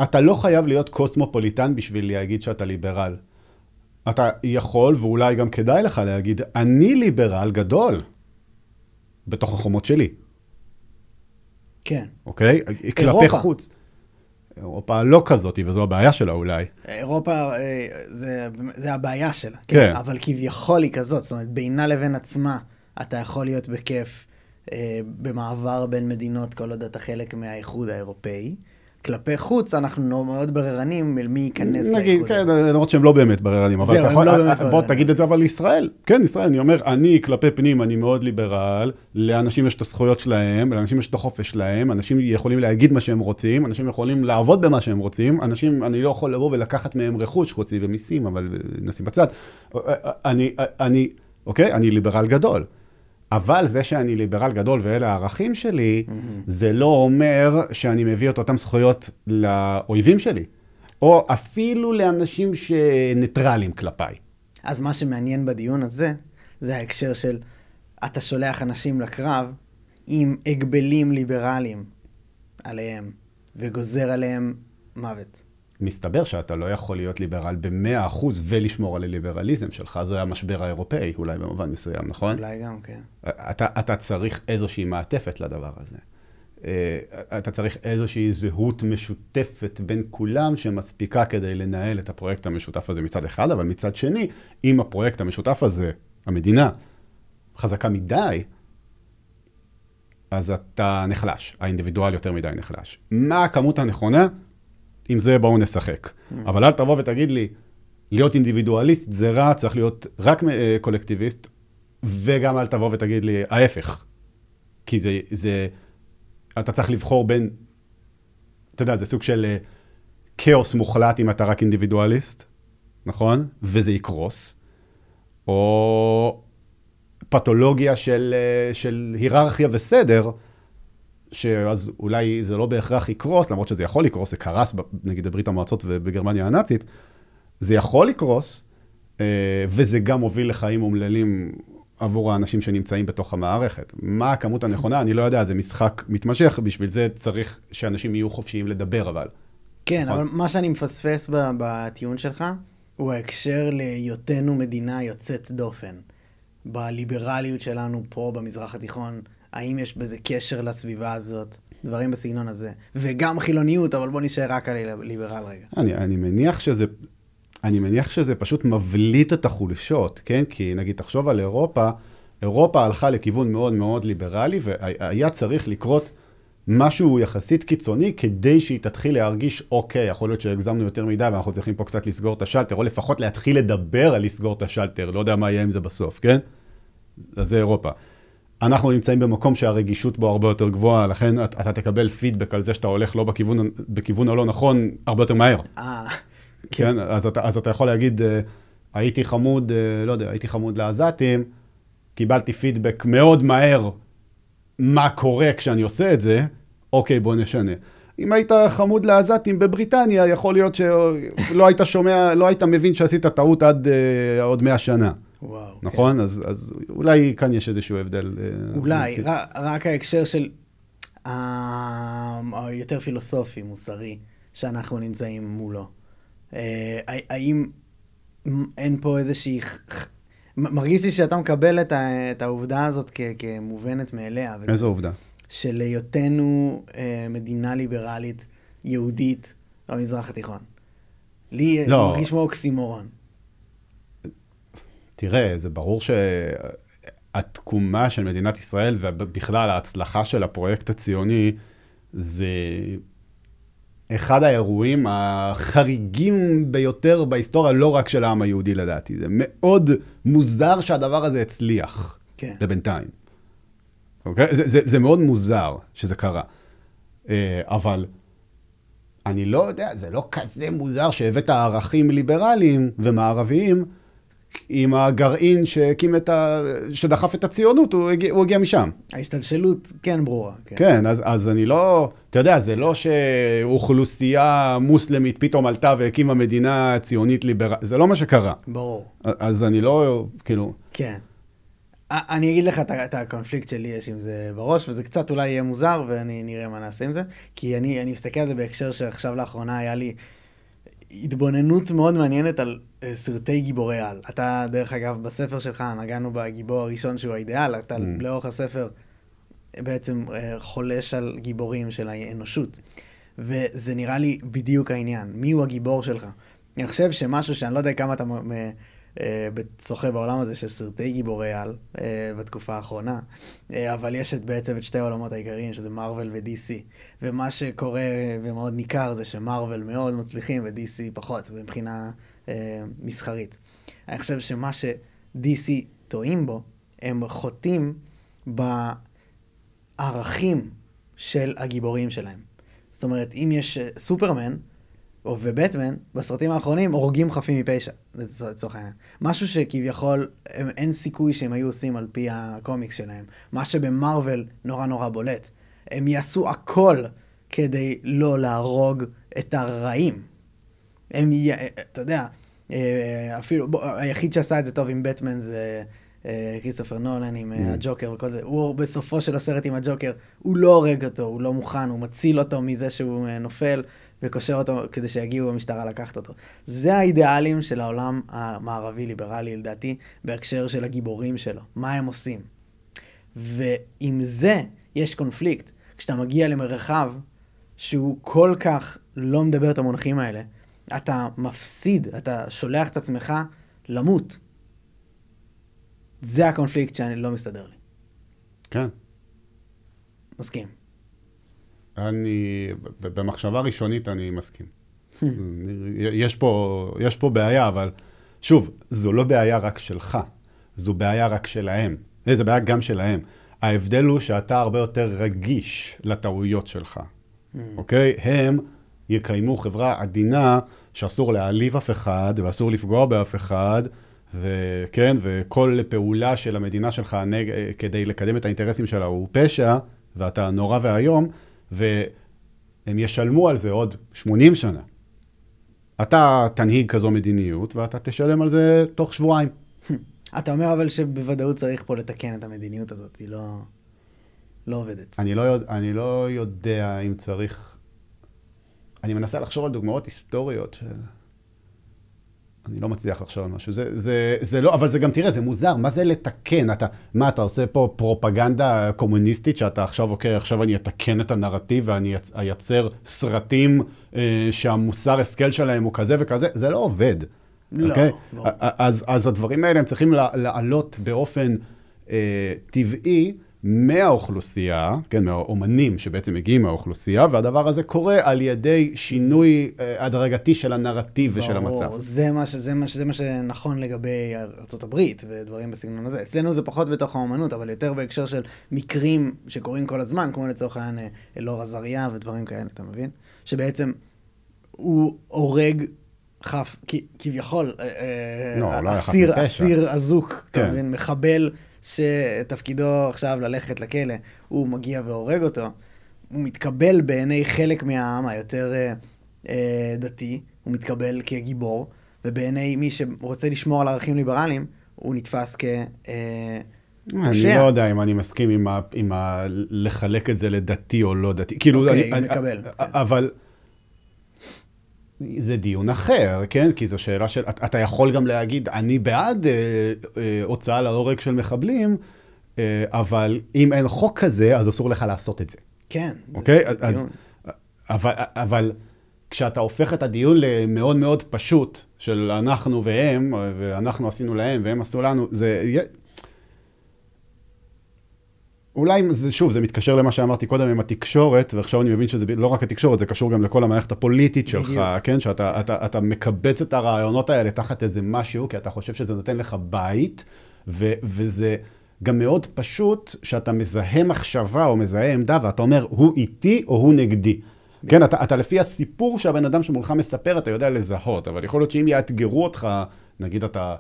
אתה לא חייב להיות קוסמופוליטן בשביל להגיד שאתה ליברל. אתה יכול, ואולי גם כדאי לך להגיד, אני ליברל גדול, בתוך החומות שלי. כן. אוקיי? כלפי חוץ. אירופה לא כזאת, וזו הבעיה שלה אולי. אירופה, זה הבעיה שלה. כן. אבל כביכול היא כזאת, זאת אומרת, בינה לבין עצמה, אתה יכול להיות בכיף במעבר בין מדינות, כל עוד אתה חלק מהאיחוד האירופאי. כלפי חוץ, אנחנו מאוד בררנים מי ייכנס לאיחוד. נגיד, כן, למרות שהם לא באמת בררנים, אבל זהו, הם לא באמת בררנים. בוא תגיד את זה אבל לישראל. כן, ישראל, אני אומר, אני כלפי פנים, אני מאוד ליברל, לאנשים יש את הזכויות שלהם, לאנשים יש את החופש שלהם, אנשים יכולים להגיד מה שהם רוצים, אנשים יכולים לעבוד במה שהם רוצים, אנשים, אני לא יכול לבוא ולקחת מהם רכוש, חוץ במיסים, אבל נשים בצד. אוקיי, אני ליברל גדול. אבל זה שאני ליברל גדול ואלה הערכים שלי, זה לא אומר שאני מביא את אותם זכויות לאויבים שלי, או אפילו לאנשים שניטרלים כלפיי. אז מה שמעניין בדיון הזה, זה ההקשר של אתה שולח אנשים לקרב עם הגבלים ליברליים עליהם, וגוזר עליהם מוות. מסתבר שאתה לא יכול להיות ליברל ב100% ולשמור על הליברליזם שלך, זה המשבר האירופאי, אולי במובן מסוים, נכון? אולי גם, כן. אתה צריך איזושהי מעטפת לדבר הזה. אתה צריך איזושהי זהות משותפת בין כולם שמספיקה כדי לנהל את הפרויקט המשותף הזה מצד אחד, אבל מצד שני, אם הפרויקט המשותף הזה, המדינה, חזקה מדי, אז אתה נחלש, האינדיבידואל יותר מדי נחלש. מה הכמות הנכונה? עם זה בואו נשחק. אבל אל תבוא ותגיד לי, להיות אינדיבידואליסט זה רע, צריך להיות רק קולקטיביסט, וגם אל תבוא ותגיד לי, ההפך. כי אתה צריך לבחור בין, אתה יודע, זה סוג של כאוס מוחלט אם אתה רק אינדיבידואליסט, נכון? וזה יקרוס. או פתולוגיה של היררכיה וסדר, שאז אולי זה לא בהכרח יקרוס, למרות שזה יכול לקרוס, זה קרס נגיד בברית המועצות ובגרמניה הנאצית, זה יכול לקרוס, וזה גם מוביל לחיים אומללים עבור האנשים שנמצאים בתוך המערכת. מה הכמות הנכונה? אני לא יודע, זה משחק מתמשך, בשביל זה צריך שאנשים יהיו חופשיים לדבר, אבל. כן, אבל מה שאני מפספס בטיעון שלך, הוא ההקשר להיותנו מדינה יוצאת דופן. בליברליות שלנו פה במזרח התיכון, האם יש בזה קשר לסביבה הזאת? דברים בסגנון הזה. וגם חילוניות, אבל בוא נשאר רק על ליברל רגע. אני מניח שזה פשוט מבליט את החולשות, כן? כי נגיד, תחשוב על אירופה, אירופה הלכה לכיוון מאוד מאוד ליברלי, והיה צריך לקרות משהו יחסית קיצוני, כדי שהיא תתחיל להרגיש, אוקיי, יכול להיות שהגזמנו יותר מדי, ואנחנו צריכים פה קצת לסגור את השלטר, או לפחות להתחיל לדבר על לסגור את השלטר, לא יודע מה יהיה עם זה בסוף, כן? אז זה אירופה. אנחנו נמצאים במקום שהרגישות בו הרבה יותר גבוהה, לכן אתה תקבל פידבק על זה שאתה הולך לא בכיוון הלא נכון, הרבה יותר מהר. כן, אז אתה יכול להגיד, הייתי חמוד, לא יודע, הייתי חמוד לעזתים, קיבלתי פידבק מאוד מהר, מה קורה כשאני עושה את זה, אוקיי, בוא נשנה. אם היית חמוד לעזתים בבריטניה, יכול להיות שלא היית שומע, לא היית מבין שעשית טעות עד עוד 100 שנה. וואו. נכון? כן. אז אולי כאן יש איזשהו הבדל. אולי, רק ההקשר של היותר פילוסופי, מוסרי, שאנחנו נמצאים מולו. האם אין פה איזושהי מרגיש לי שאתה מקבל את העובדה הזאת כמובנת מאליה. איזו עובדה? של היותנו מדינה ליברלית, יהודית, במזרח התיכון. לי מרגיש כמו אוקסימורון. תראה, זה ברור שהתקומה של מדינת ישראל, ובכלל ההצלחה של הפרויקט הציוני, זה אחד האירועים החריגים ביותר בהיסטוריה, לא רק של העם היהודי לדעתי. זה מאוד מוזר שהדבר הזה הצליח, כן. לבינתיים. אוקיי? זה מאוד מוזר שזה קרה. אבל אני לא יודע, זה לא כזה מוזר שהבאת ערכים ליברליים ומערביים, עם הגרעין שדחף את הציונות, הוא הגיע משם. ההשתלשלות כן ברורה. כן, אז אני לא, אתה יודע, זה לא שאוכלוסייה מוסלמית פתאום עלתה והקימה מדינה ציונית ליברלית, זה לא מה שקרה. ברור. אז אני לא, כאילו... כן. אני אגיד לך את הקונפליקט שלי יש עם זה בראש, וזה קצת אולי יהיה מוזר, ואני נראה מה נעשה עם זה, כי אני מסתכל על זה בהקשר שעכשיו לאחרונה היה לי התבוננות מאוד מעניינת על סרטי גיבורי על. אתה, דרך אגב, בספר שלך נגענו בגיבור הראשון שהוא האידיאל, אתה לאורך הספר בעצם חולש על גיבורים של האנושות, וזה נראה לי בדיוק העניין. מי הוא הגיבור שלך? אני חושב שמשהו שאני לא יודע כמה אתה בצוחה בעולם הזה של סרטי גיבורי על בתקופה האחרונה, אבל יש בעצם את שתי העולמות העיקריים, שזה מרוול ו-DC, ומה שקורה ומאוד ניכר זה שמרוול מאוד מצליחים ו-DC פחות, מבחינה מסחרית. אני חושב שמה ש-DC טועים בו, הם חוטאים בערכים של הגיבורים שלהם. זאת אומרת, אם יש סופרמן, ובטמן, בסרטים האחרונים, הורגים חפים מפשע, לצורך העניין. משהו שכביכול, אין סיכוי שהם היו עושים על פי הקומיקס שלהם. מה שבמרוול נורא נורא בולט. הם יעשו הכל כדי לא להרוג את הרעים. אתה יודע, אפילו, היחיד שעשה את זה טוב עם בטמן זה כריסטופר נולן עם הג'וקר וכל זה. הוא בסופו של הסרט עם הג'וקר, הוא לא הורג אותו, הוא לא מוכן, הוא מציל אותו מזה שהוא נופל, וקושר אותו כדי שיגיעו במשטרה לקחת אותו. זה האידיאלים של העולם המערבי ליברלי, לדעתי, בהקשר של הגיבורים שלו. מה הם עושים? ועם זה יש קונפליקט. כשאתה מגיע למרחב שהוא כל כך לא מדבר את המונחים האלה, אתה מפסיד, אתה שולח את עצמך למות. זה הקונפליקט שאני לא מסתדר לי. כן. מסכים. במחשבה ראשונית אני מסכים. יש פה בעיה, אבל שוב, זו לא בעיה רק שלך, זו בעיה רק שלהם. זה בעיה גם שלהם. ההבדל הוא שאתה הרבה יותר רגיש לטעויות שלך. אוקיי? הם יקיימו חברה עדינה שאסור להעליב אף אחד, ואסור לפגוע באף אחד, וכן, וכל פעולה של המדינה שלך כדי לקדם את האינטרסים שלה הוא פשע, ואתה נורא והיום, והם ישלמו על זה עוד 80 שנה. אתה תנהיג כזו מדיניות, ואתה תשלם על זה תוך שבועיים. אתה אומר אבל שבוודאות צריך פה לתקן את המדיניות הזאת, היא לא עובדת. אני לא יודע אם צריך... אני מנסה לחשוב על דוגמאות היסטוריות של... אני לא מצליח לחשוב על משהו. זה לא, אבל זה גם, תראה, זה מוזר. מה זה לתקן? אתה עושה פה פרופגנדה קומוניסטית, שאתה עכשיו, אוקיי, עכשיו אני אתקן את הנרטיב, ואני אייצר סרטים שהמוסר השכל שלהם הוא כזה וכזה. זה לא עובד. לא. אוקיי? אז הדברים האלה הם צריכים לעלות באופן טבעי מהאוכלוסייה, כן, מהאומנים שבעצם מגיעים מהאוכלוסייה, והדבר הזה קורה על ידי שינוי הדרגתי של הנרטיב ושל המצב. זה מה שנכון לגבי ארצות הברית ודברים בסגנון הזה. אצלנו זה פחות בתוך האומנות, אבל יותר בהקשר של מקרים שקורים כל הזמן, כמו לצורך העניין אלאור עזריה ודברים כאלה, אתה מבין? שבעצם הוא הורג חף, כביכול, אסיר אזוק, אתה מבין? מחבל שתפקידו עכשיו ללכת לכלא, הוא מגיע והורג אותו, הוא מתקבל בעיני חלק מהעם היותר דתי, הוא מתקבל כגיבור, ובעיני מי שרוצה לשמור על ערכים ליברליים, הוא נתפס אני לא יודע אם אני מסכים עם לחלק את זה לדתי או לא דתי. אוקיי, מקבל. אבל זה דיון אחר, כן? כי זו שאלה של, אתה יכול גם להגיד, אני בעד הוצאה להורג של מחבלים, אבל אם אין חוק כזה, אז אסור לך לעשות את זה. כן, אוקיי? זה דיון. אבל כשאתה הופך את הדיון למאוד מאוד פשוט, של אנחנו והם, ואנחנו עשינו להם והם עשו לנו, זה... אולי, שוב, זה מתקשר למה שאמרתי קודם עם התקשורת, ועכשיו אני מבין שזה לא רק התקשורת, זה קשור גם לכל המערכת הפוליטית שלך, כן? שאתה מקבץ את הרעיונות האלה תחת איזה משהו, כי אתה חושב שזה נותן לך בית, וזה גם מאוד פשוט שאתה מזהה מחשבה או מזהה עמדה, ואתה אומר, הוא איתי או הוא נגדי. כן, אתה לפי הסיפור שהבן אדם שמולך מספר, אתה יודע לזהות, אבל יכול להיות שאם יאתגרו אותך, נגיד אתה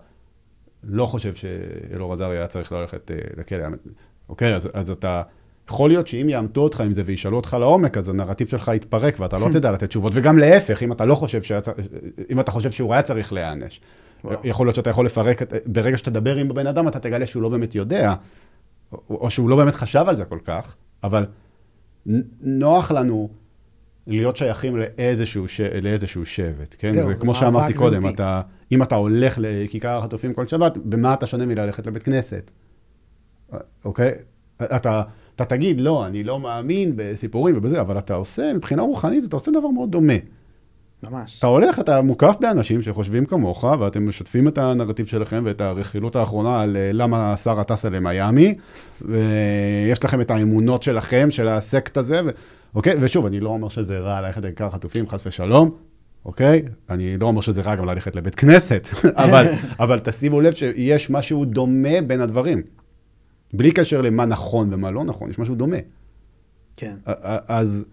לא חושב שאלאור אזריה היה צריך ללכת לכלא, אוקיי, אז אתה יכול להיות שאם יעמתו אותך עם זה וישאלו אותך לעומק, אז הנרטיב שלך יתפרק ואתה לא תדע לתת תשובות, וגם להפך, אם אתה לא חושב אם אתה חושב שהוא היה צריך להיענש. יכול להיות שאתה יכול לפרק, ברגע שתדבר עם בן אדם, אתה תגלה שהוא לא באמת יודע, או שהוא לא באמת חשב על זה כל כך, אבל נוח לנו להיות שייכים לאיזשהו שבט, כן? זה כמו שאמרתי קודם, אם אתה הולך לכיכר החטופים כל שבת, במה אתה שונה מללכת לבית כנסת? אוקיי? אתה תגיד, לא, אני לא מאמין בסיפורים ובזה, אבל אתה עושה, מבחינה רוחנית, אתה עושה דבר מאוד דומה. ממש. אתה הולך, אתה מוקף באנשים שחושבים כמוך, ואתם משתפים את הנרטיב שלכם ואת הרכילות האחרונה על למה שרה טסה למיימי, ויש לכם את האמונות שלכם, של הסקט הזה, אוקיי? ושוב, אני לא אומר שזה רע ללכת לכיכר החטופים, חס ושלום, אוקיי? אני לא אומר שזה רע גם ללכת לבית כנסת, אבל תשימו לב שיש משהו דומה בין הדברים. בלי קשר למה נכון ומה לא נכון, יש משהו דומה. כן. אז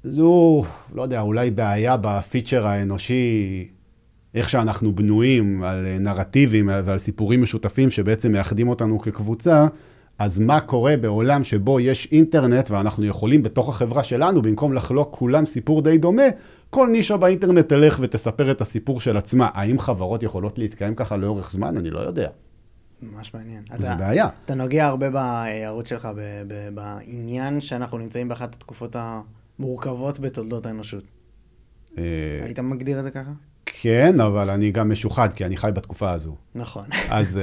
זו, לא יודע, אולי בעיה בפיצ'ר האנושי, איך שאנחנו בנויים על נרטיבים ועל סיפורים משותפים שבעצם מאחדים אותנו כקבוצה, אז מה קורה בעולם שבו יש אינטרנט ואנחנו יכולים בתוך החברה שלנו, במקום לחלוק כולם סיפור די דומה, כל נישה באינטרנט תלך ותספר את הסיפור של עצמה. האם חברות יכולות להתקיים ככה לאורך זמן? אני לא יודע. ממש מעניין. זה בעיה. אתה נוגע הרבה בהערות שלך, בעניין שאנחנו נמצאים באחת התקופות המורכבות בתולדות האנושות. היית מגדיר את זה ככה? כן, אבל אני גם משוחד, כי אני חי בתקופה הזו. נכון. אז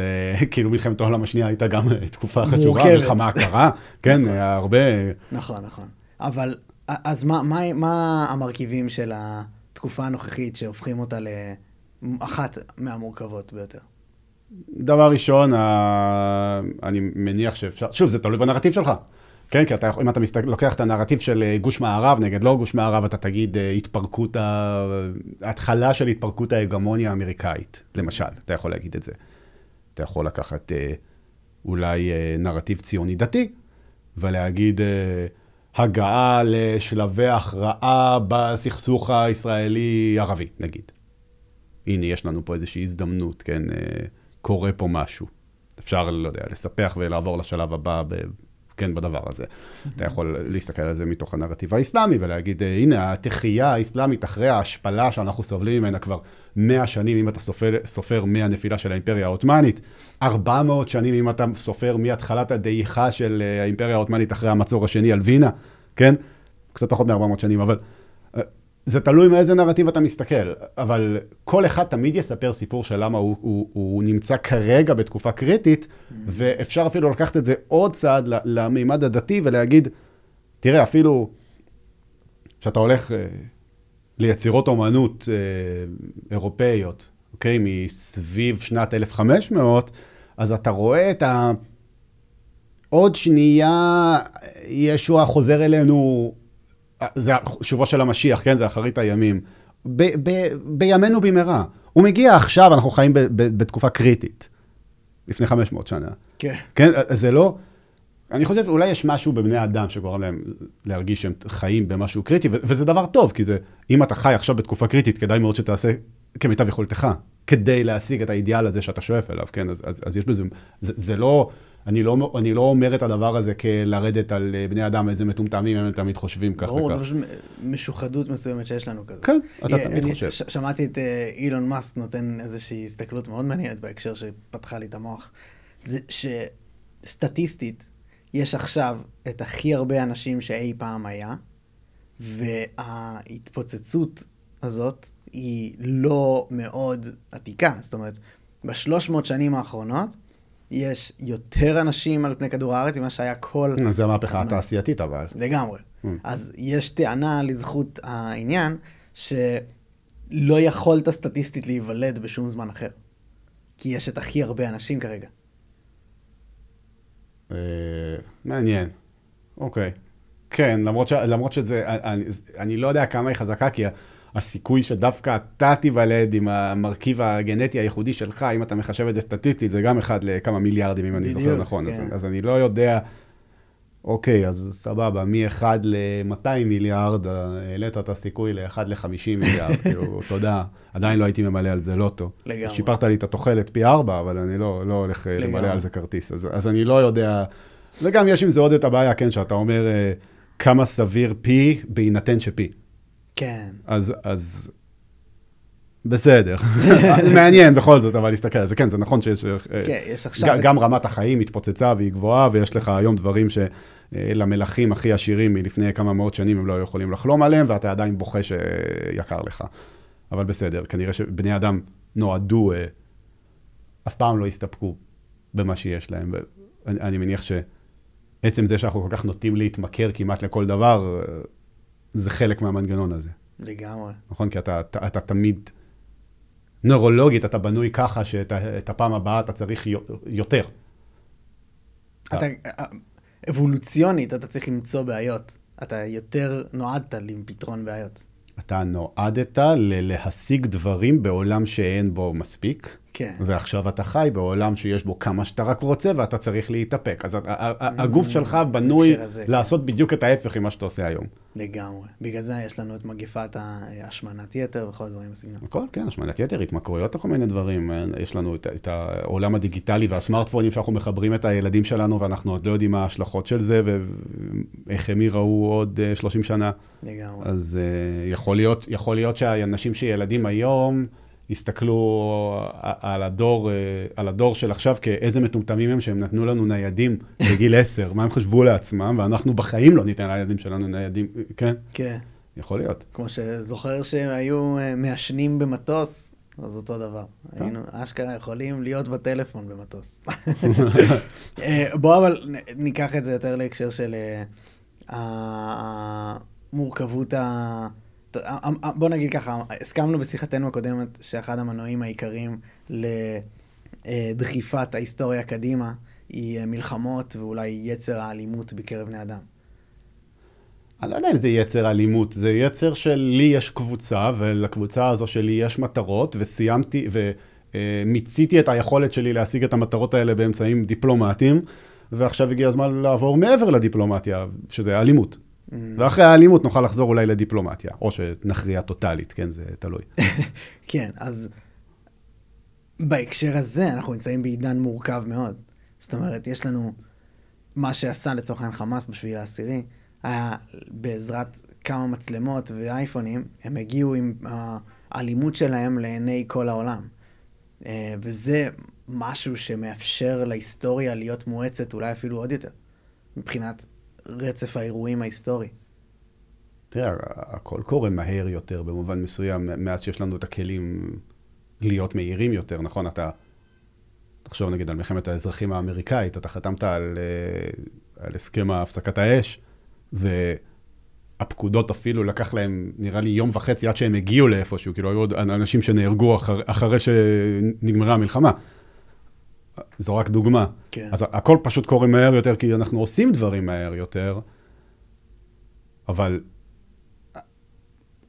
כאילו מלחמת העולם השנייה הייתה גם תקופה חשובה, מלחמה קרה, כן, הרבה... נכון, נכון. אבל, אז מה המרכיבים של התקופה הנוכחית שהופכים אותה לאחת מהמורכבות ביותר? דבר ראשון, אני מניח שאפשר... שוב, זה תלוי בנרטיב שלך. כן, כי אם אתה לוקח את הנרטיב של גוש מערב נגד לא גוש מערב, אתה תגיד התחלה של התפרקות ההגמוניה האמריקאית, למשל, אתה יכול להגיד את זה. אתה יכול לקחת אולי נרטיב ציוני דתי, ולהגיד הגעה לשלבי הכרעה בסכסוך הישראלי-ערבי, נגיד. הנה, יש לנו פה איזושהי הזדמנות, כן, קורה פה משהו. אפשר, לא יודע, לספח ולעבור לשלב הבא כן, בדבר הזה. אתה יכול להסתכל על זה מתוך הנרטיב האסלאמי ולהגיד, הנה, התחייה האסלאמית אחרי ההשפלה שאנחנו סובלים ממנה כבר 100 שנים, אם אתה סופר מהנפילה של האימפריה העות'מאנית, 400 שנים אם אתה סופר מהתחלת הדעיכה של האימפריה העות'מאנית אחרי המצור השני על וינה, כן? קצת פחות מ-400 שנים, אבל זה תלוי מאיזה נרטיב אתה מסתכל, אבל כל אחד תמיד יספר סיפור של למה הוא נמצא כרגע בתקופה קריטית, ואפשר אפילו לקחת את זה עוד צעד למימד הדתי ולהגיד, תראה, אפילו שאתה הולך ליצירות אומנות אירופאיות, אוקיי, מסביב שנת 1500, אז אתה רואה את עוד שנייה ישוע חוזר אלינו, זה שובו של המשיח, כן? זה אחרית הימים. בימינו במהרה. הוא מגיע עכשיו, אנחנו חיים בתקופה קריטית. לפני 500 שנה. כן. כן? זה לא... אני חושב, אולי יש משהו בבני האדם שגורם להם להרגיש שהם חיים במשהו קריטי, וזה דבר טוב, כי זה, אם אתה חי עכשיו בתקופה קריטית, כדאי מאוד שתעשה כמיטב יכולתך, כדי להשיג את האידיאל הזה שאתה שואף אליו, כן? אז יש בזה... זה לא... אני לא אומר את הדבר הזה כלרדת על בני אדם, איזה מטומטמים הם תמיד חושבים כך וכך. ברור, זה פשוט משוחדות מסוימת שיש לנו כזה. כן, אתה תמיד חושב. שמעתי את אילון מאסק נותן איזושהי הסתכלות מאוד מעניינת בהקשר שפתחה לי את המוח. זה שסטטיסטית יש עכשיו את הכי הרבה אנשים שאי פעם היה, וההתפוצצות הזאת היא לא מאוד עתיקה. זאת אומרת, ב-300 שנים האחרונות, יש יותר אנשים על פני כדור הארץ ממה שהיה כל... זה המהפכה התעשייתית אבל. לגמרי. אז יש טענה לזכות העניין, שלא יכולת סטטיסטית להיוולד בשום זמן אחר. כי יש את הכי הרבה אנשים כרגע. מעניין. אוקיי. כן, למרות שזה, אני לא יודע כמה היא חזקה, כי הסיכוי שדווקא אתה תיוולד עם המרכיב הגנטי הייחודי שלך, אם אתה מחשב את זה סטטיסטית, זה גם אחד לכמה מיליארדים, אם אני זוכר נכון. אז אני לא יודע, אוקיי, אז סבבה, מ-1 ל-200 מיליארד, העלית את הסיכוי ל-1 ל-50 מיליארד, כאילו, תודה, עדיין לא הייתי ממלא על זה לוטו. לגמרי. שיפרת לי את התוחלת פי 4, אבל אני לא הולך למלא על זה כרטיס. אז אני לא יודע, וגם יש עם זה עוד את הבעיה, כן, שאתה אומר כמה סביר פי בהינתן שפי. כן. אז בסדר. מעניין בכל זאת, אבל להסתכל על זה. כן, זה נכון שיש... כן, יש עכשיו... גם רמת החיים מתפוצצה והיא גבוהה, ויש לך היום דברים שלמלכים הכי עשירים מלפני כמה מאות שנים הם לא יכולים לחלום עליהם, ואתה עדיין בוכה שיקר לך. אבל בסדר, כנראה שבני אדם נועדו, אף פעם לא הסתפקו במה שיש להם. אני מניח שעצם זה שאנחנו כל כך נוטים להתמכר כמעט לכל דבר, זה חלק מהמנגנון הזה. לגמרי. נכון? כי אתה תמיד, נוירולוגית, אתה בנוי ככה שאת הפעם הבאה אתה צריך יותר. אבולוציונית, אתה צריך למצוא בעיות. אתה יותר נועדת עם פתרון בעיות. אתה נועדת להשיג דברים בעולם שאין בו מספיק. כן. ועכשיו אתה חי בעולם שיש בו כמה שאתה רק רוצה, ואתה צריך להתאפק. אז הגוף שלך בנוי לעשות בדיוק את ההפך עם מה שאתה עושה היום. לגמרי. בגלל זה יש לנו את מגפת השמנת יתר וכל דברים בסגנון. הכל, כן, השמנת יתר, התמכרויות וכל מיני דברים. יש לנו את העולם הדיגיטלי והסמארטפונים שאנחנו מחברים את הילדים שלנו, ואנחנו עוד לא יודעים מה ההשלכות של זה, ואיך הם יראו עוד 30 שנה. לגמרי. אז יכול להיות שהאנשים שילדים היום הסתכלו על הדור של עכשיו כאיזה מטומטמים הם שהם נתנו לנו ניידים בגיל 10, מה הם חשבו לעצמם, ואנחנו בחיים לא ניתן לילדים שלנו ניידים, כן? כן. יכול להיות. כמו שזוכר שהיו מעשנים במטוס, אז אותו דבר. היינו אשכרה יכולים להיות בטלפון במטוס. בוא אבל ניקח את זה יותר להקשר של המורכבות בוא נגיד ככה, הסכמנו בשיחתנו הקודמת שאחד המנועים העיקריים לדחיפת ההיסטוריה קדימה היא מלחמות ואולי יצר האלימות בקרב בני אדם. אני לא יודע אם זה יצר אלימות, זה יצר שלי יש קבוצה, ולקבוצה הזו שלי יש מטרות, וסיימתי ומיציתי את היכולת שלי להשיג את המטרות האלה באמצעים דיפלומטיים, ועכשיו הגיע הזמן לעבור מעבר לדיפלומטיה, שזה האלימות. ואחרי האלימות נוכל לחזור אולי לדיפלומטיה, או שנכריע טוטלית, כן, זה תלוי. כן, אז בהקשר הזה אנחנו נמצאים בעידן מורכב מאוד. זאת אומרת, יש לנו מה שעשה לצורך העניין חמאס בשביל העשירי, היה בעזרת כמה מצלמות ואייפונים, הם הגיעו עם האלימות שלהם לעיני כל העולם. וזה משהו שמאפשר להיסטוריה להיות מואצת, אולי אפילו עוד יותר, מבחינת רצף האירועים ההיסטורי. תראה, הכל קורה מהר יותר במובן מסוים, מאז שיש לנו את הכלים להיות מהירים יותר, נכון? אתה תחשוב נגיד על מלחמת האזרחים האמריקאית, אתה חתמת על הסכם הפסקת האש, והפקודות אפילו לקח להם, נראה לי, יום וחצי עד שהם הגיעו לאיפשהו, כאילו היו עוד אנשים שנהרגו אחרי שנגמרה המלחמה. זו רק דוגמה. כן. אז הכל פשוט קורה מהר יותר, כי אנחנו עושים דברים מהר יותר, אבל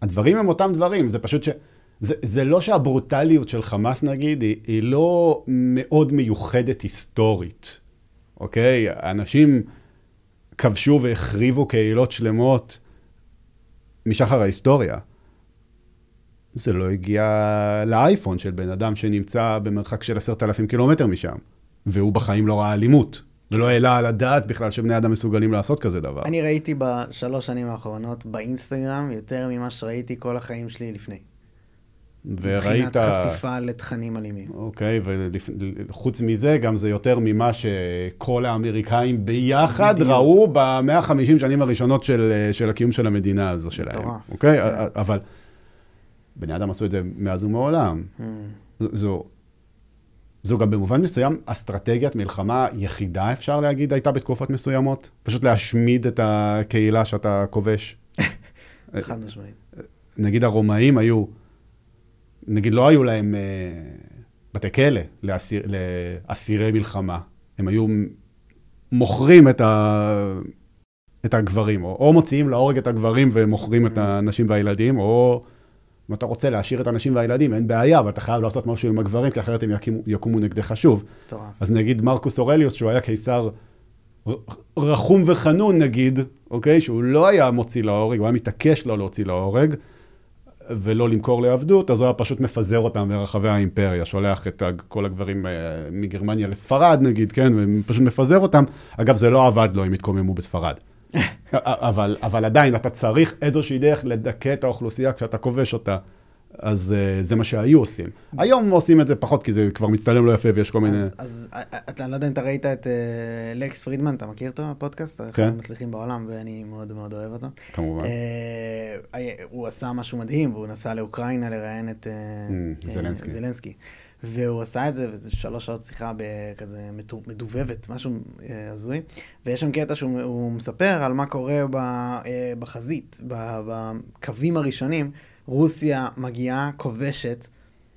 הדברים הם אותם דברים, זה פשוט זה לא שהברוטליות של חמאס נגיד, היא לא מאוד מיוחדת היסטורית, אוקיי? אנשים כבשו והחריבו קהילות שלמות משחר ההיסטוריה. זה לא הגיע לאייפון של בן אדם שנמצא במרחק של 10,000 קילומטר משם, והוא בחיים לא ראה אלימות, ולא העלה על הדעת בכלל שבני אדם מסוגלים לעשות כזה דבר. אני ראיתי ב3 שנים האחרונות באינסטגרם יותר ממה שראיתי כל החיים שלי לפני. מבחינת חשיפה לתכנים אלימים. אוקיי, וחוץ מזה, גם זה יותר ממה שכל האמריקאים ביחד ראו ב-150 שנים הראשונות של הקיום של המדינה הזו שלהם. אוקיי? אבל בני אדם עשו את זה מאז ומעולם. זו גם במובן מסוים אסטרטגיית מלחמה יחידה, אפשר להגיד, הייתה בתקופות מסוימות. פשוט להשמיד את הקהילה שאתה כובש. חד משמעית. נגיד הרומאים היו, נגיד לא היו להם בתי כלא לאסירי מלחמה. הם היו מוכרים את הגברים, או מוציאים להורג את הגברים ומוכרים את הנשים והילדים, או אם אתה רוצה להשאיר את הנשים והילדים, אין בעיה, אבל אתה חייב לעשות משהו עם הגברים, כי אחרת הם יקומו נגדך שוב. אז נגיד מרקוס אורליוס, שהוא היה קיסר רחום וחנון נגיד, אוקיי? שהוא לא היה מוציא להורג, הוא היה מתעקש לא להוציא להורג, ולא למכור לעבדות, אז הוא היה פשוט מפזר אותם ברחבי האימפריה, שולח את כל הגברים מגרמניה לספרד נגיד, כן? ופשוט מפזר אותם. אגב, זה לא עבד לו, הם התקוממו בספרד. אבל עדיין, אתה צריך איזושהי דרך לדכא את האוכלוסייה כשאתה כובש אותה, אז זה מה שהיו עושים. היום עושים את זה פחות, כי זה כבר מצטלם לא יפה ויש כל מיני... אז אתה לא יודע אם אתה ראית את לקס פרידמן, אתה מכיר אותו, הפודקאסט? אחד המצליחים בעולם, ואני מאוד מאוד אוהב אותו. כמובן. הוא עשה משהו מדהים, והוא נסע לאוקראינה לראיין את זלנסקי. והוא עשה את זה, וזה 3 שעות שיחה בכזה מדובבת, משהו הזוי. ויש שם קטע שהוא מספר על מה קורה בחזית, בקווים הראשונים. רוסיה מגיעה, כובשת,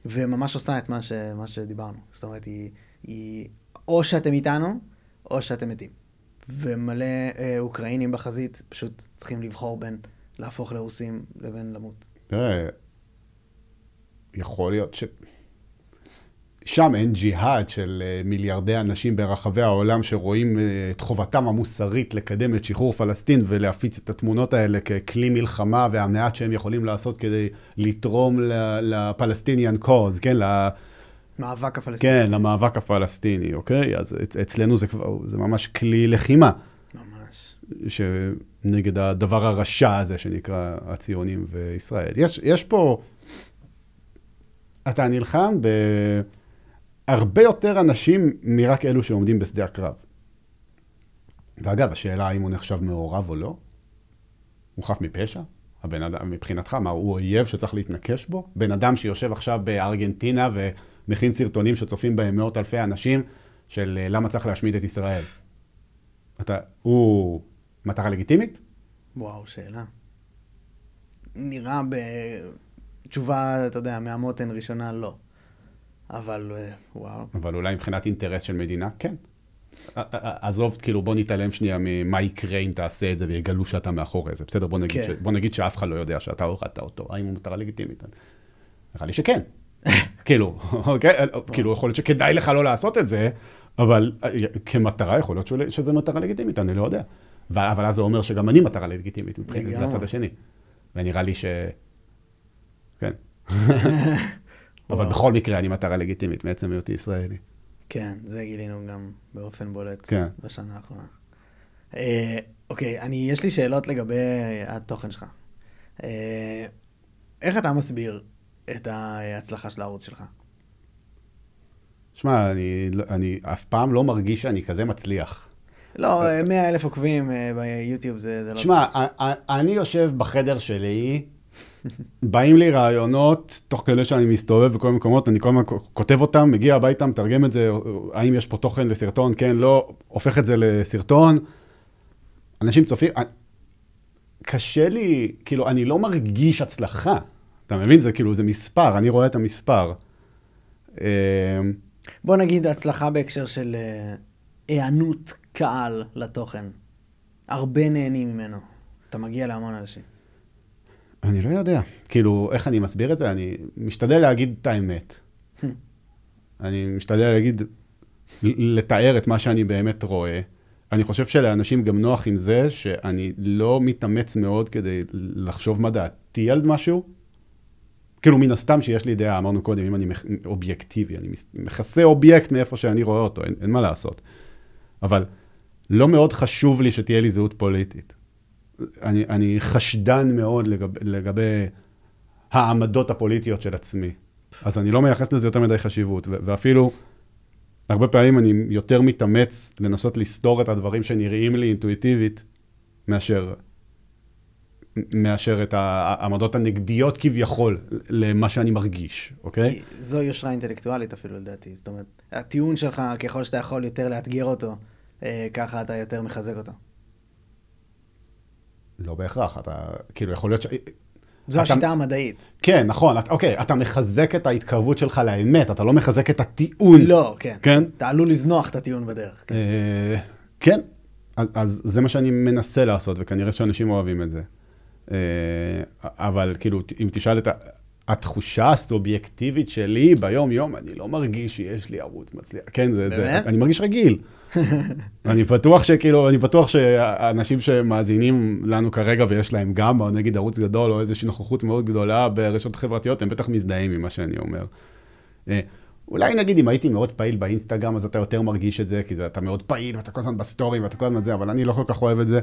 וממש עושה את מה שדיברנו. זאת אומרת, היא או שאתם איתנו, או שאתם מתים. ומלא אוקראינים בחזית פשוט צריכים לבחור בין להפוך לרוסים לבין למות. תראה, יכול להיות שם אין ג'יהאד של מיליארדי אנשים ברחבי העולם שרואים את חובתם המוסרית לקדם את שחרור פלסטין ולהפיץ את התמונות האלה ככלי מלחמה והמעט שהם יכולים לעשות כדי לתרום לפלסטיניאן קוז, כן? למאבק הפלסטיני. כן, למאבק הפלסטיני, אוקיי? אז אצלנו זה ממש כלי לחימה. ממש. שנגד הדבר הרשע הזה שנקרא הציונים וישראל. יש פה... אתה נלחם הרבה יותר אנשים מרק אלו שעומדים בשדה הקרב. ואגב, השאלה האם הוא נחשב מעורב או לא, הוא חף מפשע? הבן אדם, מבחינתך, מה, הוא אויב שצריך להתנקש בו? בן אדם שיושב עכשיו בארגנטינה ומכין סרטונים שצופים בהם 100,000 אנשים של למה צריך להשמיד את ישראל. הוא מטרה לגיטימית? וואו, שאלה. נראה בתשובה, אתה יודע, מהמותן ראשונה לא. אבל וואו. אבל אולי מבחינת אינטרס של מדינה, כן. עזוב, כאילו, בוא נתעלם שנייה ממה יקרה אם תעשה את זה ויגלו שאתה מאחורי זה. בסדר, בוא נגיד שאף אחד לא יודע שאתה הורדת אותו. האם הוא מטרה לגיטימית? נראה לי שכן. כאילו, כאילו, יכול להיות שכדאי לך לא לעשות את זה, אבל כמטרה יכול להיות שזה מטרה לגיטימית, אני לא יודע. אבל אז זה אומר שגם אני מטרה לגיטימית, מבחינת זה הצד השני. ונראה לי כן. אבל בכל מקרה אני מטרה לגיטימית, מעצם היותי ישראלי. כן, זה גילינו גם באופן בולט בשנה האחרונה. אוקיי, יש לי שאלות לגבי התוכן שלך. איך אתה מסביר את ההצלחה של הערוץ שלך? שמע, אני אף פעם לא מרגיש שאני כזה מצליח. לא, 100,000 עוקבים ביוטיוב זה לא... שמע, אני יושב בחדר שלי, באים לי רעיונות, תוך כדי שאני מסתובב בכל מקומות, אני כל הזמן כותב אותם, מגיע הביתה, מתרגם את זה, האם יש פה תוכן לסרטון, כן, לא, הופך את זה לסרטון. אנשים צופים, קשה לי, כאילו, אני לא מרגיש הצלחה. אתה מבין? זה כאילו, זה מספר, אני רואה את המספר. בוא נגיד הצלחה בהקשר של הענות קהל לתוכן. הרבה נהנים ממנו. אתה מגיע להמון אנשים. אני לא יודע. כאילו, איך אני מסביר את זה? אני משתדל להגיד את האמת. אני משתדל לתאר את מה שאני באמת רואה. אני חושב שלאנשים גם נוח עם זה שאני לא מתאמץ מאוד כדי לחשוב מה דעתי על משהו. כאילו, מן הסתם שיש לי דעה, אמרנו קודם, אם אני אובייקטיבי, אני מכסה אובייקט מאיפה שאני רואה אותו, אין מה לעשות. אבל לא מאוד חשוב לי שתהיה לי זהות פוליטית. אני חשדן מאוד לגבי העמדות הפוליטיות של עצמי. אז אני לא מייחס לזה יותר מדי חשיבות, ואפילו הרבה פעמים אני יותר מתאמץ לנסות לסתור את הדברים שנראים לי אינטואיטיבית, מאשר את העמדות הנגדיות כביכול למה שאני מרגיש, אוקיי? כי זו יושרה אינטלקטואלית אפילו לדעתי. זאת אומרת, הטיעון שלך, ככל שאתה יכול יותר לאתגר אותו, ככה אתה יותר מחזק אותו. לא בהכרח, אתה, כאילו, יכול להיות זו השיטה המדעית. כן, נכון, אוקיי, אתה מחזק את ההתקרבות שלך לאמת, אתה לא מחזק את הטיעון. לא, כן. כן? אתה עלול לזנוח את הטיעון בדרך. כן, אז זה מה שאני מנסה לעשות, וכנראה שאנשים אוהבים את זה. אבל כאילו, אם תשאל את התחושה הסובייקטיבית שלי ביום-יום, אני לא מרגיש שיש לי ערוץ מצליח. כן, באמת? אני מרגיש רגיל. אני בטוח שאנשים שמאזינים לנו כרגע ויש להם גם, או נגיד ערוץ גדול, או איזושהי נוכחות מאוד גדולה ברשתות חברתיות, הם בטח מזדהים ממה שאני אומר. אולי נגיד אם הייתי מאוד פעיל באינסטגרם, אז אתה יותר מרגיש את זה, כי אתה מאוד פעיל, ואתה כל הזמן בסטורי, ואתה כל הזמן זה, אבל אני לא כל כך אוהב את זה.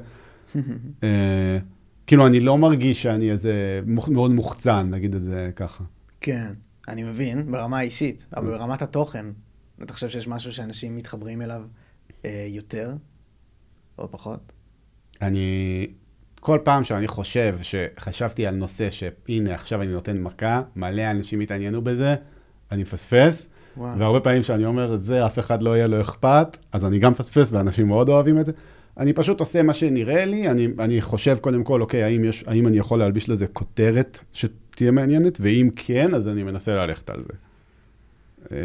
כאילו, אני לא מרגיש שאני איזה מאוד מוחצן, נגיד את זה ככה. כן, אני מבין, ברמה האישית, אבל ברמת התוכן, אתה חושב שיש משהו שאנשים מתחברים אליו יותר או פחות? כל פעם שאני חשבתי על נושא שהנה, עכשיו אני נותן מכה, מלא אנשים התעניינו בזה, אני מפספס, והרבה פעמים שאני אומר את זה, אף אחד לא יהיה לו אכפת, אז אני גם מפספס, ואנשים מאוד אוהבים את זה. אני פשוט עושה מה שנראה לי, אני חושב קודם כל, אוקיי, האם אני יכול להלביש לזה כותרת שתהיה מעניינת, ואם כן, אז אני מנסה ללכת על זה.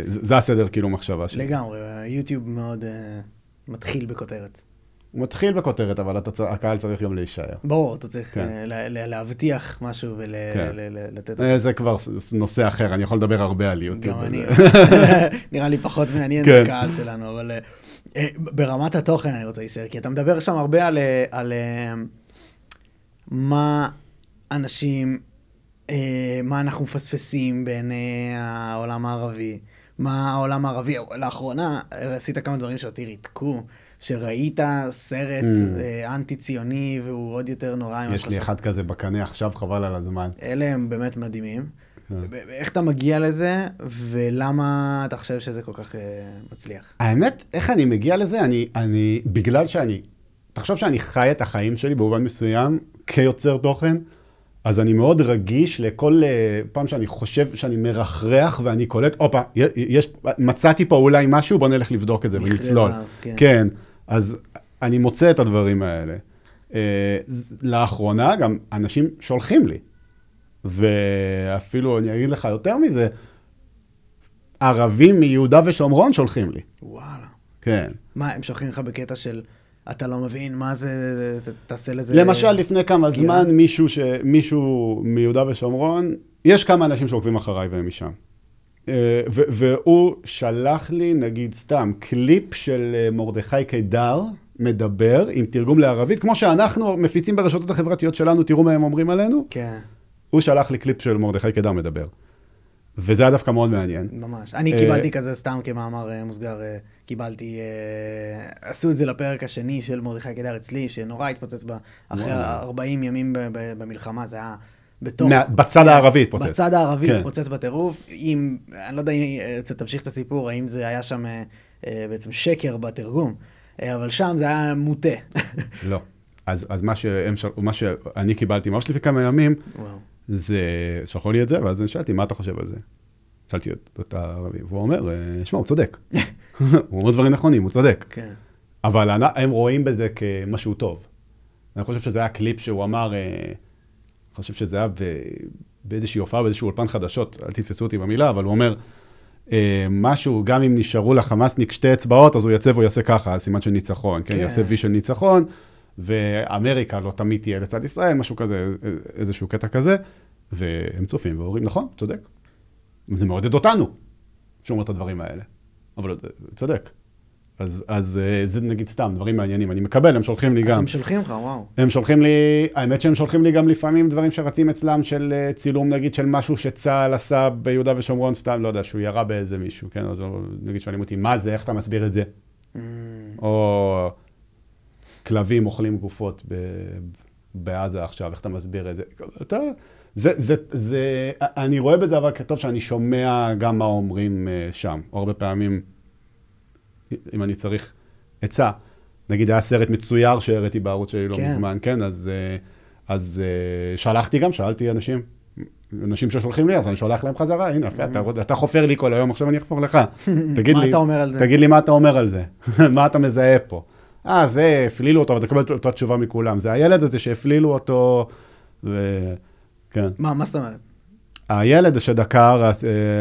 זה הסדר כאילו מחשבה שלי. לגמרי, יוטיוב מאוד מתחיל בכותרת. הוא מתחיל בכותרת, אבל הקהל צריך גם להישאר. ברור, אתה צריך להבטיח משהו ולתת... זה כבר נושא אחר, אני יכול לדבר הרבה על יוטיוב. גם אני. נראה לי פחות מעניין את הקהל שלנו, אבל ברמת התוכן אני רוצה להישאר, כי אתה מדבר שם הרבה על מה אנשים, מה אנחנו מפספסים בעיני העולם הערבי, מה העולם הערבי, לאחרונה עשית כמה דברים שאותי ריתקו, שראית סרט אנטי-ציוני והוא עוד יותר נורא. יש לי אחד כזה בקנה עכשיו, חבל על הזמן. אלה הם באמת מדהימים. איך אתה מגיע לזה, ולמה אתה חושב שזה כל כך מצליח? האמת, איך אני מגיע לזה? בגלל תחשוב שאני חי את החיים שלי במובן מסוים כיוצר תוכן, אז אני מאוד רגיש לכל פעם שאני חושב שאני מרחרח ואני קולט, מצאתי פה אולי משהו, בוא נלך לבדוק את זה ונצלול. כן, אז אני מוצא את הדברים האלה. לאחרונה גם אנשים שולחים לי, ואפילו אני אגיד לך יותר מזה, ערבים מיהודה ושומרון שולחים לי. וואלה. כן. מה, הם שולחים לך בקטע של... אתה לא מבין מה זה, תעשה לזה... למשל, לפני כמה זמן, מישהו מיהודה ושומרון, יש כמה אנשים שעוקבים אחריי והם משם. והוא שלח לי, נגיד סתם, קליפ של מרדכי קידר, מדבר עם תרגום לערבית, כמו שאנחנו מפיצים ברשתות החברתיות שלנו, תראו מה הם אומרים עלינו. כן. הוא שלח לי קליפ של מרדכי קידר מדבר. וזה היה דווקא מאוד מעניין. ממש. אני קיבלתי כזה סתם כמאמר מוסגר, קיבלתי, עשו את זה לפרק השני של מרדכי קידר אצלי, שנורא התפוצץ אחרי 40 ימים במלחמה, זה היה בתוך... בצד הערבי התפוצץ. בצד הערבי התפוצץ בטירוף. אני לא יודע אם תמשיך את הסיפור, האם זה היה שם בעצם שקר בתרגום, אבל שם זה היה מוטה. לא. אז מה שאני קיבלתי ממש לפני כמה ימים, זה, שלחו לי את זה, ואז שאלתי, מה אתה חושב על זה? שאלתי את הערבי, והוא אומר, שמע, הוא צודק. הוא אומר דברים נכונים, הוא צודק. כן. אבל הם רואים בזה כמשהו טוב. אני חושב שזה היה קליפ שהוא אמר, אני חושב שזה היה באיזושהי הופעה, באיזשהו אולפן חדשות, אל תתפסו אותי במילה, אבל הוא אומר, משהו, גם אם נשארו לחמאסניק שתי אצבעות, אז הוא יצא והוא יעשה ככה, סימן של ניצחון, כן, יעשה וי של ניצחון, ואמריקה לא תמיד תהיה לצד ישראל, משהו כזה, איזשהו קטע כזה, והם צופים ואומרים, נכון, צודק. זה מעודד אותנו, שאומר את הדברים האלה. אבל צודק. אז זה נגיד סתם, דברים מעניינים. אני מקבל, הם שולחים לי גם. אז הם שולחים לך, וואו. הם שולחים לי, האמת שהם שולחים לי גם לפעמים דברים שרצים אצלם של צילום, נגיד, של משהו שצה"ל עשה ביהודה ושומרון, סתם, לא יודע, שהוא ירה באיזה מישהו, כן? אז נגיד שואלים אותי, מה זה, איך אתה מסביר את זה? או כלבים אוכלים גופות בעזה עכשיו, איך אתה מסביר את זה? אני רואה בזה אבל כטוב שאני שומע גם מה אומרים שם. הרבה פעמים, אם אני צריך עצה, נגיד היה סרט מצויר שהראיתי בערוץ שלי לא מזמן, כן? אז שלחתי גם, שאלתי אנשים ששולחים לי, אז אני שולח להם חזרה, הנה, אתה חופר לי כל היום, עכשיו אני אחפור לך. מה אתה אומר על זה? תגיד לי מה אתה אומר על זה, מה אתה מזהה פה. זה, הפלילו אותו, ואתה קבל אותה תשובה מכולם. זה הילד הזה שהפלילו אותו, כן. מה זאת אומרת? הילד שדקר,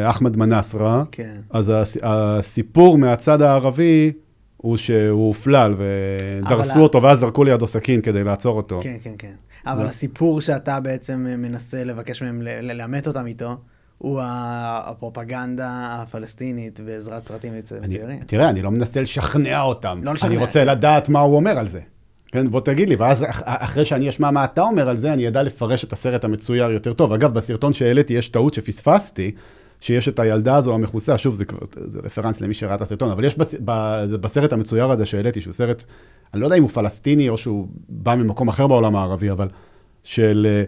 אחמד מנסרה, כן. אז הסיפור מהצד הערבי, הוא שהוא הופלל, ודרסו אותו, ואז זרקו לידו סכין כדי לעצור אותו. כן, כן, כן. אבל הסיפור שאתה בעצם מנסה לבקש מהם לאמת אותם איתו, הוא הפרופגנדה הפלסטינית בעזרת סרטים מצוירים. תראה, אני לא מנסה לשכנע אותם. אני רוצה לדעת מה הוא אומר על זה. כן, בוא תגיד לי, ואז אחרי שאני אשמע מה אתה אומר על זה, אני ידע לפרש את הסרט המצויר יותר טוב. אגב, בסרטון שהעליתי יש טעות שפספסתי, שיש את הילדה הזו המכוסה, שוב, זה רפרנס למי שראה את הסרטון, אבל יש בסרט המצויר הזה שהעליתי, שהוא סרט, אני לא יודע אם הוא פלסטיני או שהוא בא ממקום אחר בעולם הערבי, אבל של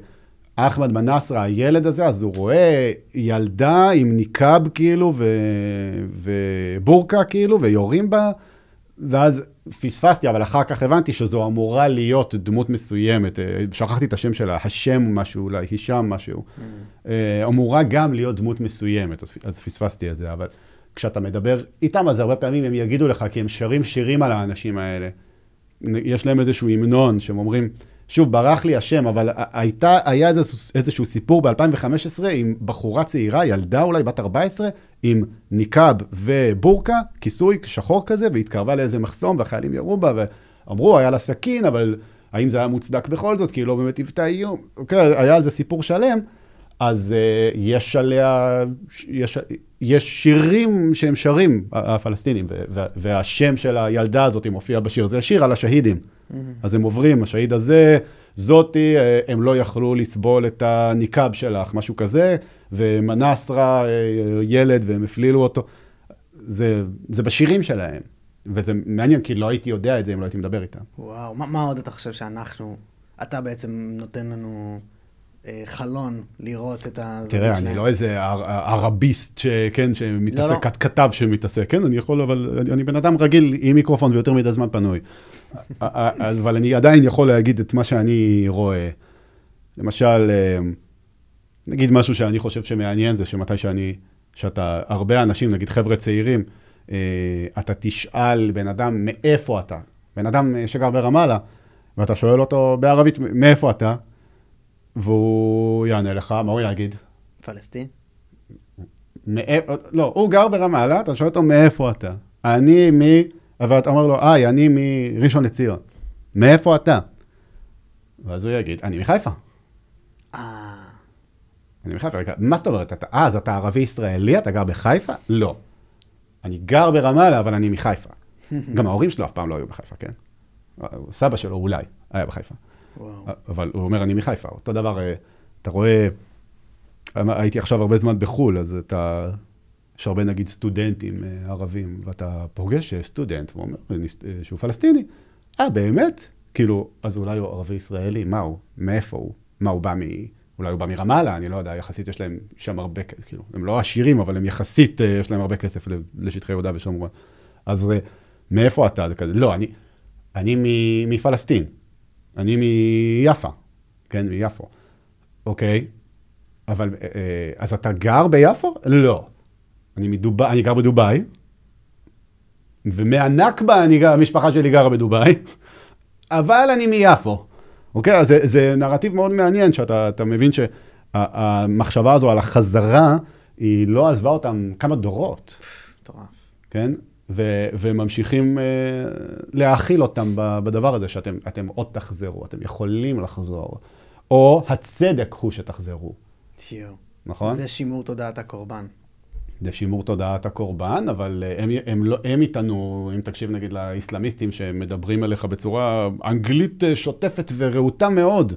אחמד מנסרה, הילד הזה, אז הוא רואה ילדה עם ניקאב כאילו, ובורקה כאילו, ויורים בה, ואז פספסתי, אבל אחר כך הבנתי שזו אמורה להיות דמות מסוימת, שכחתי את השם שלה, השם משהו, אולי הישם משהו, אמורה גם להיות דמות מסוימת, אז פספסתי את זה, אבל כשאתה מדבר איתם, אז הרבה פעמים הם יגידו לך, כי הם שרים שירים על האנשים האלה, יש להם איזשהו המנון, שהם אומרים, שוב, ברח לי השם, אבל היה איזשהו סיפור ב-2015 עם בחורה צעירה, ילדה אולי בת 14, עם ניקאב ובורקה, כיסוי שחור כזה, והתקרבה לאיזה מחסום, והחיילים ירו בה, ואמרו, היה לה סכין, אבל האם זה היה מוצדק בכל זאת? כי היא לא באמת היוותה איום. אוקיי, היה על זה סיפור שלם, אז יש עליה, יש שירים שהם שרים, הפלסטינים, והשם של הילדה הזאת מופיע בשיר, זה שיר על השהידים. אז הם עוברים, השהיד הזה, זאתי, הם לא יכלו לסבול את הניקאב שלך, משהו כזה, ומנסרה ילד, והם הפלילו אותו. זה בשירים שלהם, וזה מעניין, כי לא הייתי יודע את זה אם לא הייתי מדבר איתם. וואו, מה עוד אתה חושב אתה בעצם נותן לנו חלון לראות את הזווית שלהם? תראה, אני לא איזה ערביסט שמתעסק, כתב שמתעסק, כן, אני יכול, אבל אני בן אדם רגיל עם מיקרופון ויותר מדי זמן פנוי. אבל אני עדיין יכול להגיד את מה שאני רואה. למשל, נגיד משהו שאני חושב שמעניין זה שאתה, הרבה אנשים, נגיד חבר'ה צעירים, אתה תשאל בן אדם מאיפה אתה, בן אדם שגר ברמאללה, ואתה שואל אותו בערבית מאיפה אתה, והוא יענה לך, מה הוא יגיד? פלסטין? לא, הוא גר ברמאללה, אתה שואל אותו מאיפה אתה. אבל אתה אומר לו, אני מראשון לציון. מאיפה אתה? ואז הוא יגיד, אני מחיפה. אני מחיפה. מה זאת אומרת? אז אתה ערבי ישראלי, אתה גר בחיפה? לא. אני גר ברמאללה, אבל אני מחיפה. גם ההורים שלו אף פעם לא היו בחיפה, כן? סבא שלו אולי היה בחיפה. אבל הוא אומר, אני מחיפה. אותו דבר, אתה רואה, הייתי עכשיו הרבה זמן בחול, אז יש הרבה נגיד סטודנטים ערבים, ואתה פוגש סטודנט, והוא אומר שהוא פלסטיני. באמת? כאילו, אז אולי הוא ערבי ישראלי, מה הוא? מאיפה הוא? מה הוא בא אולי הוא בא מרמאללה, אני לא יודע, יחסית יש להם שם הרבה כסף, כאילו, הם לא עשירים, אבל הם יחסית, יש להם הרבה כסף לשטחי יהודה ושומרון. אז מאיפה אתה? זה כזה, לא, אני מפלסטין, אני מיפה, כן, מיפו. אוקיי, אבל, אז אתה גר ביפו? לא. אני גר בדובאי, ומהנכבה המשפחה שלי גרה בדובאי, אבל אני מיפו. אוקיי, אז זה נרטיב מאוד מעניין, שאתה מבין שהמחשבה הזו על החזרה, היא לא עזבה אותם כמה דורות. מטורף. כן? וממשיכים להאכיל אותם בדבר הזה, שאתם עוד תחזרו, אתם יכולים לחזור, או הצדק הוא שתחזרו. נכון? זה שימור תודעת הקורבן. זה שימור תודעת הקורבן, אבל הם איתנו, אם תקשיב נגיד לאסלאמיסטים שמדברים עליך בצורה אנגלית שוטפת ורעותה מאוד,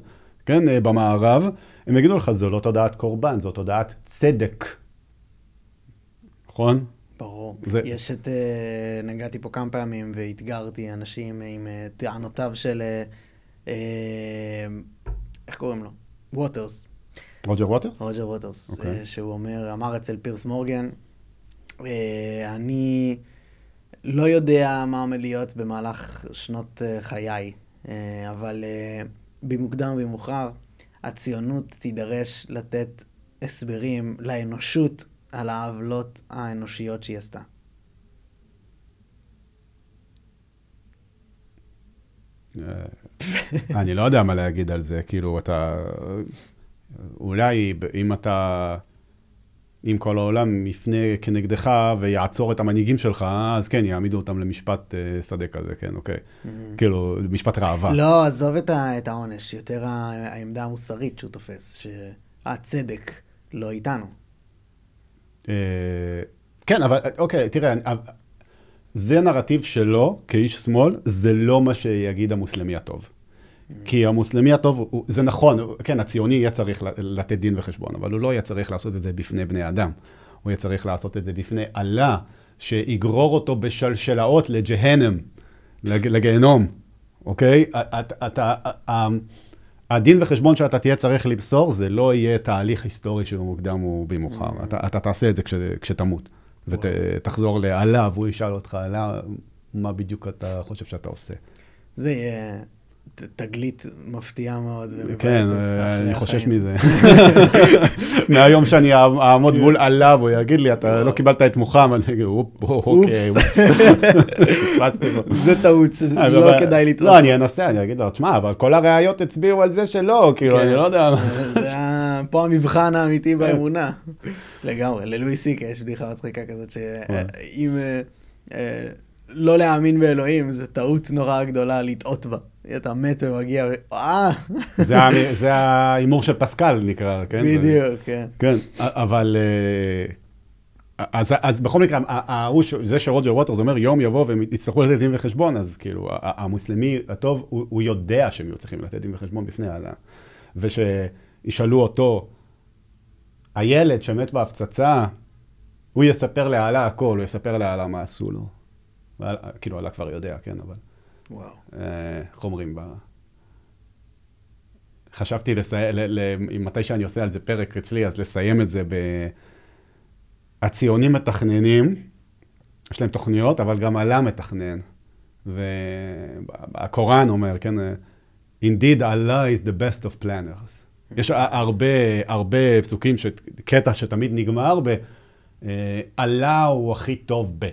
כן, במערב, הם יגידו לך, זו לא תודעת קורבן, זו תודעת צדק. נכון? ברור. יש נגעתי פה כמה פעמים והתגרתי אנשים עם טענותיו של איך קוראים לו? ווטרס. רוג'ר ווטרס? רוג'ר ווטרס, אוקיי. שהוא אמר אצל פירס מורגן, אני לא יודע מה עומד להיות במהלך שנות חיי, אבל במוקדם ובמאוחר, הציונות תידרש לתת הסברים לאנושות על העוולות האנושיות שהיא עשתה. אני לא יודע מה להגיד על זה, כאילו אתה, אולי אם כל העולם יפנה כנגדך ויעצור את המנהיגים שלך, אז כן, יעמידו אותם למשפט שדה כזה, כן, אוקיי. כאילו, משפט ראווה. לא, עזוב את העונש, יותר העמדה המוסרית שהוא תופס, שהצדק לא איתנו. כן, אבל אוקיי, תראה, זה נרטיב שלו, כאיש שמאל, זה לא מה שיגיד המוסלמי הטוב. כי המוסלמי הטוב, זה נכון, כן, הציוני יהיה צריך לתת דין וחשבון, אבל הוא לא יהיה צריך לעשות את זה בפני בני אדם. הוא יהיה צריך לעשות את זה בפני אללה, שיגרור אותו בשלשלאות לג'הנם, לגיהנום, אוקיי? הדין וחשבון שאתה תהיה צריך לבשור, זה לא יהיה תהליך היסטורי שהוא מוקדם ובמאוחר. אתה תעשה את זה כשתמות, ותחזור לאללה, והוא ישאל אותך, אללה, מה בדיוק אתה חושב שאתה עושה. זה יהיה תגלית מפתיעה מאוד. כן, אני חושש מזה. מהיום שאני אעמוד מול אללה, והוא יגיד לי, אתה לא קיבלת את מוחמד, אני אגיד, אוקיי, זה טעות שלא כדאי להתראות. לא, אני אנסה, אני אגיד לו, תשמע, אבל כל הראיות הצביעו על זה שלא, כאילו, אני לא יודע. זה פה המבחן האמיתי באמונה. לגמרי, ללואי סי.קיי יש בדיחה מצחיקה כזאת, שאם לא להאמין באלוהים, זה טעות נורא גדולה לטעות בה. אתה מת ומגיע, זה האימור של פסקל נקרא, כן? בדיוק, כן. כן, אבל, אז בכל מקרה, זה שרוג'ר ווטרס אומר, יום יבוא והם יצטרכו לתת דין וחשבון, אז כאילו, המוסלמי הטוב, הוא יודע שהם יהיו צריכים לתת דין וחשבון בפני האללה. ושישאלו אותו, הילד שמת בהפצצה, הוא יספר לאללה הכל, הוא יספר לאללה מה עשו לו. כאילו, אללה כבר יודע, כן, אבל... וואו. איך אומרים חשבתי מתי שאני עושה על זה פרק אצלי, אז לסיים את זה הציונים מתכננים, יש להם תוכניות, אבל גם אללה מתכנן. והקוראן אומר, כן, Indeed, Allah is the best of planners. יש הרבה פסוקים, קטע שתמיד נגמר אללה הוא הכי טוב ב.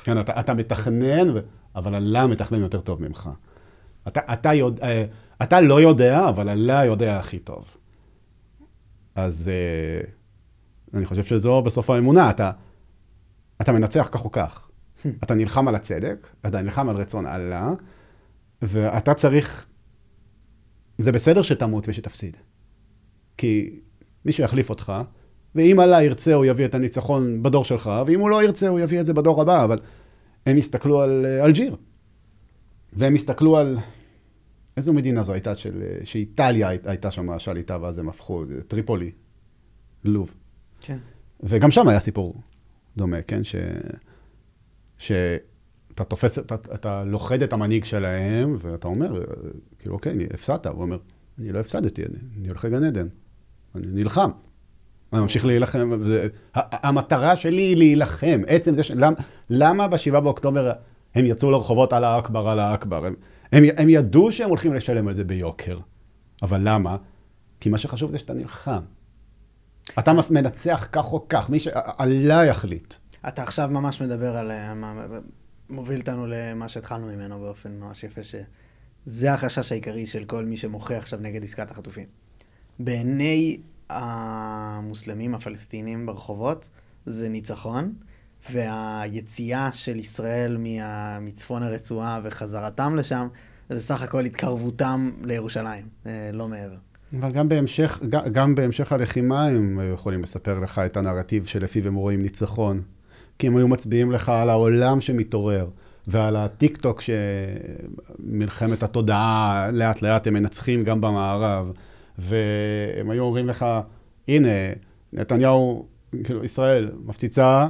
כן, אתה מתכנן, אבל אללה מתכנן יותר טוב ממך. אתה לא יודע, אבל אללה יודע הכי טוב. אז אני חושב שזו בסוף האמונה. אתה מנצח כך או כך. אתה נלחם על הצדק, אתה נלחם על רצון אללה, ואתה צריך... זה בסדר שתמות ושתפסיד. כי מישהו יחליף אותך, ואם אללה ירצה, הוא יביא את הניצחון בדור שלך, ואם הוא לא ירצה, הוא יביא את זה בדור הבא, אבל הם הסתכלו על אלג'יר. והם הסתכלו על... איזו מדינה זו הייתה שאיטליה הייתה שם שליטה, ואז הם הפכו, טריפולי, לוב. כן. וגם שם היה סיפור דומה, כן? שאתה תופס, אתה לוחד את המנהיג שלהם, ואתה אומר, כאילו, אוקיי, הפסדת. הוא אומר, אני לא הפסדתי, אני הולך לגן עדן. אני נלחם. אני ממשיך להילחם. המטרה שלי היא להילחם. עצם זה למה ב7 באוקטובר הם יצאו לרחובות על האקבר, על האקבר? הם ידעו שהם הולכים לשלם על זה ביוקר. אבל למה? כי מה שחשוב זה שאתה נלחם. אתה מנצח כך או כך, מי שאללה יחליט. אתה עכשיו ממש מדבר על... מוביל אותנו למה שהתחלנו ממנו באופן ממש יפה, שזה החשש העיקרי של כל מי שמוחה עכשיו נגד עסקת החטופים. בעיני המוסלמים הפלסטינים ברחובות זה ניצחון, והיציאה של ישראל מצפון הרצועה וחזרתם לשם, זה סך הכל התקרבותם לירושלים, לא מעבר. אבל גם בהמשך הלחימה הם יכולים לספר לך את הנרטיב שלפיו הם רואים ניצחון. כי הם היו מצביעים לך על העולם שמתעורר, ועל הטיק-טוק שמלחמת התודעה לאט לאט הם מנצחים גם במערב. והם היו אומרים לך, הנה, נתניהו, כאילו, ישראל מפציצה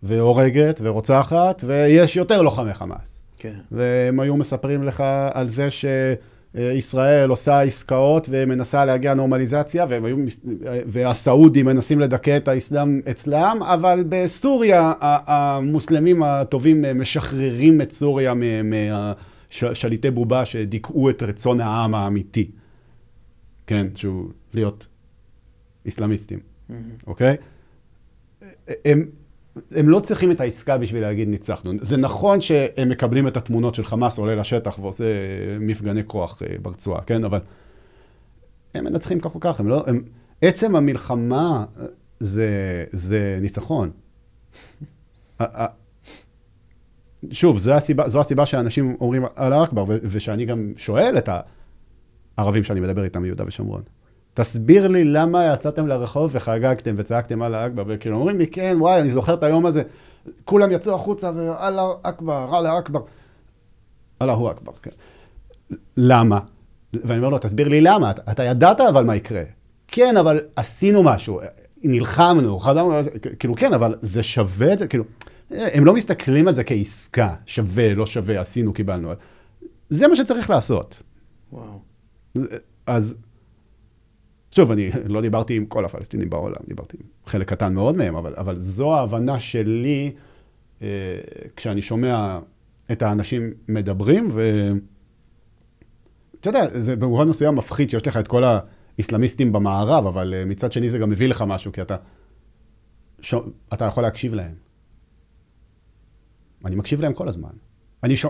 והורגת ורוצחת, ויש יותר לוחמי חמאס. כן. והם היו מספרים לך על זה ישראל עושה עסקאות ומנסה להגיע נורמליזציה, והסעודים מנסים לדכא את האסלאם אצלם, אבל בסוריה המוסלמים הטובים משחררים את סוריה מהשליטי בובה שדיכאו את רצון העם האמיתי. כן, שהוא להיות אסלאמיסטים. אוקיי? הם לא צריכים את העסקה בשביל להגיד ניצחנו. זה נכון שהם מקבלים את התמונות של חמאס עולה לשטח ועושה מפגני כוח ברצועה, כן? אבל הם מנצחים כך או כך. עצם המלחמה זה ניצחון. שוב, זו הסיבה שאנשים אומרים אללה אכבר, ושאני גם שואל את הערבים שאני מדבר איתם מיהודה ושומרון. תסביר לי למה יצאתם לרחוב וחגגתם וצעקתם אללה אכבר, וכאילו אומרים לי, כן, וואי, אני זוכר את היום הזה, כולם יצאו החוצה ואללה אכבר, אללה אכבר. אללה הוא אכבר, כן. למה? ואני אומר לו, תסביר לי למה, אתה ידעת אבל מה יקרה. כן, אבל עשינו משהו, נלחמנו, חזרנו, כאילו כן, אבל זה שווה את זה, כאילו, הם לא מסתכלים על זה כעסקה, שווה, לא שווה, עשינו, קיבלנו. זה מה שצריך לעשות. וואו. אז, שוב, אני לא דיברתי עם כל הפלסטינים בעולם, דיברתי עם חלק קטן מאוד מהם, אבל זו ההבנה שלי, כשאני שומע את האנשים מדברים, אתה יודע, זה במובן מסוים מפחיד שיש לך את כל האסלאמיסטים במערב, אבל מצד שני זה גם מביא לך משהו, כי אתה יכול להקשיב להם. אני מקשיב להם כל הזמן.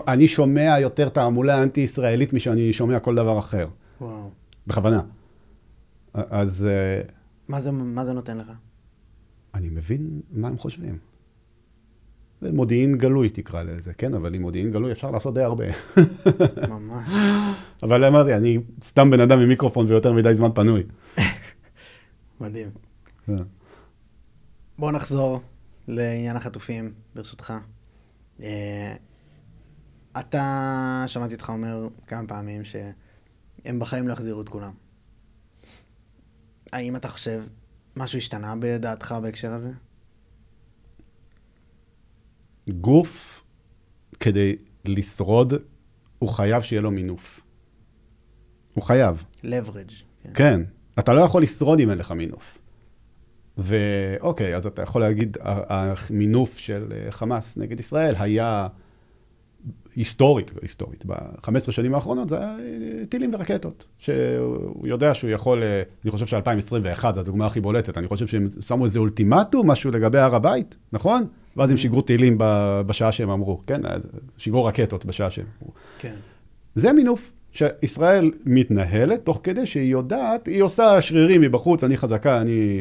אני שומע יותר תעמולה אנטי-ישראלית משאני שומע כל דבר אחר. וואו. בכוונה. אז... מה זה נותן לך? אני מבין מה הם חושבים. מודיעין גלוי תקרא לזה, כן? אבל עם מודיעין גלוי אפשר לעשות די הרבה. ממש. אבל אמרתי, אני סתם בן אדם עם מיקרופון ויותר מדי זמן פנוי. מדהים. בואו נחזור לעניין החטופים, ברשותך. אתה, שמעתי אותך אומר כמה פעמים שהם בחיים לא יחזירו את כולם. האם אתה חושב משהו השתנה בדעתך בהקשר הזה? גוף, כדי לשרוד, הוא חייב שיהיה לו מינוף. הוא חייב. leverage. כן. אתה לא יכול לשרוד אם אין לך מינוף. ואוקיי, אז אתה יכול להגיד, המינוף של חמאס נגד ישראל היה היסטורית, ב-15 שנים האחרונות זה היה טילים ורקטות, שהוא יודע שהוא יכול, אני חושב ש-2021 זו הדוגמה הכי בולטת, אני חושב שהם שמו איזה אולטימטום, משהו לגבי הר הבית, נכון? ואז הם שיגרו טילים בשעה שהם אמרו, כן? שיגרו רקטות בשעה שהם אמרו. כן. זה מינוף שישראל מתנהלת, תוך כדי שהיא יודעת, היא עושה שרירים מבחוץ, אני חזקה, אני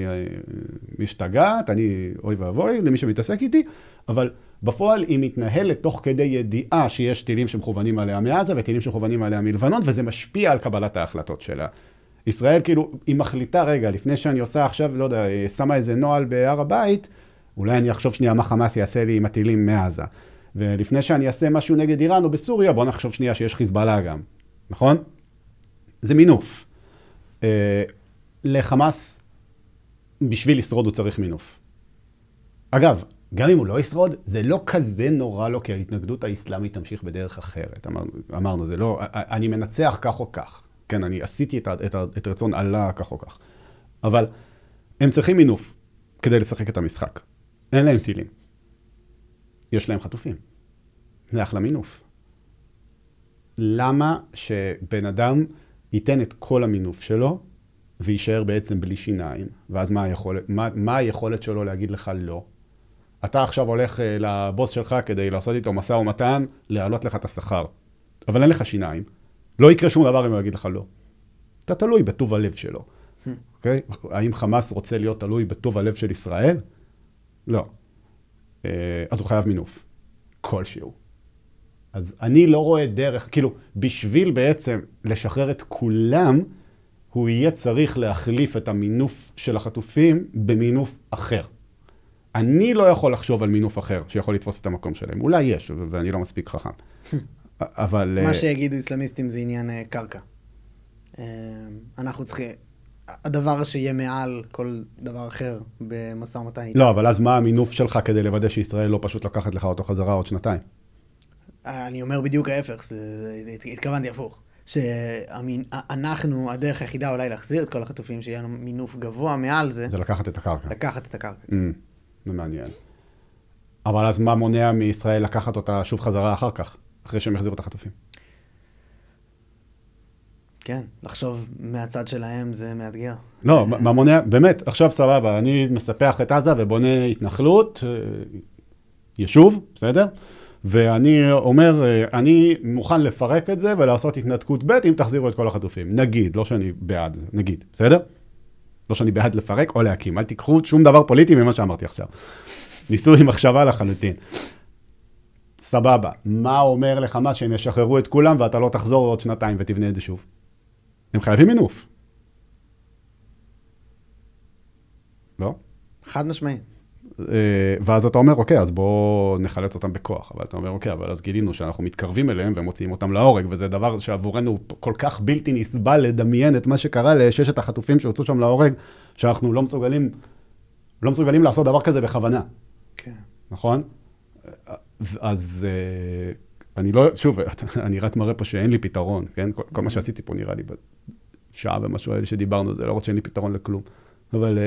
משתגעת, אני אוי ואבוי, למי שמתעסק איתי, אבל בפועל היא מתנהלת תוך כדי ידיעה שיש טילים שמכוונים עליה מעזה, וטילים שמכוונים עליה מלבנון, וזה משפיע על קבלת ההחלטות שלה. ישראל כאילו, היא מחליטה, רגע, לפני שאני עושה עכשיו, לא יודע, שמה איזה נועל בהר הבית, אולי אני אחשוב שנייה מה חמאס יעשה לי עם הטילים מעזה. ולפני שאני אעשה משהו נגד איראן או בסוריה, בוא נחשוב שנייה שיש חיזבאללה גם. נכון? זה מינוף. לחמאס, בשביל לשרוד הוא צריך מינוף. אגב, גם אם הוא לא ישרוד, זה לא כזה נורא לו, כי ההתנגדות האסלאמית תמשיך בדרך אחרת. אמרנו, זה לא, אני מנצח כך או כך. כן, אני עשיתי את רצון אללה כך או כך. אבל הם צריכים מינוף כדי לשחק את המשחק. אין להם טילים. יש להם חטופים. זה אחלה מינוף. למה שבן אדם ייתן את כל המינוף שלו, ויישאר בעצם בלי שיניים, ואז מה היכולת שלו להגיד לך לא? אתה עכשיו הולך לבוס שלך כדי לעשות איתו משא ומתן, להעלות לך את השכר. אבל אין לך שיניים. לא יקרה שום דבר אם הוא יגיד לך לא. אתה תלוי בטוב הלב שלו. אוקיי? האם חמאס רוצה להיות תלוי בטוב הלב של ישראל? לא. אז הוא חייב מינוף. כלשהו. אז אני לא רואה דרך, כאילו, בשביל בעצם לשחרר את כולם, הוא יהיה צריך להחליף את המינוף של החטופים במינוף אחר. אני לא יכול לחשוב על מינוף אחר שיכול לתפוס את המקום שלהם. אולי יש, ואני לא מספיק חכם. אבל... מה שיגידו איסלאמיסטים זה עניין קרקע. אנחנו צריכים... הדבר שיהיה מעל כל דבר אחר במשא ומתן. לא, אבל אז מה המינוף שלך כדי לוודא שישראל לא פשוט לקחת לך אותו חזרה עוד שנתיים? אני אומר בדיוק ההפך, התכוונתי הפוך. שאנחנו, הדרך היחידה אולי להחזיר את כל החטופים, שיהיה לנו מינוף גבוה מעל זה. זה לקחת את הקרקע. לקחת את הקרקע. זה מעניין. אבל אז מה מונע מישראל לקחת אותה שוב חזרה אחר כך, אחרי שהם יחזירו את החטופים? כן, לחשוב מהצד שלהם זה מאתגר. לא, מה מונע? באמת, עכשיו סבבה, אני מספח את עזה ובונה התנחלות, יישוב, בסדר? ואני אומר, אני מוכן לפרק את זה ולעשות התנתקות ב' אם תחזירו את כל החטופים. נגיד, לא שאני בעד, נגיד, בסדר? לא שאני בעד לפרק או להקים. אל תיקחו שום דבר פוליטי ממה שאמרתי עכשיו. ניסוי עם מחשבה לחלוטין. סבבה, מה אומר לך מה שהם ישחררו את כולם ואתה לא תחזור עוד שנתיים ותבנה את זה שוב? הם חייבים מינוף. לא? חד משמעי. ואז אתה אומר, אוקיי, אז בואו נחלץ אותם בכוח. אבל אתה אומר, אוקיי, אבל אז גילינו שאנחנו מתקרבים אליהם ומוציאים אותם להורג, וזה דבר שעבורנו כל כך בלתי נסבל לדמיין את מה שקרה לששת החטופים שהוצאו שם להורג, שאנחנו לא מסוגלים לעשות דבר כזה בכוונה. כן. נכון? אז אני לא, שוב, אני רק מראה פה שאין לי פתרון, כן? כל מה שעשיתי פה נראה לי בשעה ומשהו האלה שדיברנו, זה לא רק שאין לי פתרון לכלום. אבל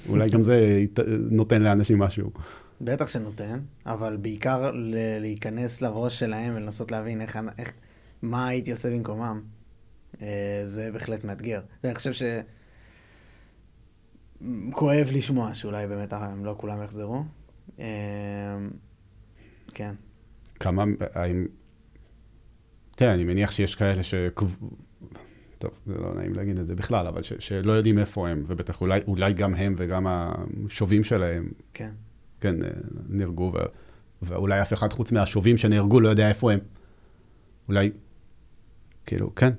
אולי גם זה נותן לאנשים משהו. בטח שנותן, אבל בעיקר להיכנס לראש שלהם ולנסות להבין מה הייתי עושה במקומם. זה בהחלט מאתגר. ואני חושב כואב לשמוע שאולי באמת הם לא כולם יחזרו. כן. כמה, תראה, אני מניח שיש כאלה טוב, זה לא נעים להגיד את זה בכלל, אבל שלא יודעים איפה הם, ובטח אולי גם הם וגם השובים שלהם, כן. כן, נהרגו, ואולי אף אחד חוץ מהשובים שנהרגו לא יודע איפה הם. אולי, כאילו, כן,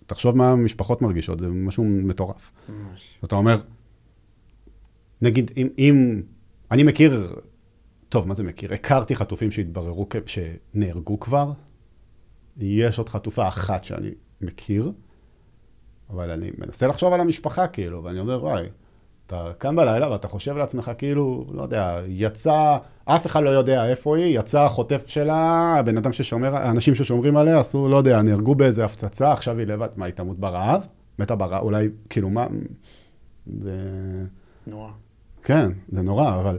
תחשוב מה המשפחות מרגישות, זה משהו מטורף. ממש. אתה אומר, נגיד, אם אני מכיר, טוב, מה זה מכיר? הכרתי חטופים שהתבררו, שנהרגו כבר, יש עוד חטופה אחת שאני מכיר, אבל אני מנסה לחשוב על המשפחה, כאילו, ואני אומר, וואי, אתה קם בלילה ואתה חושב לעצמך, כאילו, לא יודע, אף אחד לא יודע איפה היא, יצא החוטף שלה, הבן אדם האנשים ששומרים עליה, עשו, לא יודע, נהרגו באיזה הפצצה, עכשיו היא לבד, מה, היא תמות ברעב? מתה ברעב, אולי, כאילו, מה? נורא. כן, זה נורא, אבל...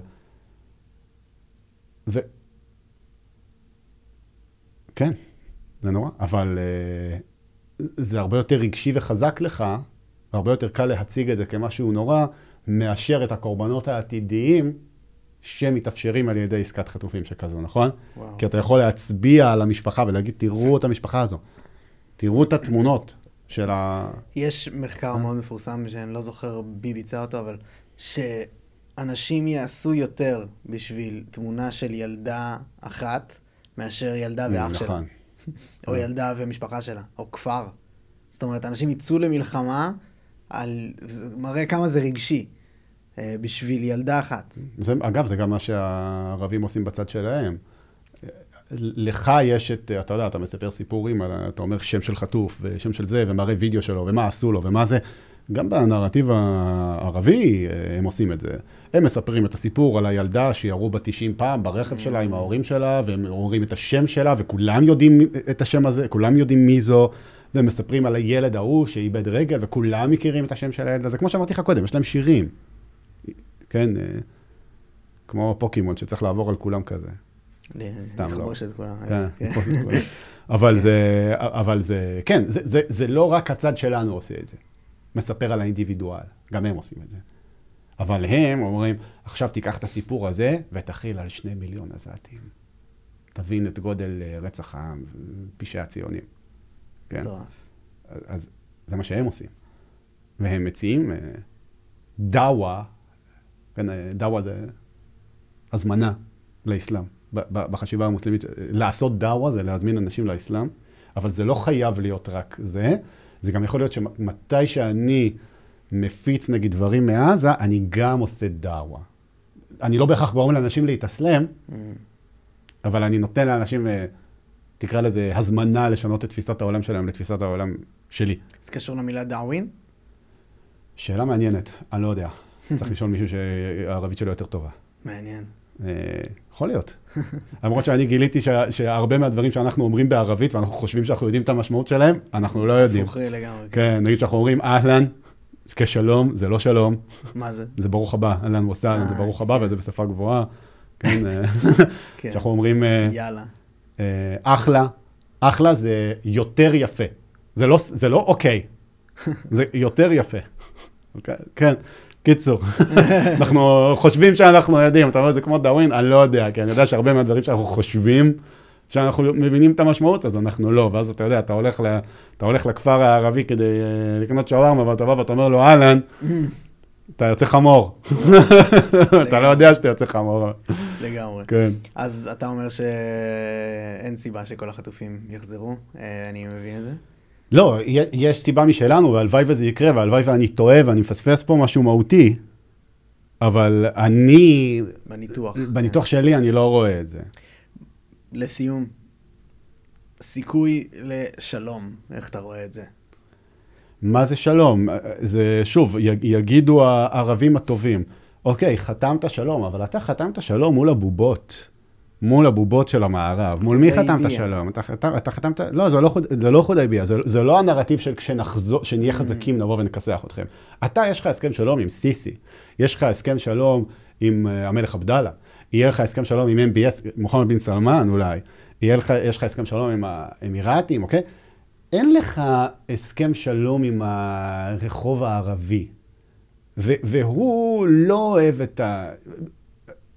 כן, זה נורא, אבל... זה הרבה יותר רגשי וחזק לך, והרבה יותר קל להציג את זה כמשהו נורא, מאשר את הקורבנות העתידיים שמתאפשרים על ידי עסקת חטופים שכזו, נכון? וואו. כי אתה יכול להצביע על המשפחה ולהגיד, תראו את המשפחה הזו, תראו את התמונות של יש מחקר מאוד מפורסם, שאני לא זוכר בי ביצע אותו, אבל שאנשים יעשו יותר בשביל תמונה של ילדה אחת, מאשר ילדה ואח שלה. נכון. או ילדה ומשפחה שלה, או כפר. זאת אומרת, אנשים יצאו למלחמה, זה מראה כמה זה רגשי, בשביל ילדה אחת. אגב, זה גם מה שהערבים עושים בצד שלהם. לך יש אתה יודע, אתה מספר סיפורים, אתה אומר שם של חטוף, ושם של זה, ומראה וידאו שלו, ומה עשו לו, ומה זה. גם בנרטיב הערבי הם עושים את זה. הם מספרים את הסיפור על הילדה שירו בה 90 פעם ברכב שלה עם ההורים שלה, והם אומרים את השם שלה, וכולם יודעים את השם הזה, כולם יודעים מי זו, והם מספרים על הילד ההוא שאיבד רגל, וכולם מכירים את השם של הילד הזה. כמו שאמרתי לך קודם, יש להם שירים. כן, כמו פוקימון שצריך לעבור על כולם כזה. לכבוש את כולם. אבל זה, כן, זה לא רק הצד שלנו עושה את זה. מספר על האינדיבידואל, גם הם עושים את זה. אבל הם אומרים, עכשיו תיקח את הסיפור הזה ותחיל על 2 מיליון עזתים. תבין את גודל רצח העם, פשעי הציונים. כן? אז זה מה שהם עושים. והם מציעים דאווה, כן, דאווה זה הזמנה לאסלאם. בחשיבה המוסלמית, לעשות דאווה זה להזמין אנשים לאסלאם, אבל זה לא חייב להיות רק זה. זה גם יכול להיות שמתי שאני מפיץ נגיד דברים מעזה, אני גם עושה דאווה. אני לא בהכרח גורם לאנשים להתאסלם, אבל אני נותן לאנשים, תקרא לזה, הזמנה לשנות את תפיסת העולם שלהם לתפיסת העולם שלי. זה קשור למילה דאווין? שאלה מעניינת, אני לא יודע. צריך לשאול מישהו שהערבית שלו יותר טובה. מעניין. יכול להיות. למרות שאני גיליתי שהרבה מהדברים שאנחנו אומרים בערבית, ואנחנו חושבים שאנחנו יודעים את המשמעות שלהם, אנחנו לא יודעים. פוכרי לגמרי. כן, נגיד שאנחנו אומרים אהלן, כשלום, זה לא שלום. מה זה? זה ברוך הבא, אהלן וסהלן, זה ברוך הבא, וזה בשפה גבוהה. כן, שאנחנו אומרים... יאללה. אחלה, אחלה זה יותר יפה. זה לא אוקיי, זה יותר יפה. כן, קיצור. אנחנו חושבים שאנחנו יודעים, אתה אומר, זה כמו דאווין, אני לא יודע, כי אני יודע שהרבה מהדברים שאנחנו חושבים, שאנחנו מבינים את המשמעות, אז אנחנו לא. ואז אתה יודע, אתה הולך לכפר הערבי כדי לקנות שווארמה, ואתה בא ואתה אומר לו, אהלן, אתה יוצא חמור. אתה לא יודע שאתה יוצא חמור. לגמרי. כן. אז אתה אומר שאין סיבה שכל החטופים יחזרו, אני מבין את זה? לא, יש סיבה משלנו, והלוואי וזה יקרה, והלוואי ואני טועה, ואני מפספס פה משהו מהותי, אבל אני... בניתוח שלי אני לא רואה את זה. לסיום, סיכוי לשלום, איך אתה רואה את זה? מה זה שלום? זה, שוב, יגידו הערבים הטובים, אוקיי, חתמת שלום, אבל אתה חתמת שלום מול הבובות. מול הבובות של המערב. מול מי חתמת שלום? אתה חתמת... לא, זה לא חודייביה. זה לא הנרטיב של כשנהיה חזקים נבוא ונכסח אתכם. אתה, יש לך הסכם שלום עם סיסי. יש לך הסכם שלום עם המלך עבדאללה. יהיה לך הסכם שלום עם MBS, מוחמד בן סלמן אולי. יש לך הסכם שלום עם האמירתים, אוקיי? אין לך הסכם שלום עם הרחוב הערבי. והוא לא אוהב את ה...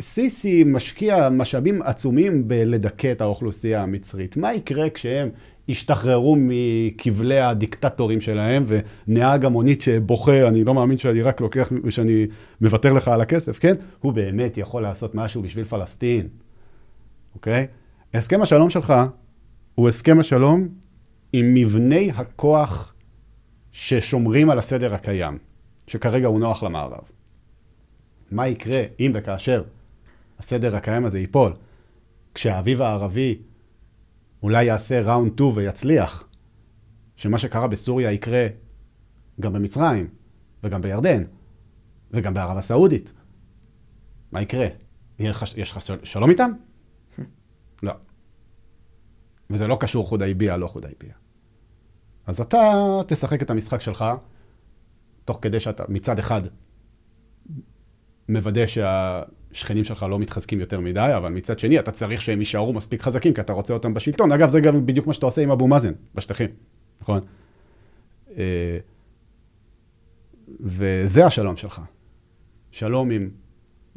סיסי משקיע משאבים עצומים בלדכא את האוכלוסייה המצרית. מה יקרה כשהם ישתחררו מכבלי הדיקטטורים שלהם, ונהג המונית שבוכה, אני לא מאמין שאני רק לוקח ושאני מוותר לך על הכסף, כן? הוא באמת יכול לעשות משהו בשביל פלסטין, אוקיי? הסכם השלום שלך הוא הסכם השלום עם מבני הכוח ששומרים על הסדר הקיים, שכרגע הוא נוח למערב. מה יקרה אם וכאשר הסדר הקיים הזה ייפול, כשהאביב הערבי אולי יעשה ראונד 2 ויצליח, שמה שקרה בסוריה יקרה גם במצרים, וגם בירדן, וגם בערב הסעודית. מה יקרה? יש לך שלום איתם? לא. וזה לא קשור חודייביה, לא חודייביה. אז אתה תשחק את המשחק שלך, תוך כדי שאתה מצד אחד מוודא שהשכנים שלך לא מתחזקים יותר מדי, אבל מצד שני אתה צריך שהם יישארו מספיק חזקים, כי אתה רוצה אותם בשלטון. אגב, זה גם בדיוק מה שאתה עושה עם אבו מאזן, בשטחים, נכון? וזה השלום שלך. שלום עם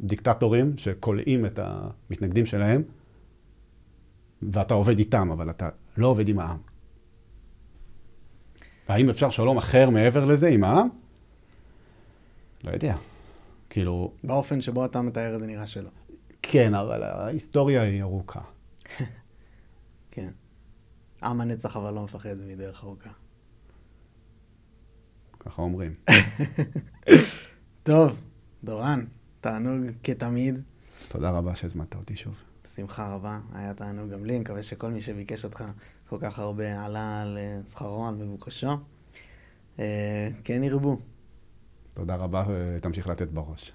דיקטטורים שקולעים את המתנגדים שלהם, ואתה עובד איתם, אבל אתה לא עובד עם העם. האם אפשר שלום אחר מעבר לזה עם העם? לא יודע. כאילו... באופן שבו אתה מתאר את זה נראה שלא. כן, אבל ההיסטוריה היא ארוכה. כן. עם הנצח אבל לא מפחד מדרך ארוכה. ככה אומרים. טוב, דורן, תענוג כתמיד. תודה רבה שהזמנת אותי שוב. שמחה רבה, היה תענוג גם לי, מקווה שכל מי שביקש אותך כל כך הרבה עלה על שכרו, על מבוקשו. כן ירבו. תודה רבה ותמשיך לתת בראש.